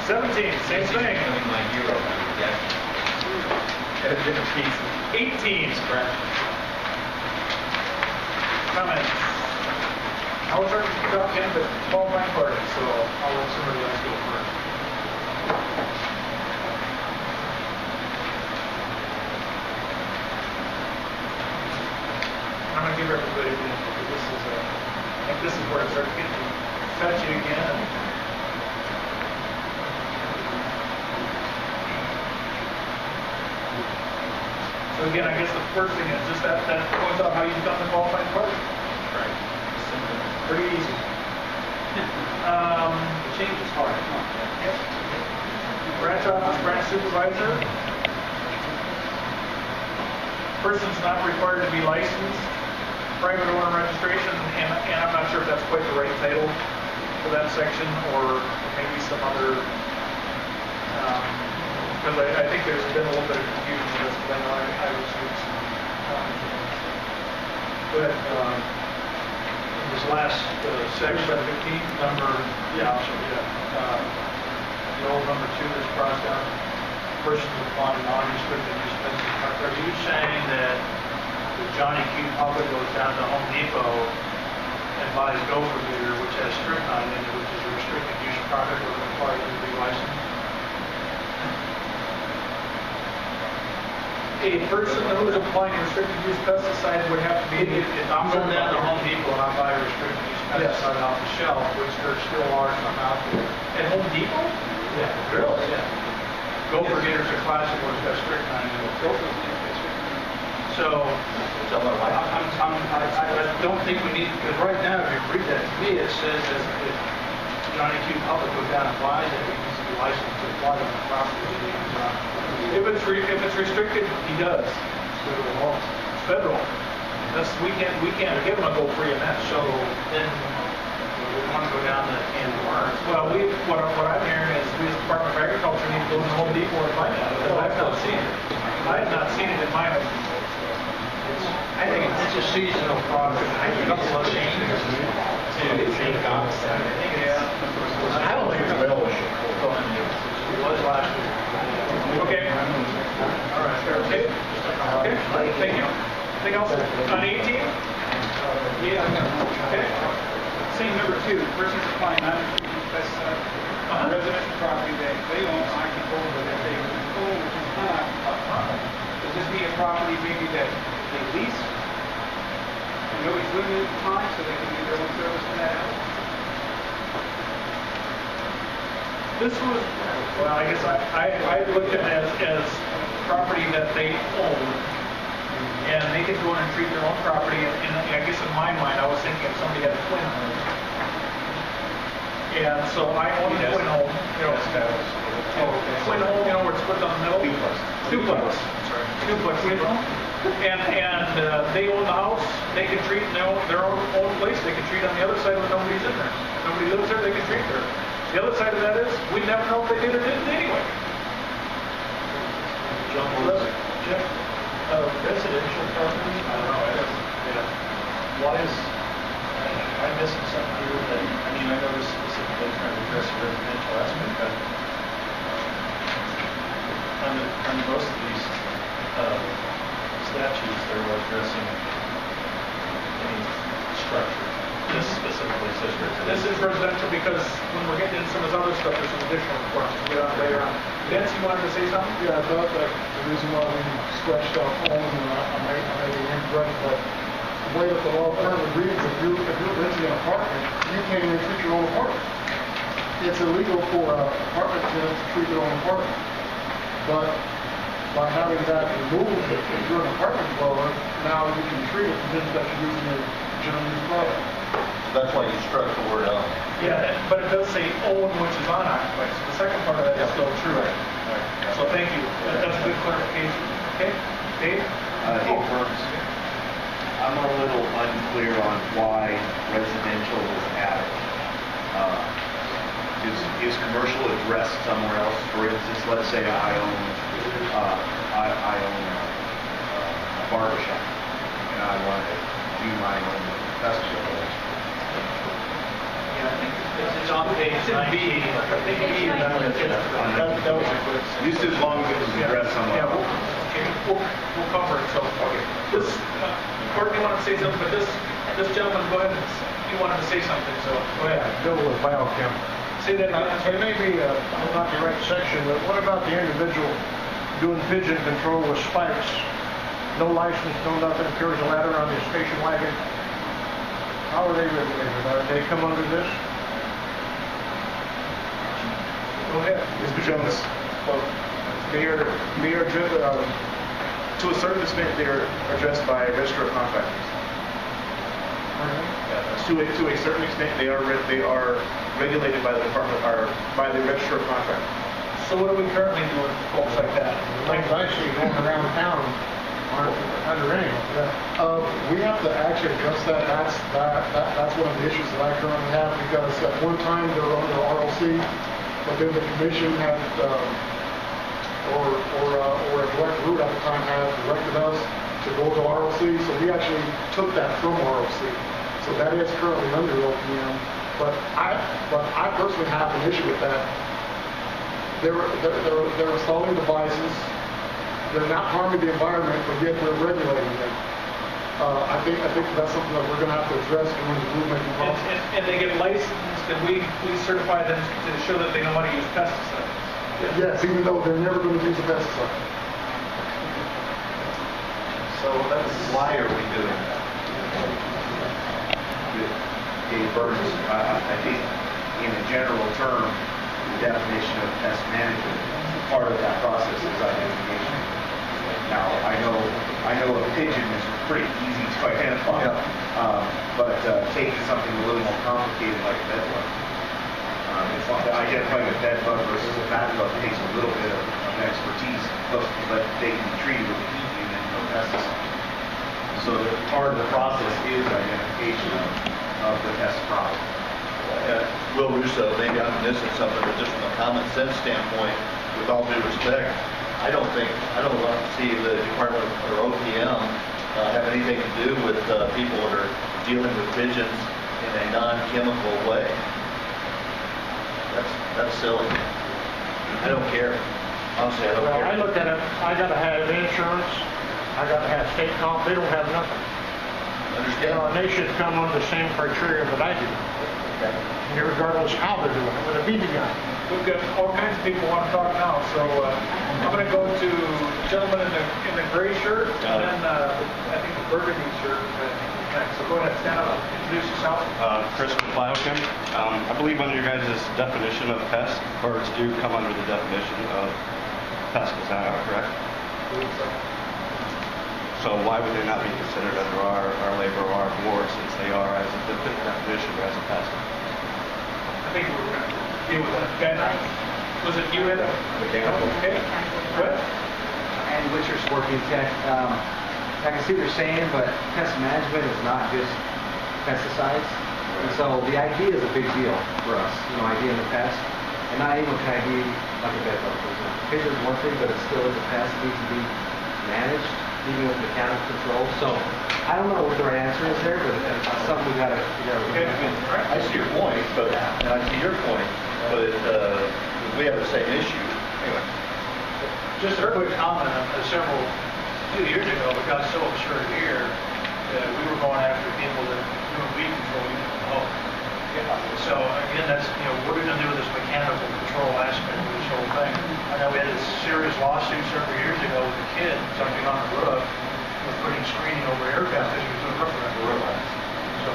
17. Same thing. My hero. Redacted. At a different piece. 18. Comments? I was trying to drop in, but Paul might part it, so I'll let somebody else go first. I'm going to give everybody a minute because I think this is where it starts getting touchy again. So again, I guess the first thing is just that points out how you become the qualifying party. Right. Pretty easy. The change is hard. Branch office, branch supervisor. Person's not required to be licensed. Private owner registration, and I'm not sure if that's quite the right title for that section, or maybe some other, because I think there's been a little bit of confusion with this, but I know I received some Go ahead. In this last section, 15, number, the old number 2 is crossed out. Persons upon non-restricted use business. Are you saying that the Johnny Q. Public goes down to Home Depot and buys Gopher beer, which has strychnine in it, which is a restricted a person who is applying restricted use pesticide would have to be. If I'm going down to Home Depot and I buy a restricted use pesticide off the shelf, which there still are some out there. At Home Depot? Yeah. Really? Yeah. Gopher Gators are classic ones got strychnine in them. So, I don't think we need, because right now, if you read that to me, it says that if Johnny Q. Public goes down and buys it, he needs to be licensed to apply on the property. If it's restricted, he does. It's federal. We can't give him a go free in that. So then we want to go down that can of worms. Well, what I'm hearing is we as Department of Agriculture need to go to Home Depot and find out. Because I've not seen it. I have not seen it in my Home Depot. I think it's a seasonal product. I think it's a change to the concept. I don't think it's available. It was last year. Okay. All right. Okay. Okay. Thank you. Anything else on 18? Yeah. Okay. Scene number 2, persons applying non-restricted pesticide, residential property that they own, I control, but that they control, which is unoccupied. Does this mean a property maybe that they lease? You know, it's limited time, so they can do their own service in that house? This was, well, I guess I looked at it as property that they own, and they could go in and treat their own property, and I guess in my mind, I was thinking if somebody had a twin home. And so I own a twin home, you know, twin home, you know, where it's split down the middle. Duplex. Duplex, you know? And they own the house, they can treat their own place, they can treat on the other side when nobody's in there. Nobody lives there, they can treat there. The other side of that is, we never know if they did or didn't anyway. John, Jeff, residential property, I don't know, why is, I'm missing something here that, I mean, I know this specifically trying to address the residential aspect, but on most of these statutes, they're addressing any structure. This specifically says residential. This is residential because when we're getting into some of this other stuff, there's some additional requirements we'll get on later on. Vince, you wanted to say something? Yeah, I thought that the reason why we scratched out homes, and I may be incorrect, but the way that the law currently reads, if you're renting an apartment, you can't even treat your own apartment. It's illegal for an apartment tenant to treat their own apartment. But by having that removed, if you're an apartment dweller, now you can treat it as that you're using a general use product. That's why you struck the word out. Yeah, but it does say own, which is unoccupied. So the second part of that is still true. So thank you. That's a good clarification. Okay, Dave? Dave Burns. I'm a little unclear on why residential was added. Is commercial addressed somewhere else? For instance, let's say I own a barber shop and I want to do my own festival. Yeah, I think it's on page 19. I think Just as long as it was addressed somewhere. Yeah, we'll cover it. So, okay. This, Courtney wanted to say something, but this gentleman, go ahead. He wanted to say something, so go ahead. Bill with biochem. Say that again. It may be not the right section, but what about the individual doing pigeon control with spikes? No license, no nothing, carries a ladder on his station wagon. How are they regulated? Are they come under this? Go ahead. Mr. Jones. Well, to a certain extent, they are addressed by register of contractors. To a certain extent, they are regulated by the department or by the register of contractors. So what are we currently doing with folks like that? Like I see going around town aren't under any. We have to actually address that. That's one of the issues that I currently have because at one time they were under ROC, but then the commission had or a direct route at the time had directed us to go to ROC. So we actually took that from ROC. So that is currently under OPM. But I personally have an issue with that. They're installing devices. They're not harming the environment, but yet we're regulating them. I think that's something that we're going to have to address during the rulemaking process. And they get licensed, and we certify them to show that they know how to use pesticides. Yes, even though they're never going to use a pesticide. So that's why are we doing that? Dave Burns, I think in a general term, the definition of pest management, part of that process is identification. Now, I know a pigeon is pretty easy to identify, but taking something a little more complicated like a bed bug, it's like identifying a bed bug versus a bat bug takes a little bit of expertise, but they can be treated with heat unit and no pesticide. So part of the process is identification of the pest problem. Will Russo, maybe I'm missing something, but just from a common sense standpoint, with all due respect, I don't want to see the department or OPM have anything to do with people that are dealing with pigeons in a non-chemical way. That's silly. I don't care. Honestly, I don't care. I look at it, I gotta have insurance, I gotta have state comp, they don't have nothing. Understand? And they should come under the same criteria that I do. Okay. Regardless how they're doing it, with a BB gun. We've got all kinds of people want to talk now, so I'm going to go to the gentleman in the gray shirt, and then I think the burgundy shirt next. So go ahead, stand up, introduce yourself. Chris with Biochem. I believe under your guys' definition of pest, birds do come under the definition of pest. Is that correct? I believe so. So why would they not be considered under our labor or our board since they are as a definition as a pest? I think we're going to deal with that. Okay. Was it you had a mechanical? Okay. Good. And Witcher's working tech. I can see what you're saying, but pest management is not just pesticides. And so the idea is a big deal for us, idea of the pest. And not even can ID like a bed bug, for example. Pigeon is one thing, but it still is a pest. It needs to be managed, even with mechanical control. So I don't know what the right answer is there, but it's something we gotta I see your point, and I see your point, but we have the same issue. Anyway. Just a quick comment on few years ago, we got so absurd here that we were going after people that were doing weed control using the hose. So again, that's, what are we going to do with this mechanical control aspect of this whole thing? I know we had a serious lawsuit several years ago with a kid jumping on the roof with putting screening over air vents because he was doing roof repair. So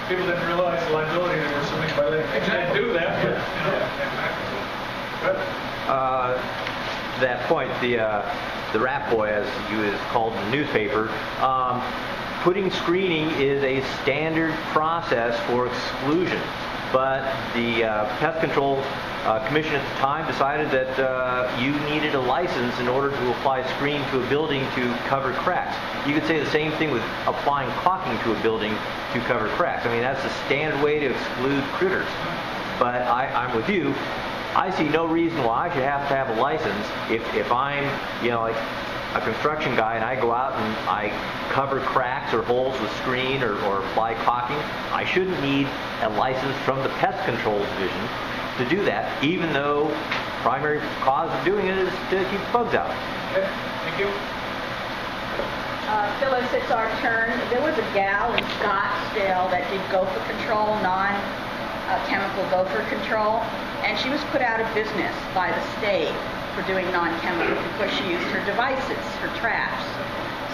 people didn't realize the liability they were submitting by letting they do that, but that point, the rat boy, as he was called in the newspaper, putting screening is a standard process for exclusion. But the Pest Control Commission at the time decided that you needed a license in order to apply screening to a building to cover cracks. You could say the same thing with applying caulking to a building to cover cracks. I mean, that's the standard way to exclude critters. But I'm with you. I see no reason why I should have to have a license if I'm, like a construction guy and I go out and I cover cracks or holes with screen or apply caulking. I shouldn't need a license from the Pest Control Division to do that, even though primary cause of doing it is to keep bugs out. Okay, thank you. Phyllis, it's our turn. There was a gal in Scottsdale that did gopher control, non-chemical gopher control, and she was put out of business by the state for doing non-chemical because she used her devices, her traps.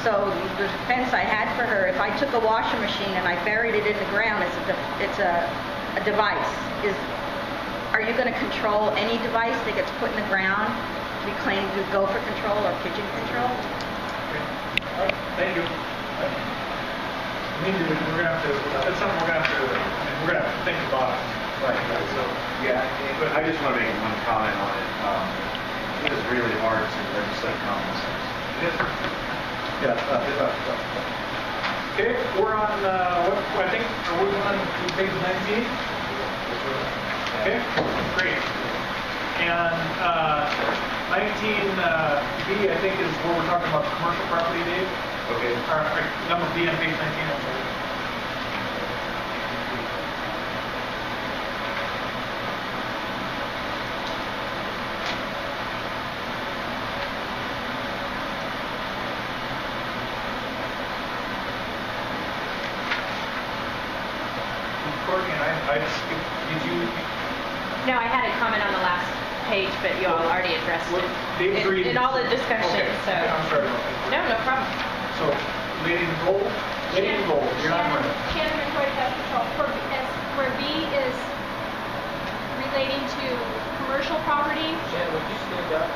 So the defense I had for her, if I took a washing machine and I buried it in the ground, it's a device. Are you going to control any device that gets put in the ground to be claimed to gopher control or pigeon control? All right, thank you. We're going to have to, that's something we're going to have to think about. Right. So, yeah, but I just want to make one comment on it. It is really hard to legislate common sense. It is. Yeah. Okay, we're on, I think, are we on page 19? Okay, great. And 19B, I think, is where we're talking about commercial property, Dave. Okay. Or number B on page 19, I'm sorry. No, I had a comment on the last page, but you all already addressed it. David's reading. In all the discussion, Okay. so. I'm sorry about that. No, no problem. So, Lady in Gold, Lady in Gold, you're not running. Shannon McCoy, Pest Control. Where B is relating to commercial property, Shannon, would you stand up?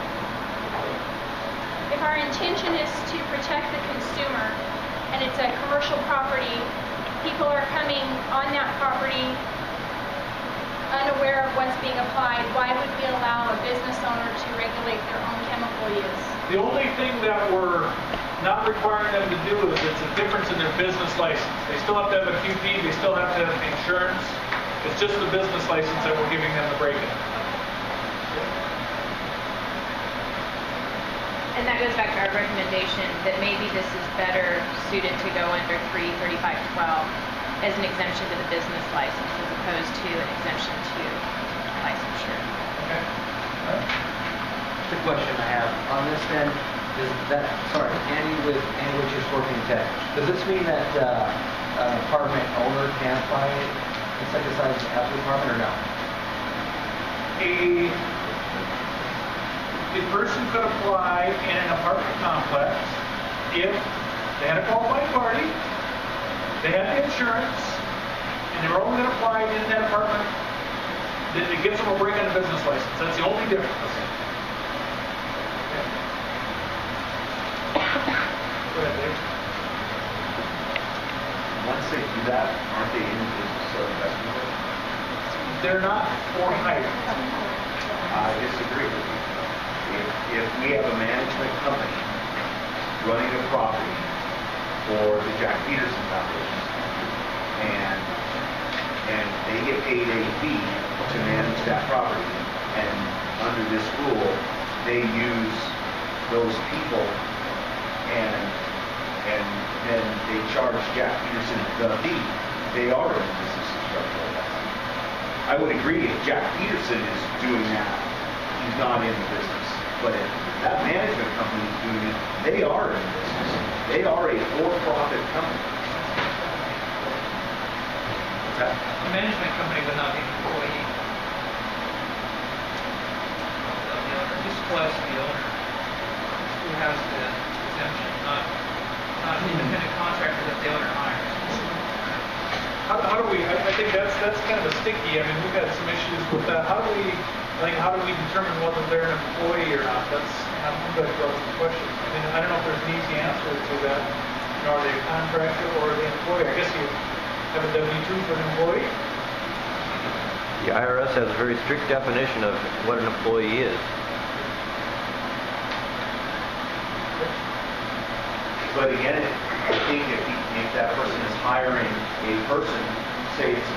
if our intention is to protect the consumer and it's a commercial property, people are coming on that property unaware of what's being applied, why would we allow a business owner to regulate their own chemical use? The only thing that we're not requiring them to do is it's a difference in their business license. They still have to have a QP, they still have to have insurance. It's just the business license that we're giving them the break-in. And that goes back to our recommendation that maybe this is better suited to go under 33512 as an exemption to the business license as opposed to an exemption to licensure. Okay. The question I have on this then is that, sorry, Andy with Which Working Tech, does this mean that an apartment owner can apply insecticides at the apartment or no? A person could apply in an apartment complex if they had a qualified party, they had the insurance, and they were only going to apply in that apartment. It gives them a break on the business license. That's the only difference. Go ahead, Dave. Once they do that, aren't they in the business of investment? They're not for hire. I disagree with you. If we have a management company running a property for the Jack Peterson Foundation, and they get paid a fee to manage that property, and under this rule, they use those people, and then they charge Jack Peterson the fee, they are in the business of structural investment. I would agree if Jack Peterson is doing that, he's not in the business. But if that management company is doing it, they are in the business. They are a for-profit company. What's that? A management company would not be an employee of the owner. This applies to the owner who has the exemption, not an independent contractor that the owner hires. How do we, I think that's kind of a sticky, I mean, we've had some issues with that. How do we determine whether they're an employee or not? That's, I'm going to throw some questions. I mean, I don't know if there's an easy answer to that. You know, are they a contractor or are they an employee? I guess you have a W-2 for an employee. The IRS has a very strict definition of what an employee is. But again, I think if that person is hiring a person, say it's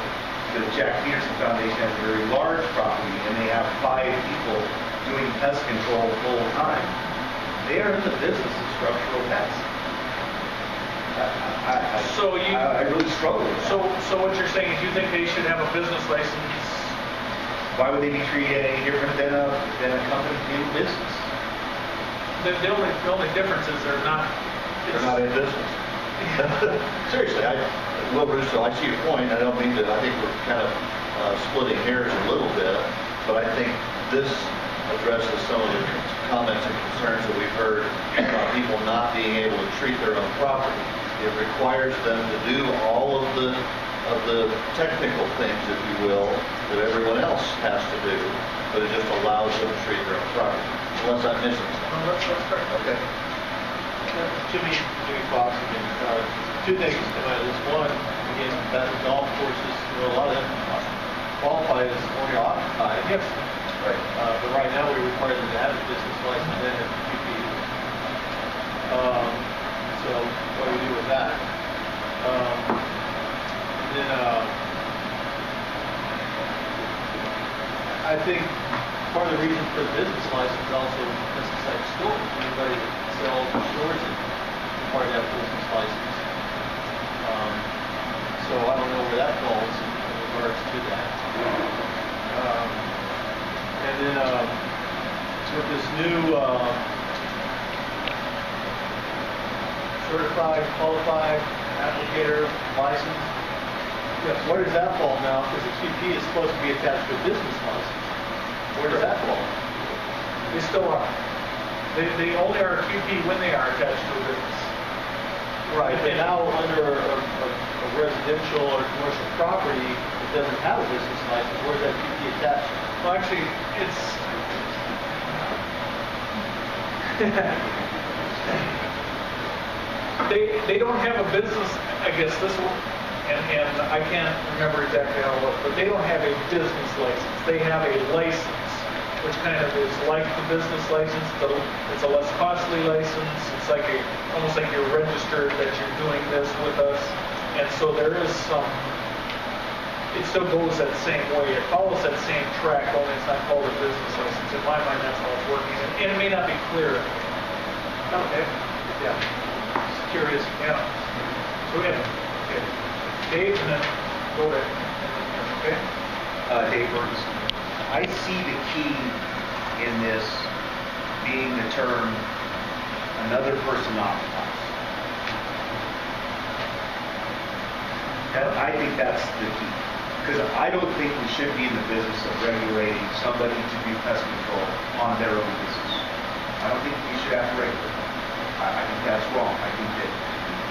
the Jack Peterson Foundation has a very large property and they have 5 people doing pest control full time, they are in the business of structural pests. I really struggle with that. So what you're saying is you think they should have a business license? Why would they be treated any different than a company in business? The only difference is they're not in business. Seriously, Will Russo, I see your point. I don't mean to, I think we're kind of splitting hairs a little bit, but I think this addresses some of the comments and concerns that we've heard about people not being able to treat their own property. It requires them to do all of the technical things, if you will, that everyone else has to do, but it just allows them to treat their own property. Unless I'm missing something. Let's start. Okay. Jimmy Fox again. 2 things to my list. One, again, that the golf courses, a lot of them qualify as owner occupied. Yes. Right. But right now we require them to have a business license and a QP. So what do we do with that? Then I think part of the reason for the business license is also pesticide storage. Anybody that sells or stores it requires to have a business license. So I don't know where that falls in regards to that. And then with this new certified, qualified applicator license, yes, where does that fall now? Because the QP is supposed to be attached to a business license. Where does that fall? They still are. They only are a QP when they are attached to a business. Right, but now under a residential or commercial property that doesn't have a business license, where's that QP attached? Well, actually, it's... they don't have a business, I guess this one, and I can't remember exactly how it was, but they don't have a business license. They have a license, which kind of is like the business license, but it's a less costly license. It's like almost like you're registered that you're doing this with us. And so there is some, it still goes that same way. It follows that same track, only it's not called a business license. In my mind, that's how it's working. And it may not be clear. Okay. Yeah. Just curious. Yeah. So yeah. Okay. Dave, and then go ahead. Okay. Dave Burns. I see the key in this being the term another person occupies. I think that's the key. Because I don't think we should be in the business of regulating somebody to do pest control on their own business. I don't think we should have to regulate them. I think that's wrong. I think that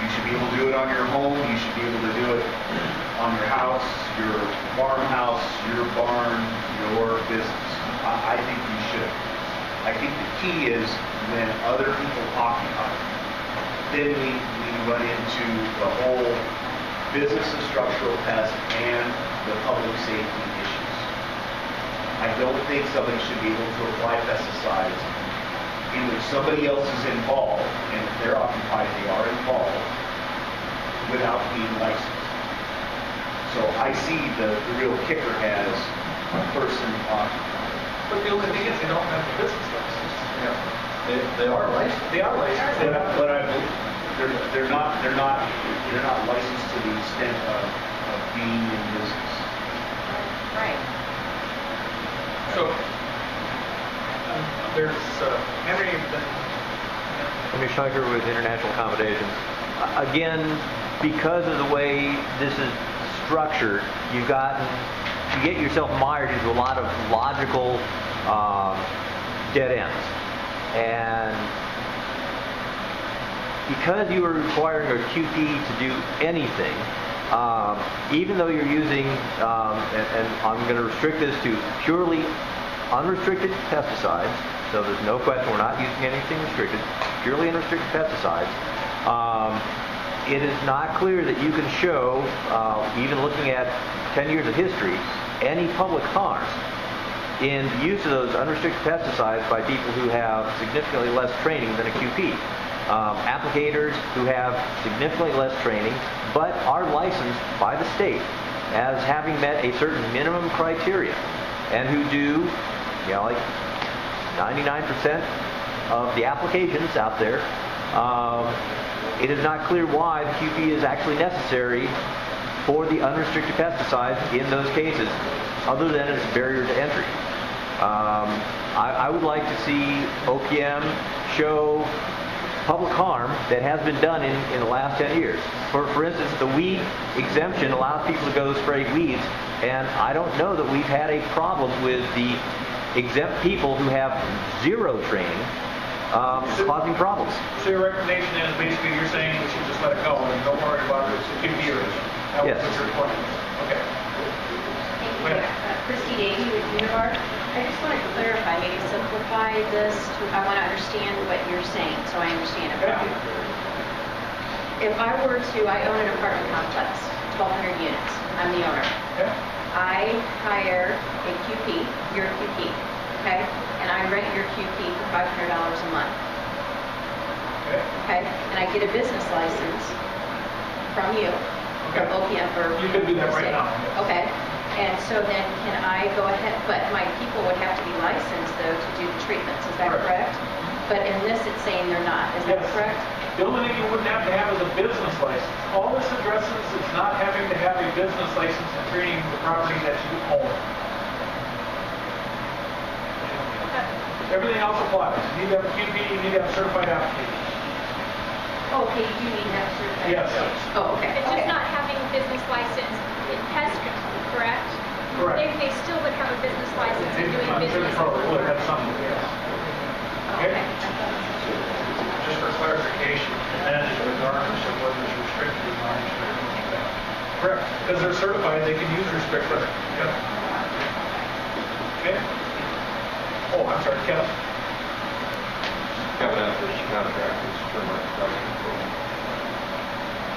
you should be able to do it on your home. You should be able to do it on your house, your farmhouse, your barn, your business. I think you should. I think the key is when other people occupy, then we run into the whole business and structural pest and the public safety issues. I don't think somebody should be able to apply pesticides in which somebody else is involved, and if they're occupied, they are involved, without being licensed. So I see the real kicker as a person occupied. But the only thing is they don't have a business license. Yeah. They are licensed. They are licensed. But they're not licensed to the extent of being in business. Right. So there's Henry. Henry Schneider with International Accommodations. Again, because of the way this is structured, you get yourself mired into a lot of logical dead ends. And because you are requiring a QP to do anything, even though you're using, and I'm going to restrict this to purely unrestricted pesticides, so there's no question we're not using anything restricted, purely unrestricted pesticides, it is not clear that you can show, even looking at 10 years of history, any public harm in the use of those unrestricted pesticides by people who have significantly less training than a QP. Applicators who have significantly less training, but are licensed by the state as having met a certain minimum criteria, and who do, like 99% of the applications out there. It is not clear why the QP is actually necessary for the unrestricted pesticides in those cases, other than as a barrier to entry. I would like to see OPM show public harm that has been done in the last 10 years. For instance, the weed exemption allows people to go spray weeds, and I don't know that we've had a problem with the exempt people who have zero training causing problems. So your recommendation is basically you're saying we should just let it go and don't worry about it. It's a QP issue. That Yes. was your point. Okay. Thank you. Christy Davey with Univar. I just want to clarify, maybe simplify this. I want to understand what you're saying, so I understand it properly. If I were to, I own an apartment complex, 1,200 units. I'm the owner. Okay. I hire a QP, your QP, okay? And I rent your QP for $500 a month. Okay? And I get a business license from you, from OPM for... You can do that right now. Okay. And so then can I go ahead, but my people would have to be licensed though to do the treatments, is that correct? But in this it's saying they're not, is that correct? The only thing you wouldn't have to have is a business license. All this addresses is not having to have a business license and treating the property that you own. Everything else applies. You need to have a QP, you need to have a certified application. Okay, you need to have a certified Yes. application. Oh, okay. It's just not having a business license in pest control, correct? Correct. They still would have a business license and doing I'm sure business. they probably would have something, yes. Okay. Just for clarification, that is regardless of whether it's restricted or non-restricted. Correct, because they're certified, they can use restricted. Yep. Okay. Oh, I'm sorry, Kevin. Kevin Fish, contractors, termite control.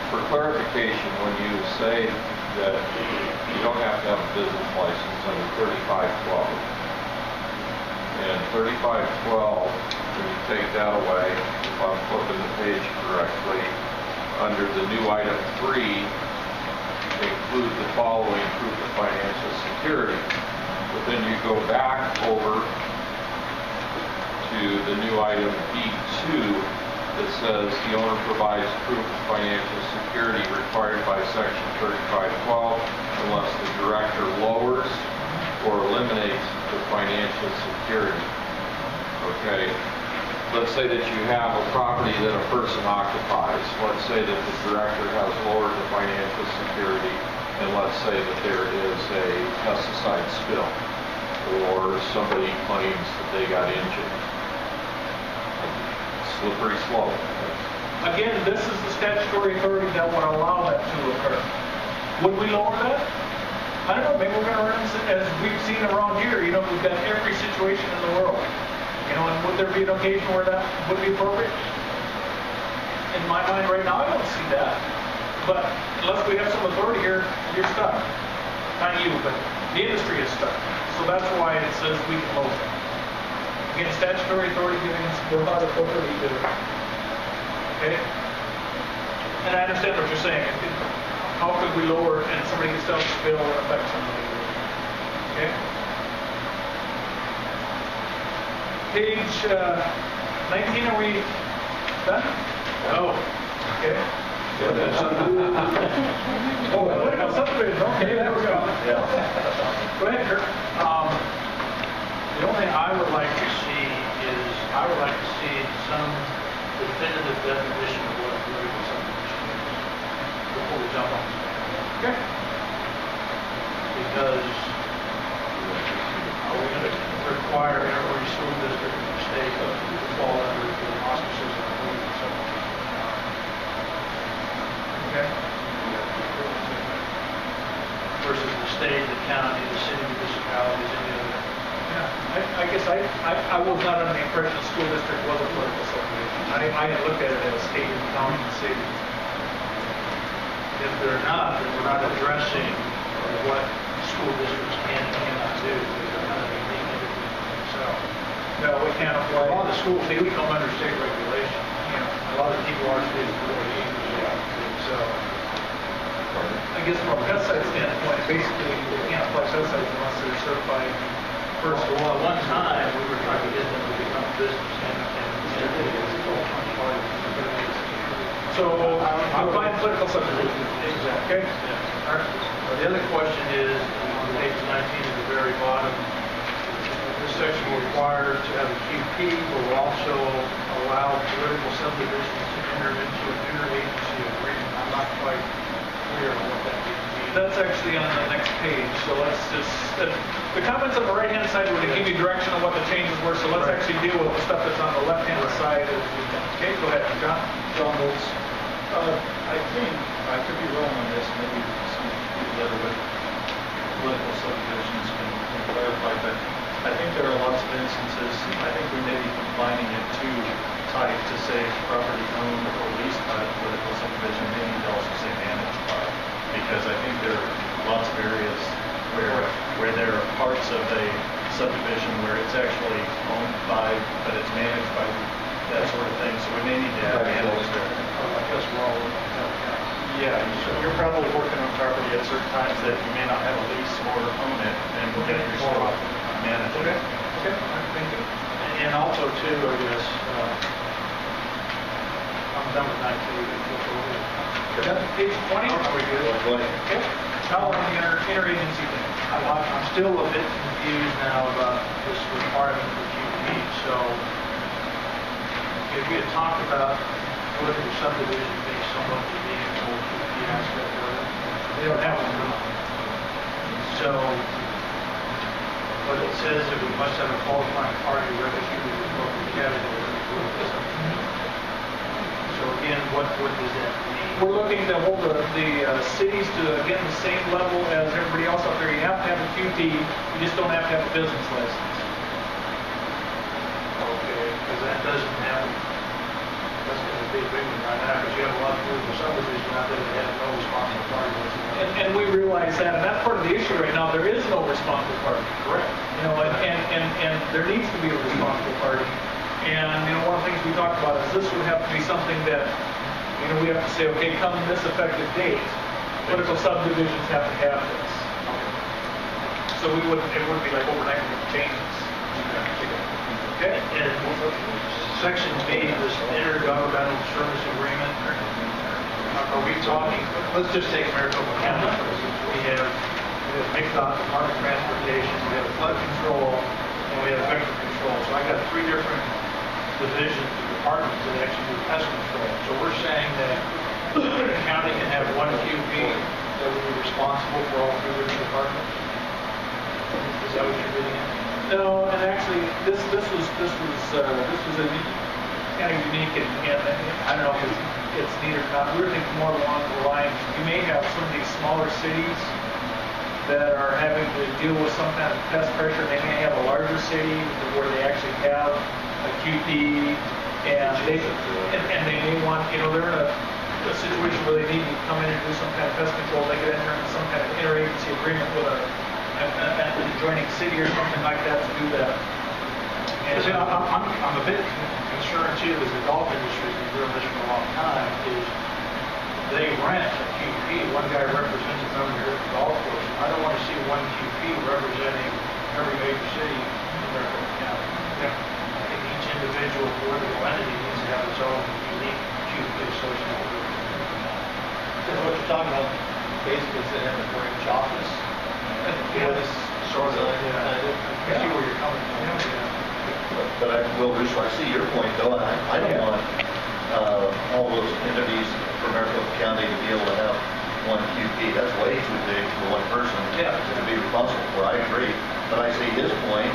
For clarification, when you say that you don't have to have a business license under 3512, and 3512, when you take that away, if I'm flipping the page correctly, under the new item 3, include the following proof of financial security. But then you go back over to the new item B2 that says the owner provides proof of financial security required by section 3512 unless the director lowers or eliminates the financial security. Okay. Let's say that you have a property that a person occupies. Let's say that the director has lowered the financial security, and let's say that there is a pesticide spill, or somebody claims that they got injured. Slippery slope. Again, this is the statutory authority that would allow that to occur. Would we lower that? I don't know, maybe we're going to run into, as we've seen around here, you know, we've got every situation in the world. You know, and would there be an occasion where that would be appropriate? In my mind right now, I don't see that. But unless we have some authority here, you're stuck. Not you, but the industry is stuck. So that's why it says we can lower it. Again, statutory authority giving us broad authority to do it. Okay? And I understand what you're saying. How could we lower it and somebody gets out of spill or affect somebody? Okay? Page 19, are we done? Oh, okay. Oh, what about subdivision? Okay, there we go. Yeah. Go ahead, Kurt. The only thing I would like to see is, I would like to see some definitive definition of what a political subdivision is before we jump on this. Okay. Because are we going to require every school district in the state to fall under the auspices of a political subdivision? Okay. Versus the state, the county, the city, municipalities, any other. Yeah, I guess I was not under the impression the school district was a political subdivision. I had looked at it as state and county and city. If they're not, then we're not addressing what school districts can and cannot do. They're kind of unique entities themselves. No, we can't apply. A lot of the schools, they come under state regulation. Yeah. A lot of the people are state employees. So, I guess from a pesticide standpoint, basically, they can't apply pesticides unless they're certified. first of all, at one time, we were trying to get them to become a business So, I'm fine political subdivision. Exactly. Okay? Yeah. All right. The other question is, on page 19 at the very bottom, this section will require to have a QP, but will also allow political subdivisions to enter into an interagency agreement. I'm not quite clear on what that means. That's actually on the next page, so let's just, the comments on the right-hand side were to give you direction on what the changes were, so let's actually deal with the stuff that's on the left-hand side. Okay, go ahead, John. John Bolts. I think, I could be wrong on this, maybe some people that are with political subdivisions can clarify, but I think there are lots of instances, I think we may be combining it too tight to say property owned or leased by a political subdivision, they need to also say managed by, because I think there are lots of areas where there are parts of a subdivision where it's actually owned by, but it's managed by that sort of thing, so we may need to have managed there. I guess we're all Yeah, you're probably working on property at certain times that you may not have a lease or own it, and then you're still managing it. Okay, I'm thinking. And also, too, I guess, I'm done with 19. Page 20? Are we good? Okay. How about the interagency thing? I'm still a bit confused now about this requirement for QP. So, if we had talked about political subdivision being somewhat unique in the whole QP aspect of it, they don't have one now. So, but it says that we must have a qualifying party registered with the appropriate category. So again, what does that mean? We're looking to hold the cities to, again, the same level as everybody else out there. You have to have a QP, you just don't have to have a business license. Okay, because that doesn't happen. That's going to be a big one right now, because you have a lot of political subdivisions out there that have no responsible party. And we realize that, and that's part of the issue right now. There is no responsible party. Correct. You know, and there needs to be a responsible party. And, you know, one of the things we talked about is this would have to be something that, you know, we have to say, okay, come this effective date, political subdivisions have to have this. So it wouldn't be like overnight changes. Okay, and section B, this intergovernmental service agreement, are we talking, let's just take Maricopa County, for instance. We have MCDOT, Department of Transportation, we have flood control, and we have vector control. So I got three different divisions of departments that actually do pest control. So we're saying that the county can have one QP that would be responsible for all three different departments? Is that what you're getting at? No, and actually, this was a kind of unique, and I don't know if it's neat or not. We were thinking more along the lines, you may have some of these smaller cities that are having to deal with some kind of pest pressure. They may have a larger city where they actually have a QP, and they may want, you know, they're in a situation where they need to come in and do some kind of pest control. They could enter into some kind of interagency agreement with an adjoining city or something like that to do that. And see, I'm a bit concerned too, as the golf industry has been doing this for a long time, is they rent a QP. One guy represents a number of different golf courses. I don't want to see one QP representing every major city in Maricopa County. I think each individual political entity needs to have its own unique QP associated with it. So what you're talking about basically is in the branch office. Yeah, this sort of, I see where you're coming from. But I will, Russo, I see your point though. I don't want all those entities for Maricopa County to be able to have one QP. That's way too big for one person to be responsible for. I agree. But I see his point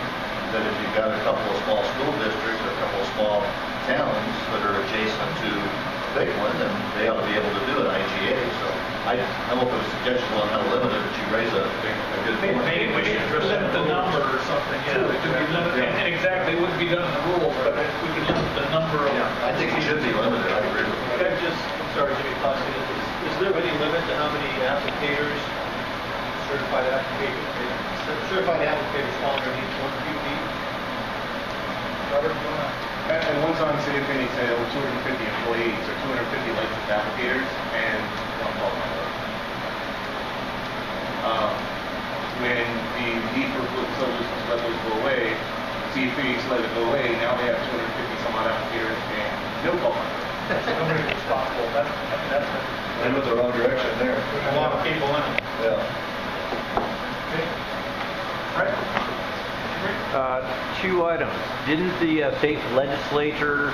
that if you've got a couple of small school districts or a couple of small towns that are adjacent to a big one, then they ought to be able to do an IGA. So I'm open to suggestions on how to limit it, but you raise a good point. Maybe we should limit the number or something, too. It could be limited, and exactly, it wouldn't be done in the rules, but if we could limit the number of... I think it should be limited, I agree with you. I'm sorry, Jimmy Fossey, is there any limit to how many applicators, certified applicators fall underneath one QP? Robert, do you want to... And one's on City of Phoenix, had over 250 employees, or 250 licensed applicators, and one qualified voter. When the need for political subdivisions let those go away, City of Phoenix let it go away, now they have 250 some odd applicators and no qualified. Nobody's responsible. That's They went the wrong direction there. There's a lot of people in it. Yeah. Okay. Right. Two items. Didn't the state legislature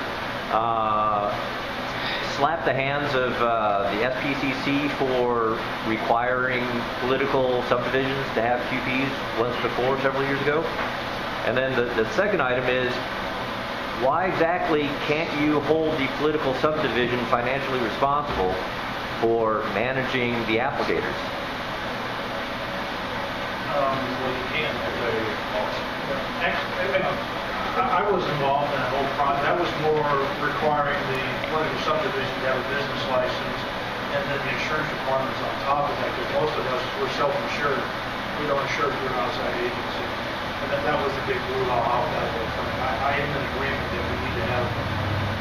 slap the hands of the SPCC for requiring political subdivisions to have QPs once before, several years ago? And then the second item is, why exactly can't you hold the political subdivision financially responsible for managing the applicators? Well, you can. Actually, I was involved in that whole process. That was more requiring the political subdivision to have a business license, and then the insurance requirements on top of that, because most of us were self-insured. We don't insure through an outside agency. And then that was the big rule out that whole thing. I am in agreement that we need to have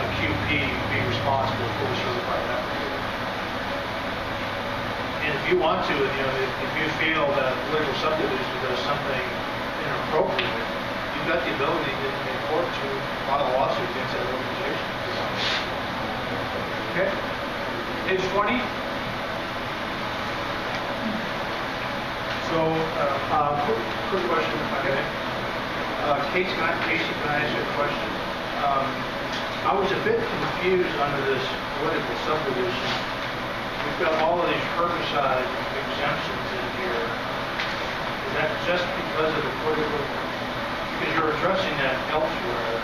a QP be responsible for the certified applicator. And if you want to, if you feel that a political subdivision does something inappropriate, you've got the ability in court to file a lawsuit against that organization. Okay. Page 20. So, quick question. Okay. Casey, can I ask you a question? I was a bit confused under this political subdivision. We've got all of these herbicide exemptions in here. Is that just because of the political Because you're addressing that elsewhere.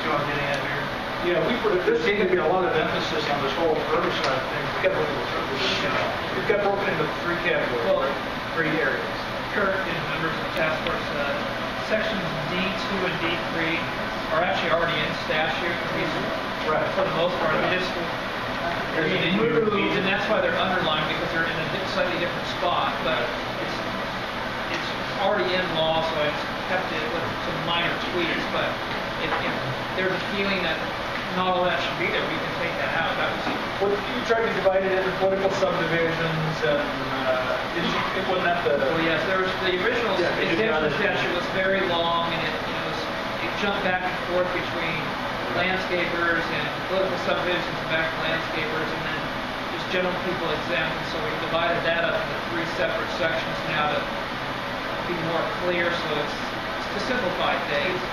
See what I'm getting at here? Yeah, there's going to be a lot of emphasis on this whole herbicide thing. We've got broken into 3 categories, Well, right? 3 areas. Kurt and members of the task force, sections D2 and D3 are actually already in statute, at least for the most part. They just in your weeds, and that's why they're underlined, because they're in a slightly different spot. But it's already in law, so it's kept it with some minor tweaks. But if there's a feeling that not all that should be there, we can take that out. That was You tried to divide it into political subdivisions, and it wasn't that the... Well, yes, there was the original exemption statute was very long, and it jumped back and forth between landscapers and political subdivisions and back to landscapers, and then just general people exempt. And so we divided that up into 3 separate sections now to be more clear, so it's to simplify things.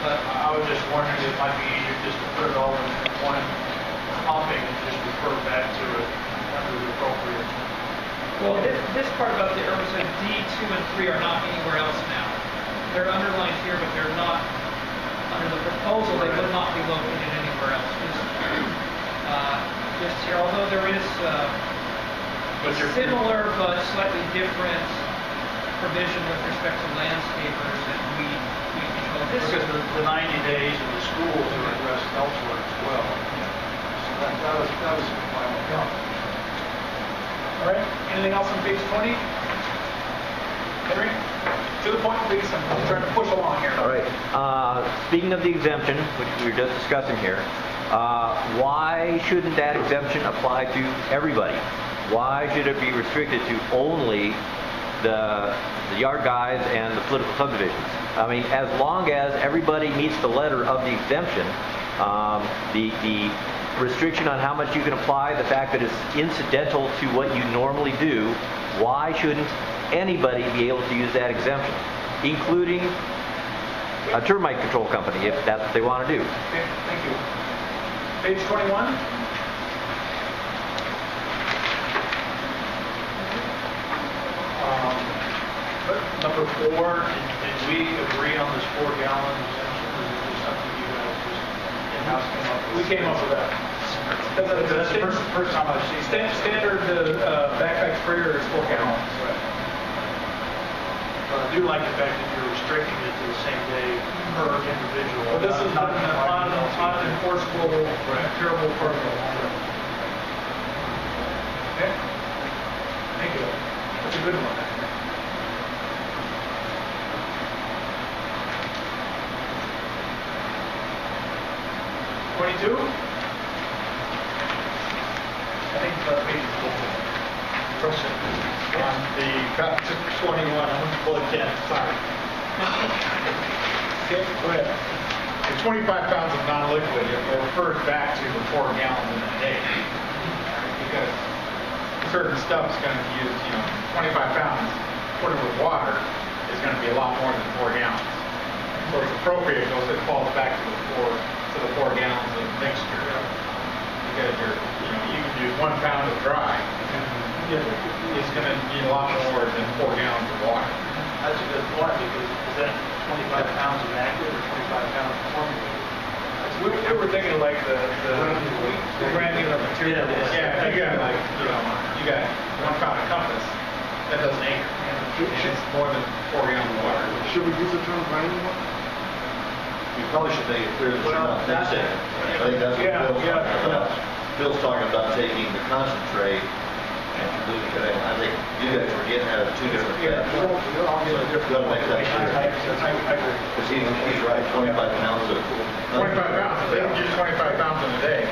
But I was just wondering if it might be easier just to put it all in one pumping and just refer back to it under the appropriate. Well, this part about the herbicide D2 and 3 are not anywhere else now. They're underlined here, but they're not under the proposal. They would not be located anywhere else. Just here, although there is similar but slightly different provision with respect to landscapers and weed control. Because the 90 days of the schools are addressed elsewhere as well. So that was my only comment. All right, anything else on page 20? Henry? To the point, please. I'm trying to push along here. All right. Speaking of the exemption, which we were just discussing here, why shouldn't that exemption apply to everybody? Why should it be restricted to only the yard guys and the political subdivisions? I mean, as long as everybody meets the letter of the exemption, the restriction on how much you can apply, the fact that it's incidental to what you normally do, why shouldn't anybody be able to use that exemption, including a termite control company, if that's what they want to do? Okay, thank you. Page 21. Number 4, did we agree on this 4-gallon exemption, or is it just something you guys just in-house came up with? We came up with that. That's the first time I've seen that. Standard backpack sprayer is 4 gallons. Right. But I do like the fact that you're restricting it to the same day per individual. But this is not an unenforceable, terrible protocol. Okay? Thank you. That's a good one. I think page 4. On the 21, I'm going to pull it 10. Sorry. Okay, go ahead. The 25 pounds of non-liquid, it refers back to the 4 gallons in a day. Because certain stuff is going to use, 25 pounds, put it with water, is going to be a lot more than 4 gallons. So it's appropriate, it falls back to the 4 gallons of mixture. Because you can use 1 pound of dry. It's going to need a lot more than 4 gallons of water. That's a good point, because is that 25 pounds of active or 25 pounds of formulated? We were thinking like the granular material. Yeah, you got you got 1 pound of compass, that does an acre. It's more than 4 gallons of water. Should we use the term granular? You probably should make it clear that you're not mixing it. I think that's what Bill's talking about. Bill's talking about taking the concentrate and diluting it. I think you guys were getting at it 2 different things. You've got to make that clear. Because he's right, 25 pounds of... 25 pounds, they don't use 25 pounds in a day.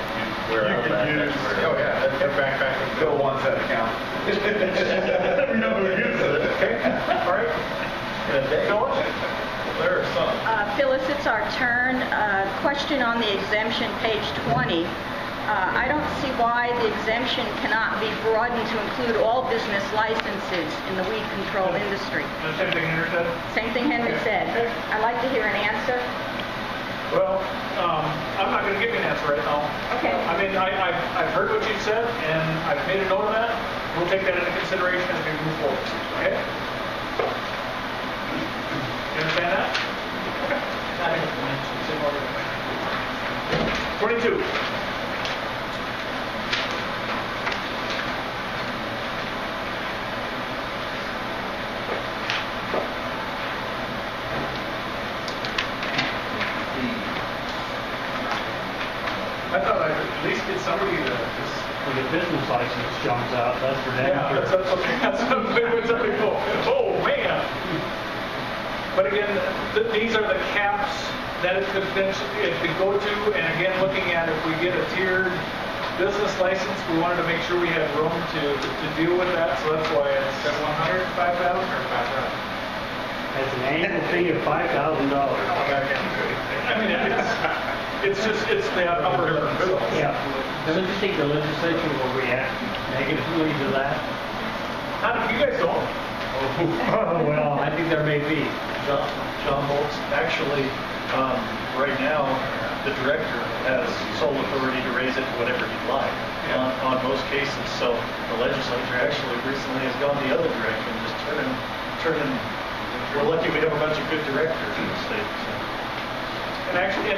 Wear You out could use, oh yeah, that backpack would fill one set of count. We know who uses it. Okay, all right. Phyllis? There are some. Phyllis, it's our turn. Question on the exemption, page 20. I don't see why the exemption cannot be broadened to include all business licenses in the weed control industry. The same thing Henry said? Same thing Henry said. I'd like to hear an answer. Well, I'm not going to give you an answer right now. Okay. I mean, I've heard what you said, and I've made a note of that. We'll take that into consideration as we move forward. Okay? understand that? Okay. 22. I thought I'd at least get somebody to just... When the business license jumps out, that's for damn Yeah, sure. that's okay. That's something cool. Oh, man. But again, these are the caps that it could go to. And again, looking at if we get a tiered business license, we wanted to make sure we had room to deal with that. So that's why it's at 100, 5,000 or 5,000. That's an annual fee of $5,000. I mean, it's the upper limit. Yeah. Don't you think the legislature will react negatively to that? Not if you guys don't. Oh, well, I think there may be. John Bolts, actually, right now, the director has sole authority to raise it to whatever he'd like on most cases. So the legislature actually recently has gone the other direction, just turning. We're lucky we have a bunch of good directors in the state. So. And actually,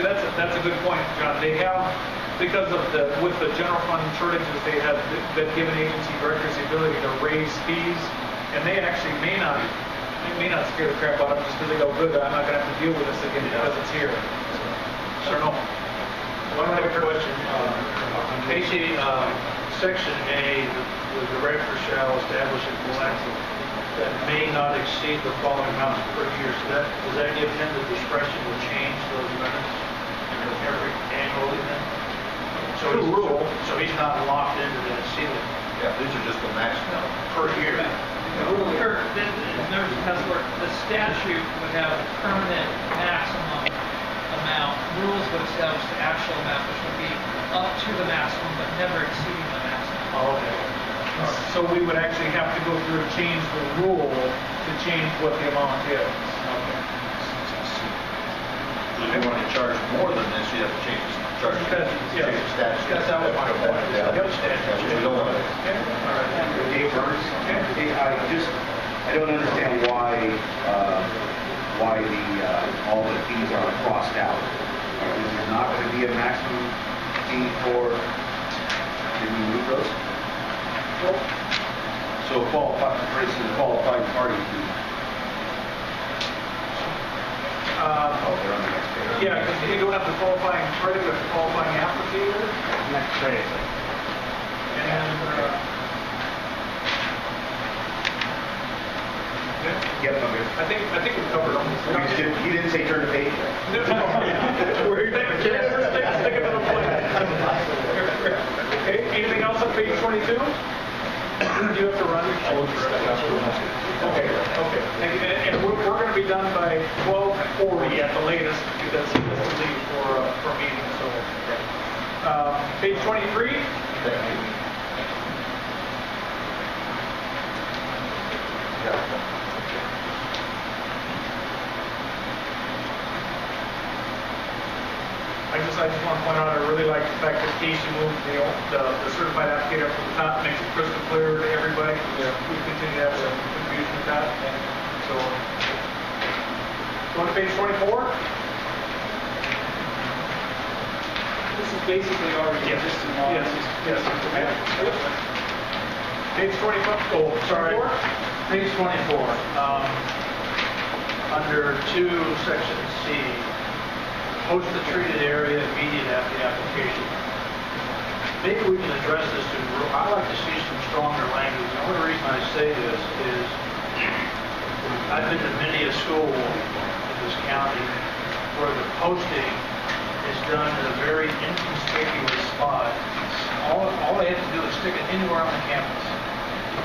that's a good point, John. They have, because of with the general fund shortages, they have been given agency directors the ability to raise fees, and they actually may not scare the crap out of them just because they go, good, I'm not going to have to deal with this again because it's here. So, I don't know. One other question. Casey, Section A, the director shall establish a collective that may not exceed the following amounts per year. So does that give him the discretion to change those limits every annually then? So he's not locked into that ceiling. Yeah, these are just the maximum Per year. Kurt, the statute would have a permanent maximum amount. Rules would establish the actual amount, which would be up to the maximum, but never exceeding the maximum. Oh, okay. So we would actually have to go through and change the rule to change what the amount is. Okay. If you want to charge more than this, you have to change the statute. That's how we want to point it out. We don't want to. Dave Burns. I don't understand why all the fees are crossed out. Is there not going to be a maximum fee for the new those? So for instance, a qualified party fee. They're on the next page. Yeah, because you don't have the qualifying party, but the qualifying applicator. Next page. And Yep, I'm good. I think we covered them. You didn't say turn the page. We're sticking to the point. Okay, anything else on page 22? You have to run. Okay. And we're going to be done by 12:40 at the latest because this is leave for meeting. So, page 23. I just want to point out, I really like the fact that Casey moved the certified applicator up to the top, makes it crystal clear to everybody. We continue to have some confusion with that. So, go to page 24. This is basically already existing law. Yes. Page 24. Oh, sorry. Page 24. Under 2, section C. Host the treated area immediate after the application. Maybe we can address this in I'd like to see some stronger language. The only reason I say this is I've been to many a school in this county where the posting is done in a very inconspicuous spot. All they have to do is stick it anywhere on the campus.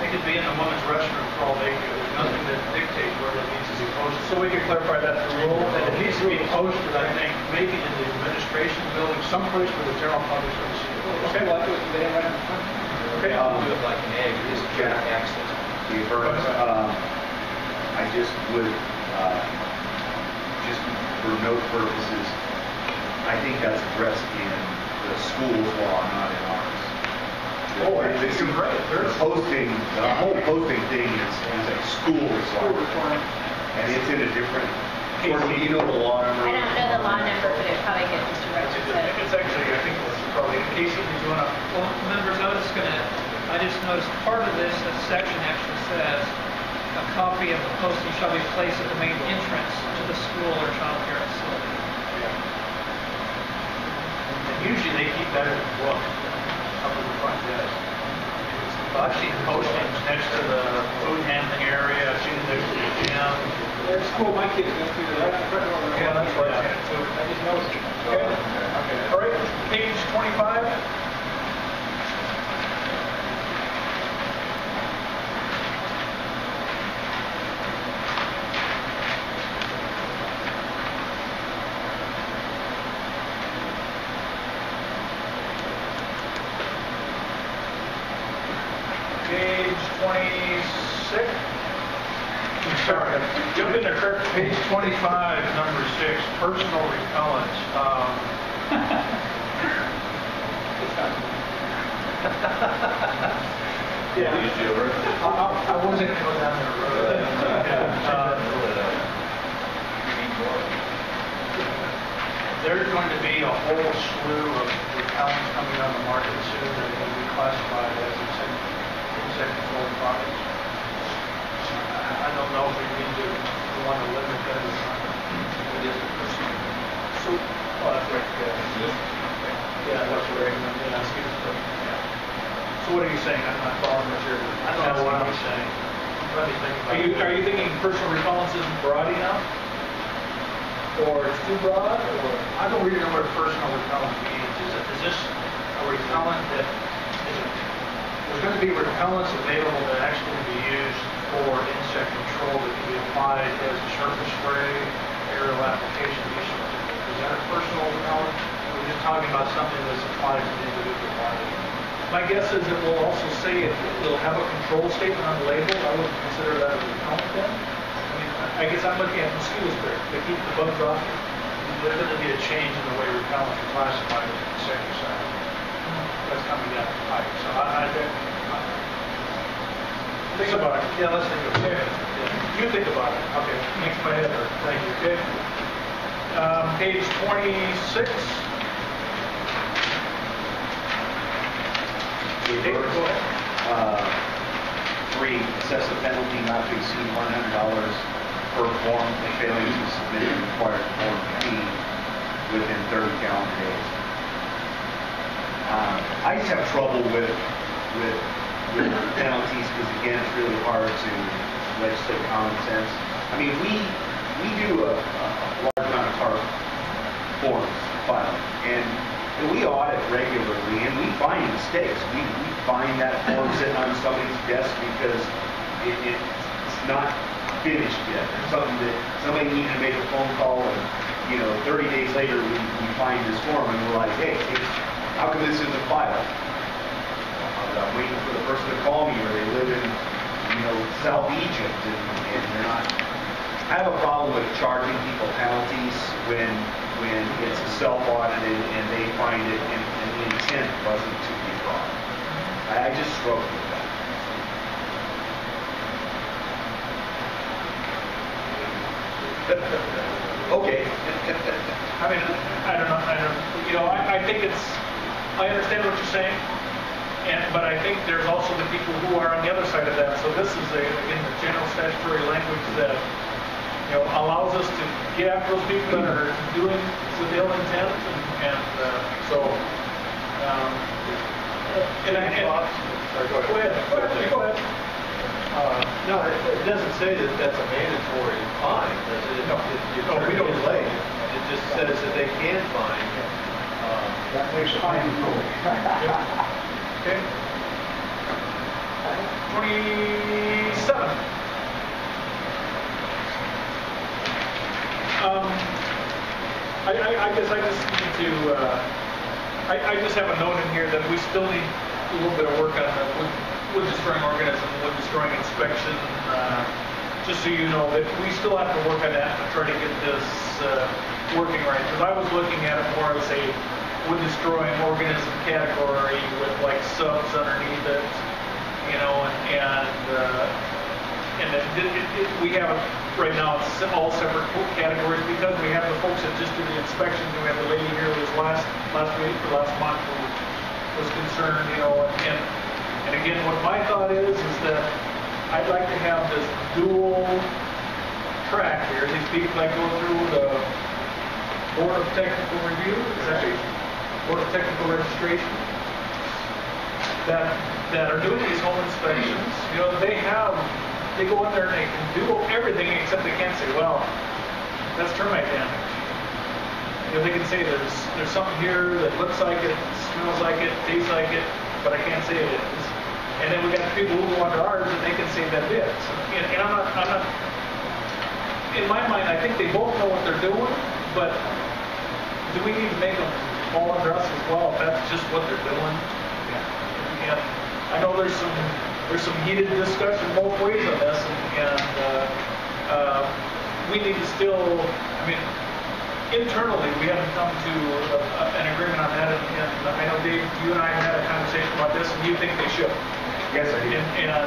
It could be in the women's restroom for all they do. There's nothing that dictates where it needs to be posted. So we can clarify that through rule. And it needs to be posted, I think, maybe in the administration building, someplace where the general public is going to see it. Okay. Like it they have right in front. Okay. Do it like an egg, just direct access. Dave Burns, I just would, just for note purposes, I think that's addressed in the school's law, not in ours. Oh, you're right. The posting, the whole posting thing is a school requirement. And it's in a different, you know the law number? I don't know the law number, but it probably gets Mr. Rhodes said. It's actually, I think it's probably, Casey, did you want to? Well, members, I just noticed part of this section actually says, a copy of the posting shall be placed at the main entrance to the school or child care facility. And usually they keep that in the book, up in the front desk. I've seen postings next to the food handling area, I've seen it next to the gym. At school, my kids go through there. Yeah, that's right. So I just noticed it. Okay. All right, page 25. Page 26. Sorry, jump in there, Kirk. Page 25, number 6, personal repellents. Yeah. I wasn't going to go down that road. There's going to be a whole slew of repellents coming on the market soon that will be classified as insect control products. I don't know if we need to want to limit that or not. It is a personal. So, oh, that's right. Yeah, that's right. Yeah, excuse me. Yeah. So what are you saying? I'm not following what you're. I don't know what I'm saying. Are you thinking personal repellents isn't broad enough? Or it's too broad? Or I don't really know what a personal repellent means. Is this a repellent that there's going to be repellents available that actually be used for insect control that can be applied as a surface spray, aerial application, these sorts of things. Is that a personal repellent? Or we're just talking about something that's applied to the individual body? My guess is it will also say it'll have a control statement on the label. I would consider that a repellent then. I guess I'm looking at mosquito spray to keep the bugs off. There's going to be a change in the way repellents are classified as insecticide. That's coming down the pipe. So think about it. Yeah, let's think about it. Yeah. You think about it. Okay. Makes my head hurt. Thank you. Okay. Page 26. Go ahead. 3, assess a penalty not to exceed $100 per form for failing to submit the required Form P within 30 calendar days. I just have trouble with penalties because, again, it's really hard to legislate common sense. I mean, we do a large amount of TARP forms filed, and we audit regularly, and we find mistakes. We find that form sitting on somebody's desk because it's not finished yet. There's something that somebody needed to make a phone call, and 30 days later we find this form, and we're like, hey, how come this isn't filed? I'm waiting for the person to call me, or they live in South Egypt, and they're not. I have a problem with charging people penalties when it's self-audited and they find it and the intent wasn't to defraud. I just struggle with that. Okay. I mean, I don't know. I think I understand what you're saying, but I think there's also the people who are on the other side of that. So this is again the general statutory language that allows us to get after those people that are doing with ill intent, and so. Go ahead. No, it doesn't say that that's a mandatory fine, does it? No, we don't delay. It just says that they can fine. That makes it fine. Okay. 27. I guess I just need to. I just have a note in here that we still need a little bit of work on the wood destroying organism, wood destroying inspection. Just so you know that we still have to work on that and try to get this working right. Because I was looking at it more as a wood destroying organism category with like subs underneath it, and we have, right now, it's all separate categories because we have the folks that just do the inspections, and we have the lady here who was last week or last month who was concerned, and again, what my thought is that I'd like to have this dual track here. These people that go through the Board of Technical Review, is that it? Board of Technical Registration, that are doing these home inspections. They go in there and they can do everything except they can't say, well, that's termite damage. They can say there's something here that looks like it, smells like it, tastes like it, but I can't say it is. And then we got people who go under ours and they can say that it is. And I'm not. In my mind, I think they both know what they're doing, but do we need to make them fall under us as well if that's just what they're doing? And I know there's some heated discussion both ways on this, and we need to still. Internally, we haven't come to an agreement on that, and I know, Dave, you and I had a conversation about this, and you think they should. Yes, I do. And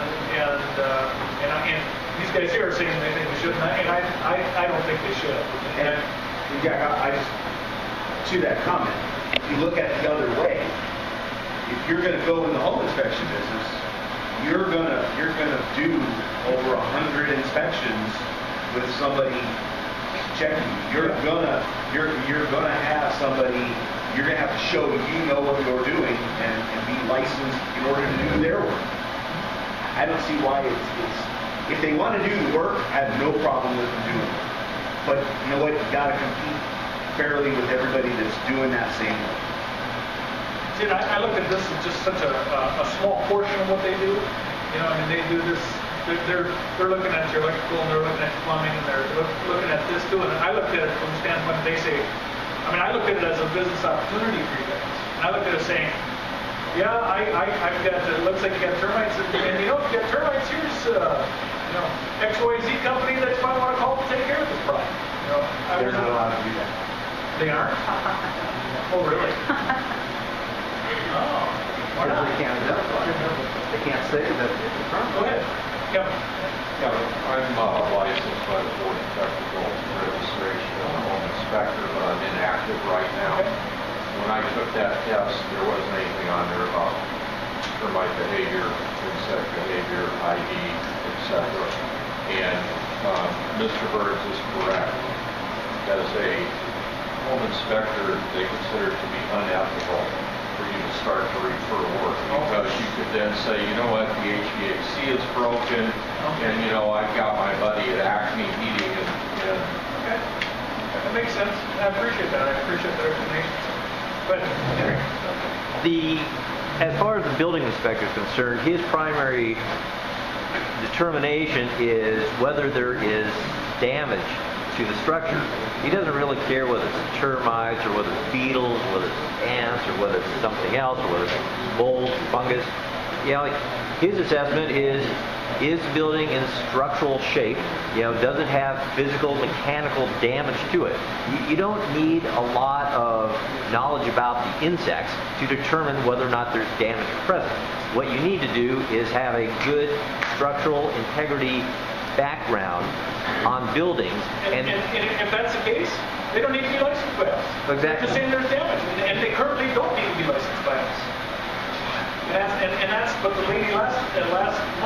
these guys here are saying they think they should, and I don't think they should. And Jack, I just, to that comment, if you look at it the other way, if you're going to go in the home inspection business, you're gonna do over 100 inspections with somebody checking you. You're gonna have somebody. You're gonna have to show you know what you're doing and be licensed in order to do their work. I don't see why it's if they want to do the work, I have no problem with them doing it. But you know what? You got to compete fairly with everybody that's doing that same work. See, I look at this as just such a small portion of what they do. They do this. They're looking at your electrical, and they're looking at your plumbing, and they're looking at this too. And I looked at it from the standpoint they say. I looked at it as a business opportunity for you guys. And I looked at it saying, yeah, I've got. It looks like you got termites, and if you got termites, here's XYZ company that you might want to call to take care of this problem. They're not allowed to do that. They aren't? Oh, really? Oh. Why not? They can't identify. They can't say that it's a termite. Go ahead. Kevin. Yeah, I'm licensed by the Board of Technical Registration. I'm a home inspector, but I'm inactive right now. Okay. When I took that test, there wasn't anything on there about termite behavior, insect behavior, ID, etc. And Mr. Burns is correct. As a home inspector, they consider it to be unethical for you to start to refer work, because you could then say, you know what, the HVAC is broken, and I've got my buddy at Acme Heating, and okay, that makes sense. I appreciate that. I appreciate that explanation. But as far as the building inspector is concerned, his primary determination is whether there is damage to the structure. He doesn't really care whether it's termites or whether it's beetles, whether it's ants or whether it's something else, or whether it's mold, fungus. His assessment is the building in structural shape? Does it have physical, mechanical damage to it? You don't need a lot of knowledge about the insects to determine whether or not there's damage present. What you need to do is have a good structural integrity background on buildings. And if that's the case, they don't need to be licensed by us. Exactly. They're just saying there's damage, and they currently don't need to be licensed by us. And that's what the lady last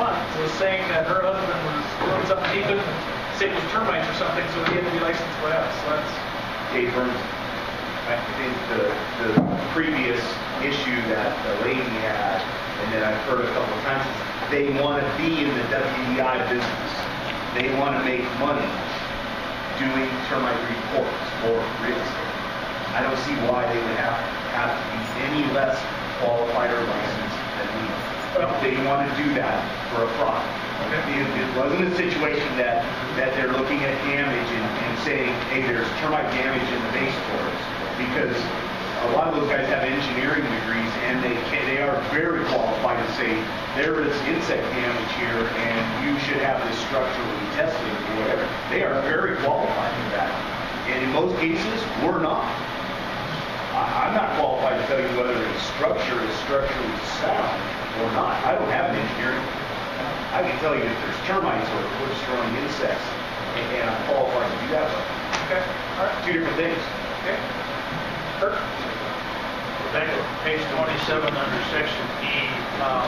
month was saying, that her husband was doing something he couldn't say it was termites or something, so he had to be licensed by us. So that's Dave Burns, I think the previous issue that the lady had, and that I've heard a couple of times, is they want to be in the WDI business. They want to make money doing termite reports for real estate. I don't see why they would have to be any less qualified or licensed than we. They want to do that for a profit. It wasn't a situation that they're looking at damage and saying, hey, there's termite damage in the base floors, because a lot of those guys have engineering degrees, and they are very qualified to say there is insect damage here and you should have this structurally tested or whatever. They are very qualified for that. And in most cases, we're not. I'm not qualified to tell you whether a structure is structurally sound or not. I don't have an engineering. I can tell you if there's termites or if we're destroying insects, and I'm qualified to do that, but Okay, all right. two different things. Okay. Kurt? Back to page 27 under section E, I'll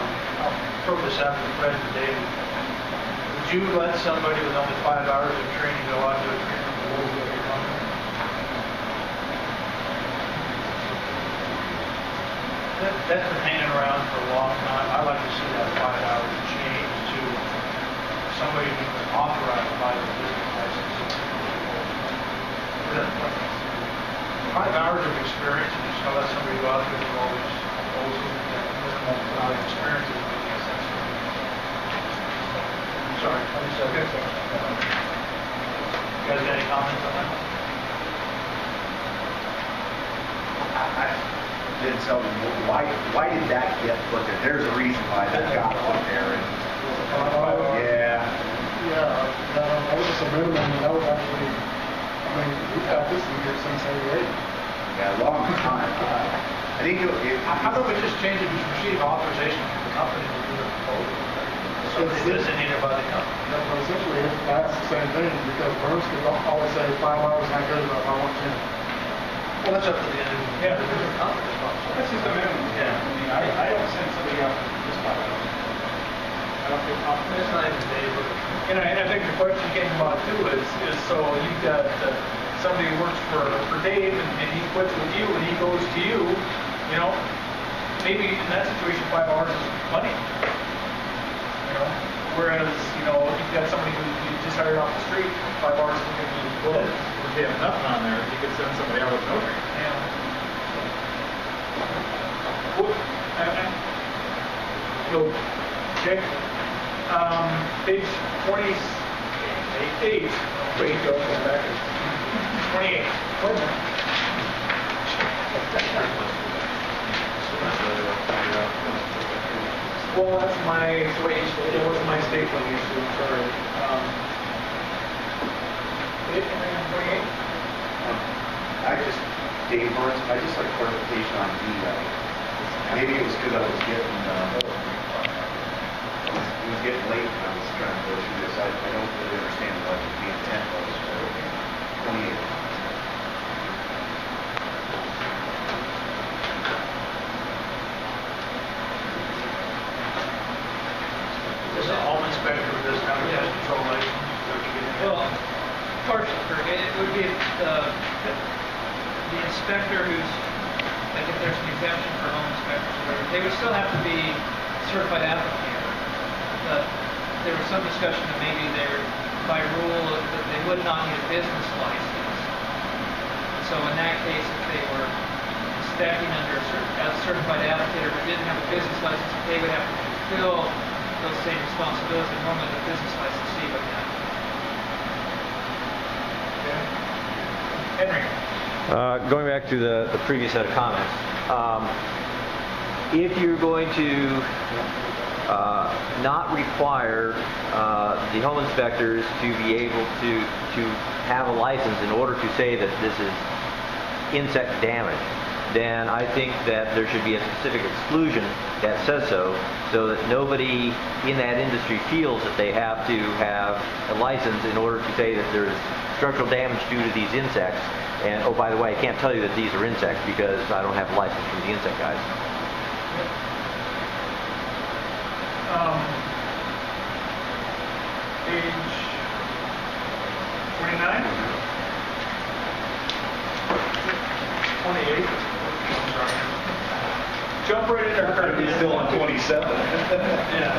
throw this out to President David. Would you let somebody with only 5 hours of training go out to a treatment below what you're doing? That's been hanging around for a long time. I'd like to see that 5 hours change to somebody who's been authorized by the business license. 5 hours of experience, and just let somebody go out there with all these minimal amount of experience doesn't make any sense to me. Sorry, I'm sorry. You guys got any comments on that? Then tell me, why did that get put there? There's a reason why that got put there. Yeah. That was just a minimum, and that was actually, I mean, we've had this in here since '88. Yeah, long time. I think How about we just change it to receive authorization from the company to do the proposal? So it isn't needed by the company. Yeah, but essentially, that's the same thing, because Burns could always say 5 hours not good enough, I want 10. Well, that's up to the individual. Yeah, there's a company responsible. That's just a minimum. Yeah. I mean, I don't send somebody out for just 5 hours. I don't feel confident. It's not even a day, but And I think the question came about too is so you've got somebody who works for Dave and he quits with you and he goes to you, you know, maybe in that situation 5 hours is plenty. You know, whereas, you know, you've got somebody who you just hired off the street, 5 hours is going to be Well, if you have nothing on there, you could send somebody out with no training. Okay. Page 28. Wait, go back. 28. Well, that's my, it was my stapling issue, sorry. Page 28. Dave Burns, I just like clarification on D. Maybe it was because I was getting, it was getting late and I was trying to go through this. I don't really understand what the intent was for 28. is this a home inspector with this kind of pest control license? Well, partially, it would be the inspector who's, like if there's an exemption for home inspectors, or whatever, they would still have to be certified applicant. But there was some discussion that maybe they're, by rule, that they would not need a business license. So in that case, if they were inspecting under as a certified applicant or didn't have a business license, they would have to fulfill those same responsibilities that normally the business licensee would have. Henry. Going back to the previous set of comments, if you're going to not require the home inspectors to be able to have a license in order to say that this is insect damage, then I think that there should be a specific exclusion that says so that nobody in that industry feels that they have to have a license in order to say that there's structural damage due to these insects. And, oh, by the way, I can't tell you that these are insects because I don't have a license from the insect guys. Page 29? 28. Jump right in there, Kurt. He's still on 27. Yeah.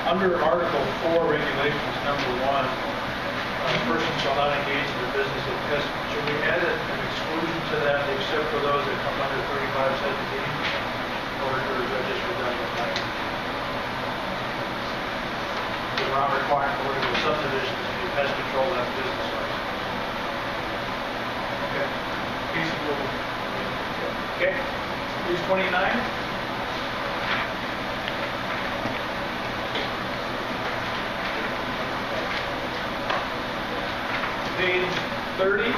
Under Article 4, Regulations, number 1, a person shall not engage in the business of pest. Should we add an exclusion to that except for those that come under 3517? Or is that just redundant? We're not requiring political subdivisions to do pest control and have business license. Okay. Okay. Page 29. Page 30.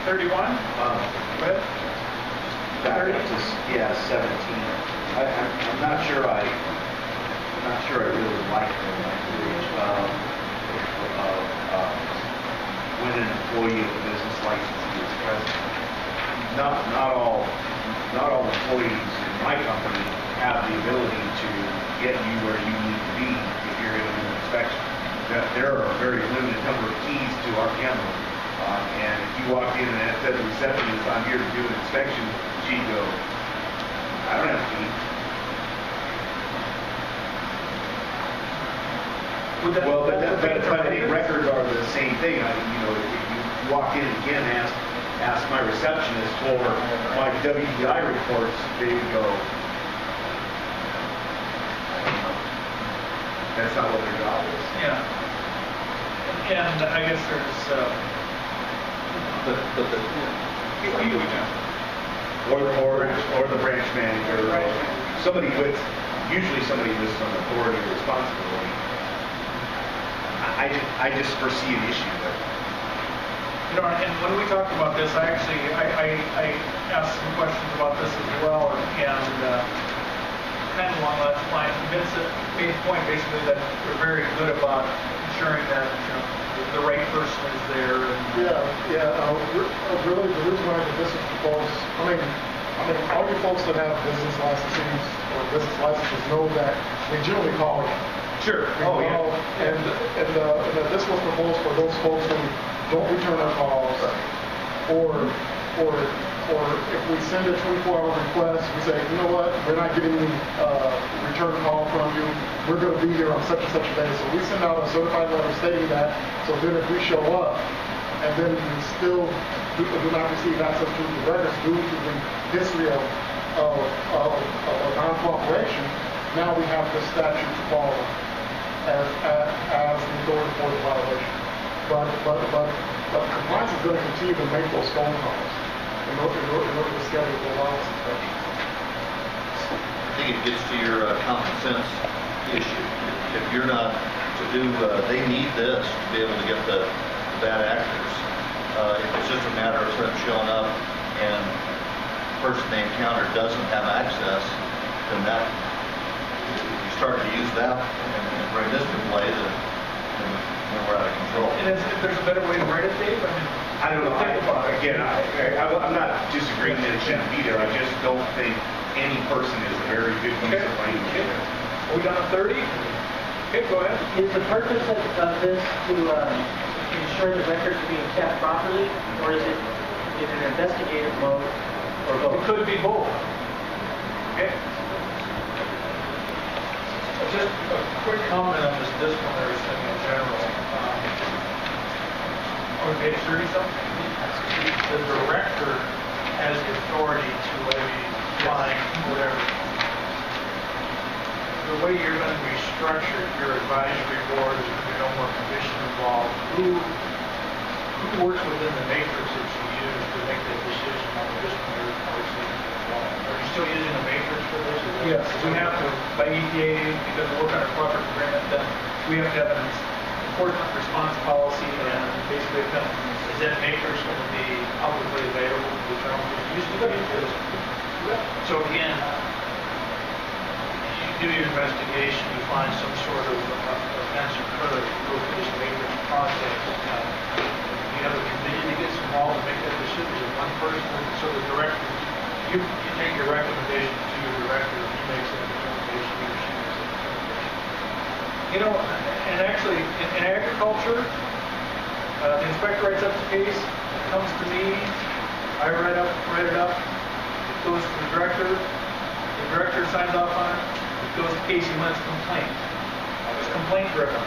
31? Red? Back up to, yeah, 17. I'm not sure I really like the language of when an employee of a business licensee is present. Not all employees in my company have the ability to get you where you need to be if you're going to do an inspection. There are a very limited number of keys to our camera. And if you walk in and said the receptionist, I'm here to do an inspection, she'd go, I don't have a key. Well, but the records are the same thing. If you walk in and again ask my receptionist for my WDI reports, they would go, that's not what their job is. Yeah. And I guess there's, or the branch manager, or usually somebody with some authority or responsibility. I just foresee an issue there. And when we talked about this, I asked some questions about this as well, and kind of along those lines. Vincent made the point basically that we're very good about ensuring that the right person is there. Really, the reason why this is proposed, I mean, all you folks that have business licenses or business licenses know that we generally call you. Sure. And this was proposed for those folks who don't return our calls, or if we send a 24-hour request, we say, you know what, we're not getting any return call from you. We're going to be here on such and such a day. So we send out a certified letter stating that. So then if we show up and then we still do not receive access to the records due to the history of non-cooperation, now we have the statute to follow as the authority for the violation. But compliance is going to continue to make those phone calls in order to schedule the allowance inspection. I think it gets to your common sense issue. If you're not to do, they need this to be able to get the bad actors. If it's just a matter of sort of showing up and the person they encounter doesn't have access, then that, if you start to use that and bring this to play, then we're out of control. And if there's a better way to write it, Dave? I don't know. I'm not disagreeing that it shouldn't be there. I just don't think any person is a very good use of language. Are we done at 30? Okay, go ahead. Is the purpose of this to ensure the records are being kept properly, or is it in an investigative mode, or both? It could be both. Okay. Just a quick comment on this disciplinary thing in general. On page 30 something, the director has the authority to levy fine, whatever. The way you're going to be structured, your advisory board, is going to be no more commission involved. Who works within the matrix that you use to make that decision on the disciplinary policy? Are you still using a matrix for this? Yes, we have to, by EPA, because we work on a cooperative agreement, then we have to have an enforcement response policy, and basically is that matrix going to be publicly available to the general? So again, you do your investigation, you find some sort of offense occurred, you go through this matrix process. You have a committee that gets involved to make that decision. One person, so the director, you take your recommendation to your director, and he makes that determination, he or she makes that determination. And actually, in agriculture, the inspector writes up the case, it comes to me, I write it up, it goes to the director signs off on it, it goes to Casey when it's a complaint. It's complaint driven.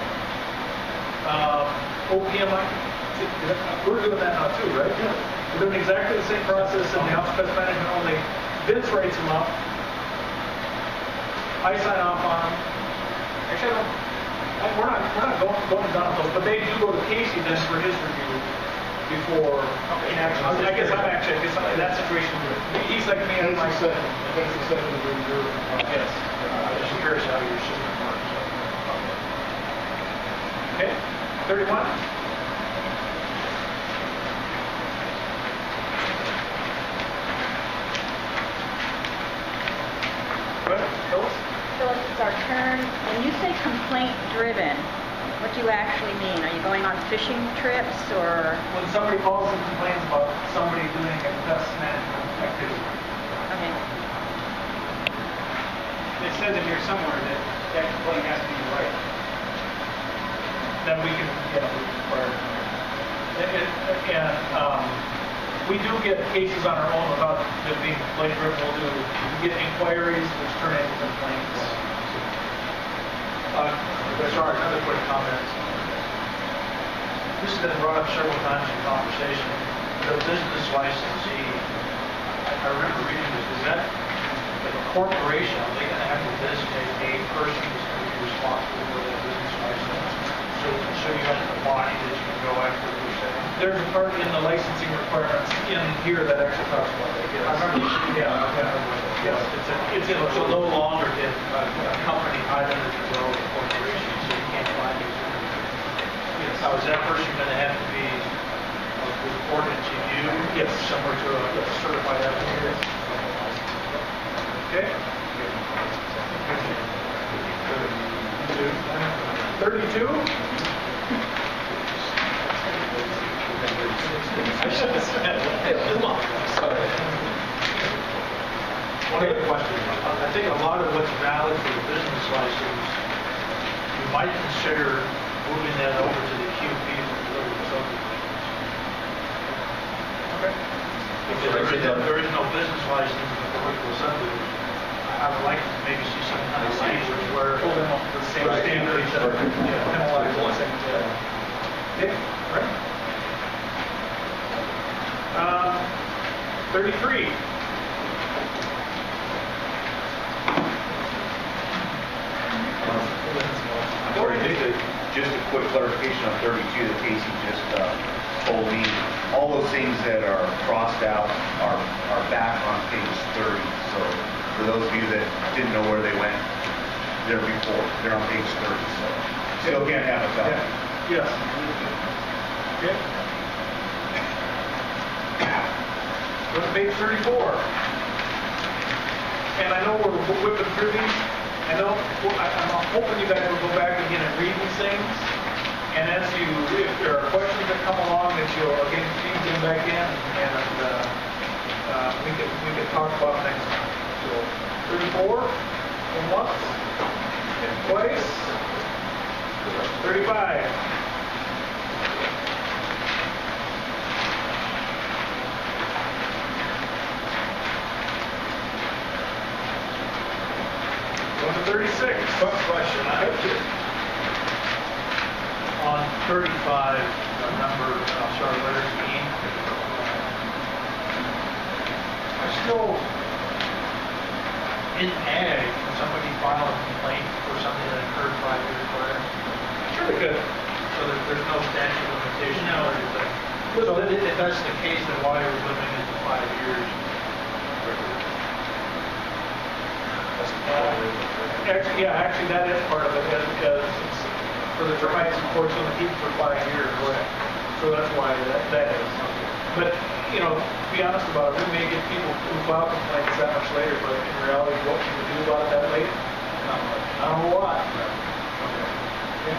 OPM, we're doing that now too, right? Yeah. We're doing exactly the same process in the Office of Pest Management, only Vince writes them up, I sign off on them. Actually, we're not going down those, but they do go to Casey then for his review before in action. I guess I'm in that situation. He's like me. I'm like That's the second review. yes. I'm just curious how your system works. Okay, 31. complaint driven, what do you actually mean? Are you going on fishing trips or? When somebody calls and complains about somebody doing a pest management activity. Okay. It says in here somewhere that that complaint has to be right. Then we can, yeah, we require it. And we do get cases on our own without them being complaint driven. We get inquiries which turn into complaints. Sorry, another quick comment. This has been brought up several times in conversation. The business licensee, I remember reading this, is that like a corporation, are they going to have to designate a person who's going to be responsible for that business license? So you have a body that you can go after, per se? There's a part in the licensing requirements in here that actually talks about that. Yes. I remember. Yeah. It's no longer a company either as well as a corporation, so you can't find it. Now, is that person going to have to be reported to you? Yes. Similar to a certified applicant? Okay. 32? I should have said sorry. One other question. I think a lot of what's valid for the business license, you might consider moving that over to the QP for delivery subdivisions. Okay. If there is no business license in the commercial subdivision, I would like to maybe see some kind of language where the same standards are penalized on the same time. Okay, right. 33. Sorry, just a quick clarification on 32 that Casey just told me. All those things that are crossed out are back on page 30. So for those of you that didn't know where they went there before, they're on page 30. So still can't have a felony. Yes. Okay. Go to page 34. And I know we're whipping through these. I'm hoping you guys will go back again and read these things. And if there are questions that come along, that you'll again feed them back in, and we can talk about next time. So 34, once, twice, 35. Going to 36. Quick question. I have to. On 35, letter E. I still, in ag, can somebody file a complaint for something that occurred 5 years prior? Sure they could. So there's no statute of limitation or anything. So if that's the case, then why are we limiting it to 5 years? Actually, that is part of it, because it's, for the termites, of course, going to keep for 5 years. So that's why that is. But, to be honest about it, we may get people who file complaints that much later, but in reality, what can we do about it that late? Not a whole lot. Okay.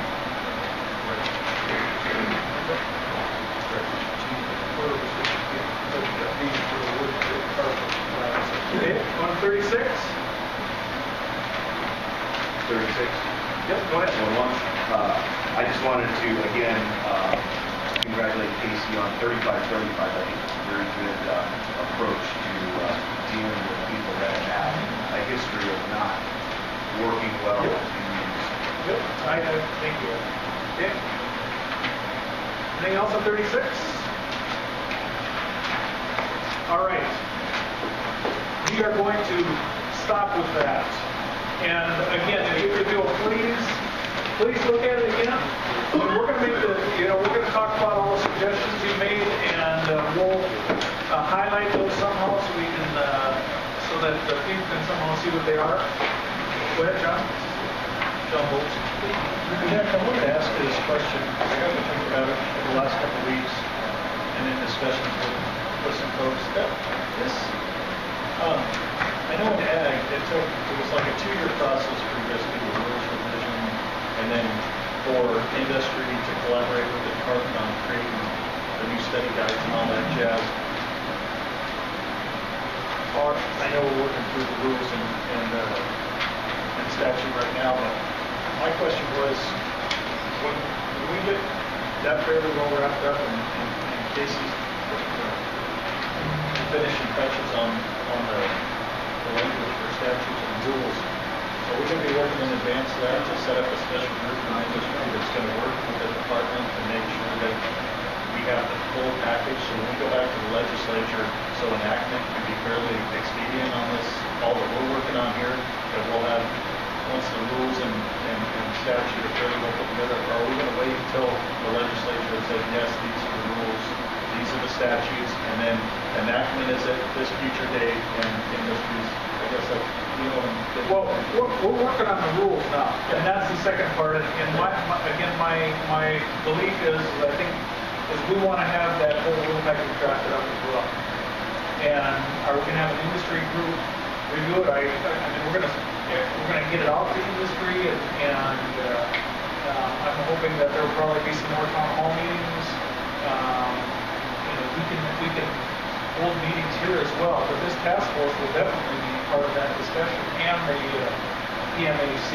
Okay, 136. 36. Yep, go ahead. I just wanted to, again, congratulate Casey on 3535. I think it's a very good approach to dealing with people that have a history of not working well in communities. Yep, thank you. Okay. Anything else on 36? All right. We are going to stop with that. And again, if you'll please look at it again. And we're going to make we're going to talk about all the suggestions you made, and we'll highlight those somehow so we can, so that the people can somehow see what they are. Go ahead, John. John Bolts. Jack, I wanted to ask you this question. I got to think about it for the last couple of weeks, and in discussions with some folks. I know in ag, it was like a 2-year process for you guys to do the rules revision, and and then for industry to collaborate with the department on creating the new study guides and all that jazz. I know we're working through the rules and statute right now, but my question was, when we get that fairly well wrapped up and Casey's finishing touches on the language for statutes and rules, are we going to be working in advance of that to set up a special group in industry that's going to work with the department to make sure that we have the full package, so when we go back to the legislature, so enactment can be fairly expedient on this, all that we're working on here, that we'll have, once the rules and statute are fairly well put together, or are we going to wait until the legislature has said, yes, these are the rules, these are the statutes, and then enactment is at this future date, and industries, I guess that's, you know. Well, we're working on the rules now, and that's the second part. And my belief is, I think, is we want to have that whole rule package drafted up as well. And are we going to have an industry group review it? I mean, we're going to get it out to the industry, and I'm hoping that there will probably be some more town hall meetings. We can hold meetings here as well, but this task force will definitely be part of that discussion, and the EMAC.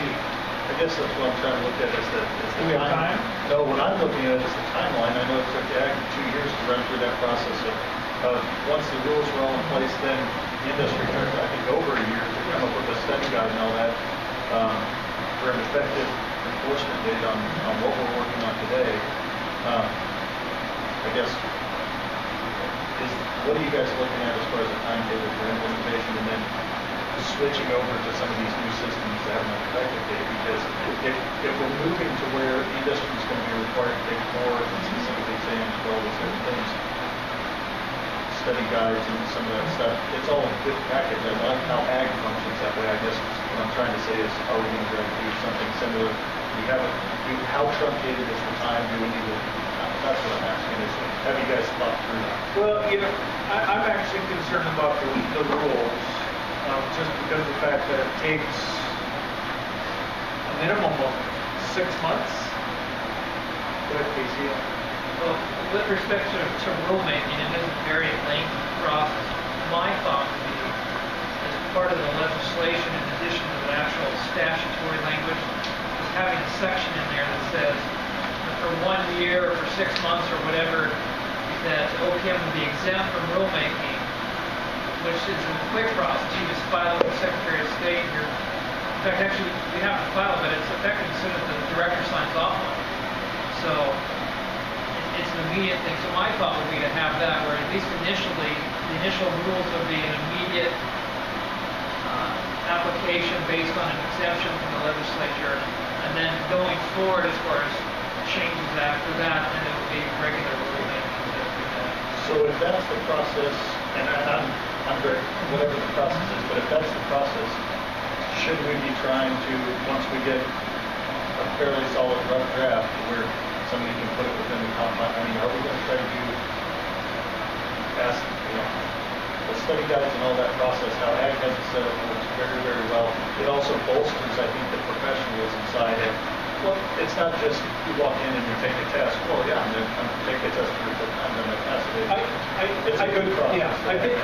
I guess that's what I'm trying to look at is the Do we have time? No, what I'm looking at is the timeline. I know it took Ag 2 years to run through that process of once the rules were all in place, then the industry took, I think, over a year to come up with a study guide and all that for an effective enforcement date on what we're working on today. I guess, what are you guys looking at as far as a timetable for implementation and then switching over to some of these new systems that have an effective date? Because if we're moving to where industry is going to be required to take more specific exams for all these different things, study guides and some of that stuff, it's all a good package. I like how Ag functions that way. I guess what I'm trying to say is, are we going to do something similar? How truncated is the time? Do we need to? That's what I'm asking is, have you guys thought through that? Well, I'm actually concerned about the rules, just because of the fact that it takes a minimum of 6 months. Go ahead, Casey. Well, with respect to rulemaking, it is a very lengthy process. My thought would be, as part of the legislation, in addition to the actual statutory language, is having a section in there that says, for 1 year or for 6 months or whatever, that OPM will be exempt from rulemaking, which is a quick process. You just file it with the Secretary of State. In fact, actually, we have to file it, but it's effective as soon as the director signs off on it. So it's an immediate thing. So my thought would be to have that, where at least initially, the initial rules would be an immediate application based on an exemption from the legislature, and then going forward as far as changes after that, and it would be regular rulemaking. So if that's the process, and I'm great, whatever the process is, but if that's the process, should we be trying to, once we get a fairly solid rough draft where somebody can put it within the confines, I mean, are we going to try to do past, the study guides and all that process, how Ag has it set up works very, very well. It also bolsters, I think, the professionalism side of, well, it's not just you walk in and you take a test. Well, yeah, I'm going to take a test 3 or 4 times, I'm going to pass it. It's a good process. Yeah, I think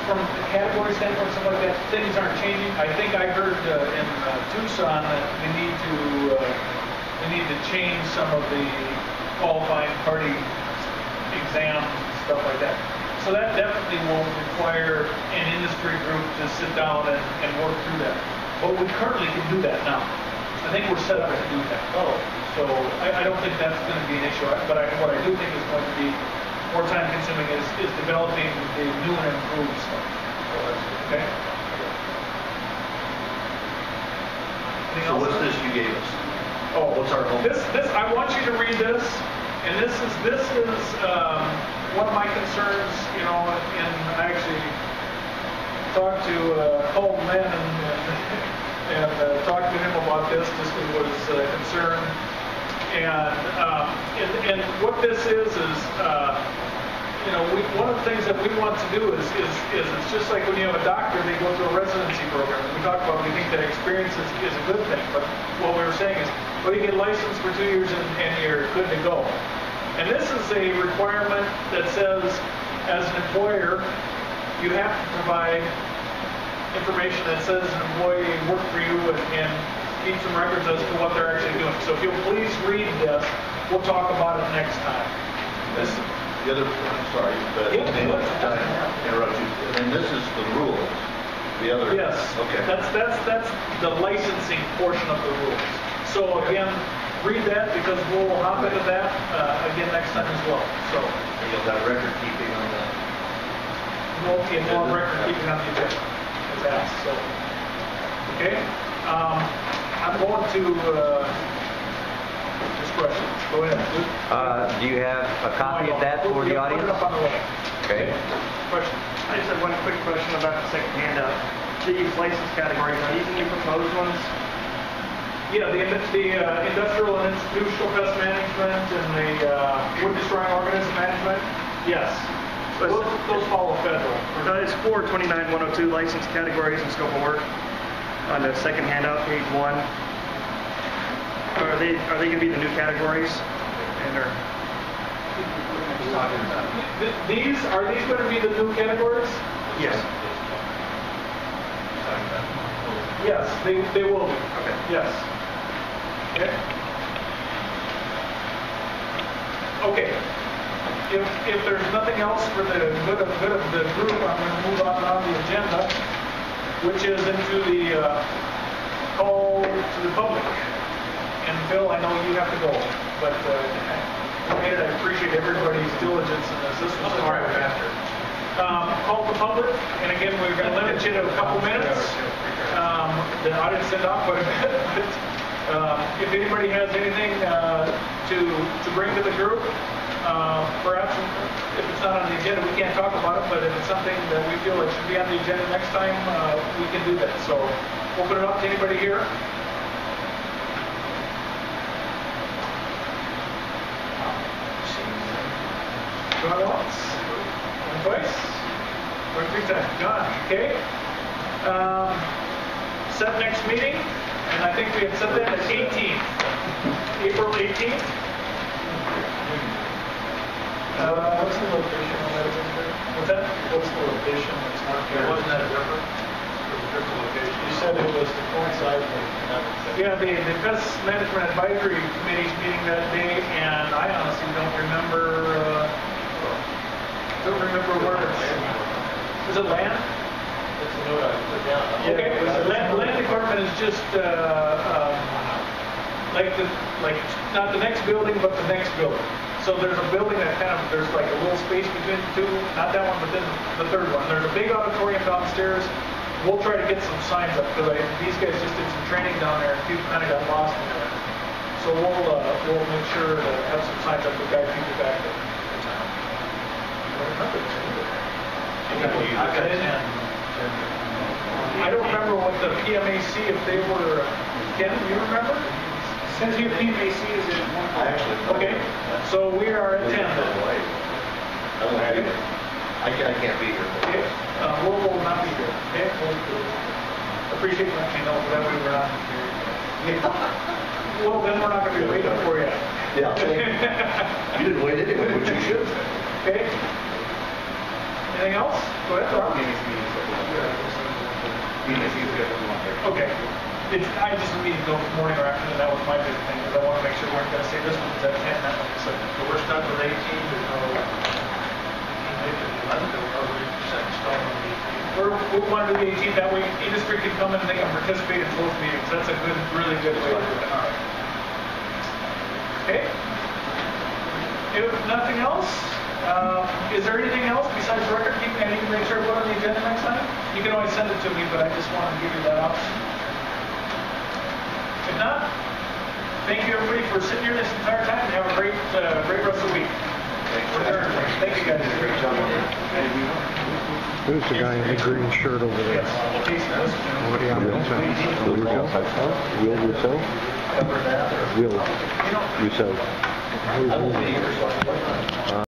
from the category standpoint, something like that, things aren't changing. I think I heard in Tucson that we need to change some of the qualifying party exams and stuff like that. So that definitely will require an industry group to sit down and work through that. But we currently can do that now. I think we're set up to do that. So I don't think that's going to be an issue. But what I do think is going to be more time consuming is developing the new and improved stuff. Okay? So what's this you gave us? Oh, what's our homework? This I want you to read this, and this is one of my concerns. And I actually talked to Cole Lynn and talked to him about this just because it was concerned. And what this is one of the things that we want to do is it's just like when you have a doctor, they go through a residency program. We talk about we think that experience is a good thing, but what we were saying is, well, you get licensed for 2 years and you're good to go. And this is a requirement that says, as an employer, you have to provide information that says an employee worked for you and keep some records as to what they're actually doing. So if you'll please read this, we'll talk about it next time. The other, I'm sorry, but interrupt you. And this is the rules. The other. Yes. Okay. That's the licensing portion of the rules. So again, read that because we'll hop into that again next time as well. So. And you'll have record keeping on that. We'll have record keeping on the agenda. As asked. So. Okay. I'm going to. Just questions. Go ahead. Do you have a copy of that for the audience? Put it up on the web. Okay. Question. I just have one quick question about the second handout. These license categories, are these the new proposed ones? Yeah, the industrial and institutional pest management and the wood destroying organism management. Yes. Those follow federal. It's 429-102 license categories and scope of work on the second handout, page 1. Are they going to be the new categories? Are these going to be the new categories? Yes. Yes, they will be. Okay. Yes. Okay. Okay. If there's nothing else for the good of the group, I'm going to move on the agenda, which is into the call to the public. And Phil, I know you have to go, but I appreciate everybody's diligence in this. This was hard faster. Call to public, and again, we're going to limit you to a couple minutes. I didn't send off quite a bit, but if anybody has anything to bring to the group, perhaps if it's not on the agenda, we can't talk about it, but if it's something that we feel it should be on the agenda next time, we can do that. So open it up to anybody here. Going once, going twice, going 3 times. John, okay. Set next meeting, and I think we had set that as 18th, April 18th. What's the location on that agenda? What's that? What's the location? It's not here. Wasn't that different? It was a different location. You said it was to coincide with Yeah, the Pest Management Advisory Committee's meeting that day, and I honestly don't remember where it's. Is it land? That's the note I put down. Okay, land department is just like not the next building, but the next building. So there's a building that there's like a little space between the two, not that one, but then the third one. There's a big auditorium downstairs. We'll try to get some signs up because these guys just did some training down there and people kind of got lost in there. So we'll make sure to have some signs up to guide people back there. I don't remember what the PMAC, if they were, Ken, do you remember? Says here PMAC is at 1. Okay, so we are at 10 then. I can't be here. Okay, we'll not be here. Okay, we'll appreciate you letting me know that way we're not here. Well, then we're not going to be waiting for you. Yeah. You didn't wait anyway, which you should. Okay. Anything else? Go ahead, Rob. Okay. I just need to go morning or afternoon. That was my big thing because I want to make sure we're going to say this one's at 10, that one's at 7. So we're stuck with 18. There's no. I think we're set in stone on the 18. We want to do the 18th. That way, industry can come in and they can participate in both meetings. That's a good, really good way to do it. All right. Okay. If nothing else, is there anything else besides record keeping I need to make sure I put on the agenda next time? You can always send it to me, but I just wanted to give you that option. If not, thank you everybody for sitting here this entire time and have a great rest of the week. Thank you guys. Great job. Who's the guy in the green shirt over there? Will Rousseau? Will Rousseau.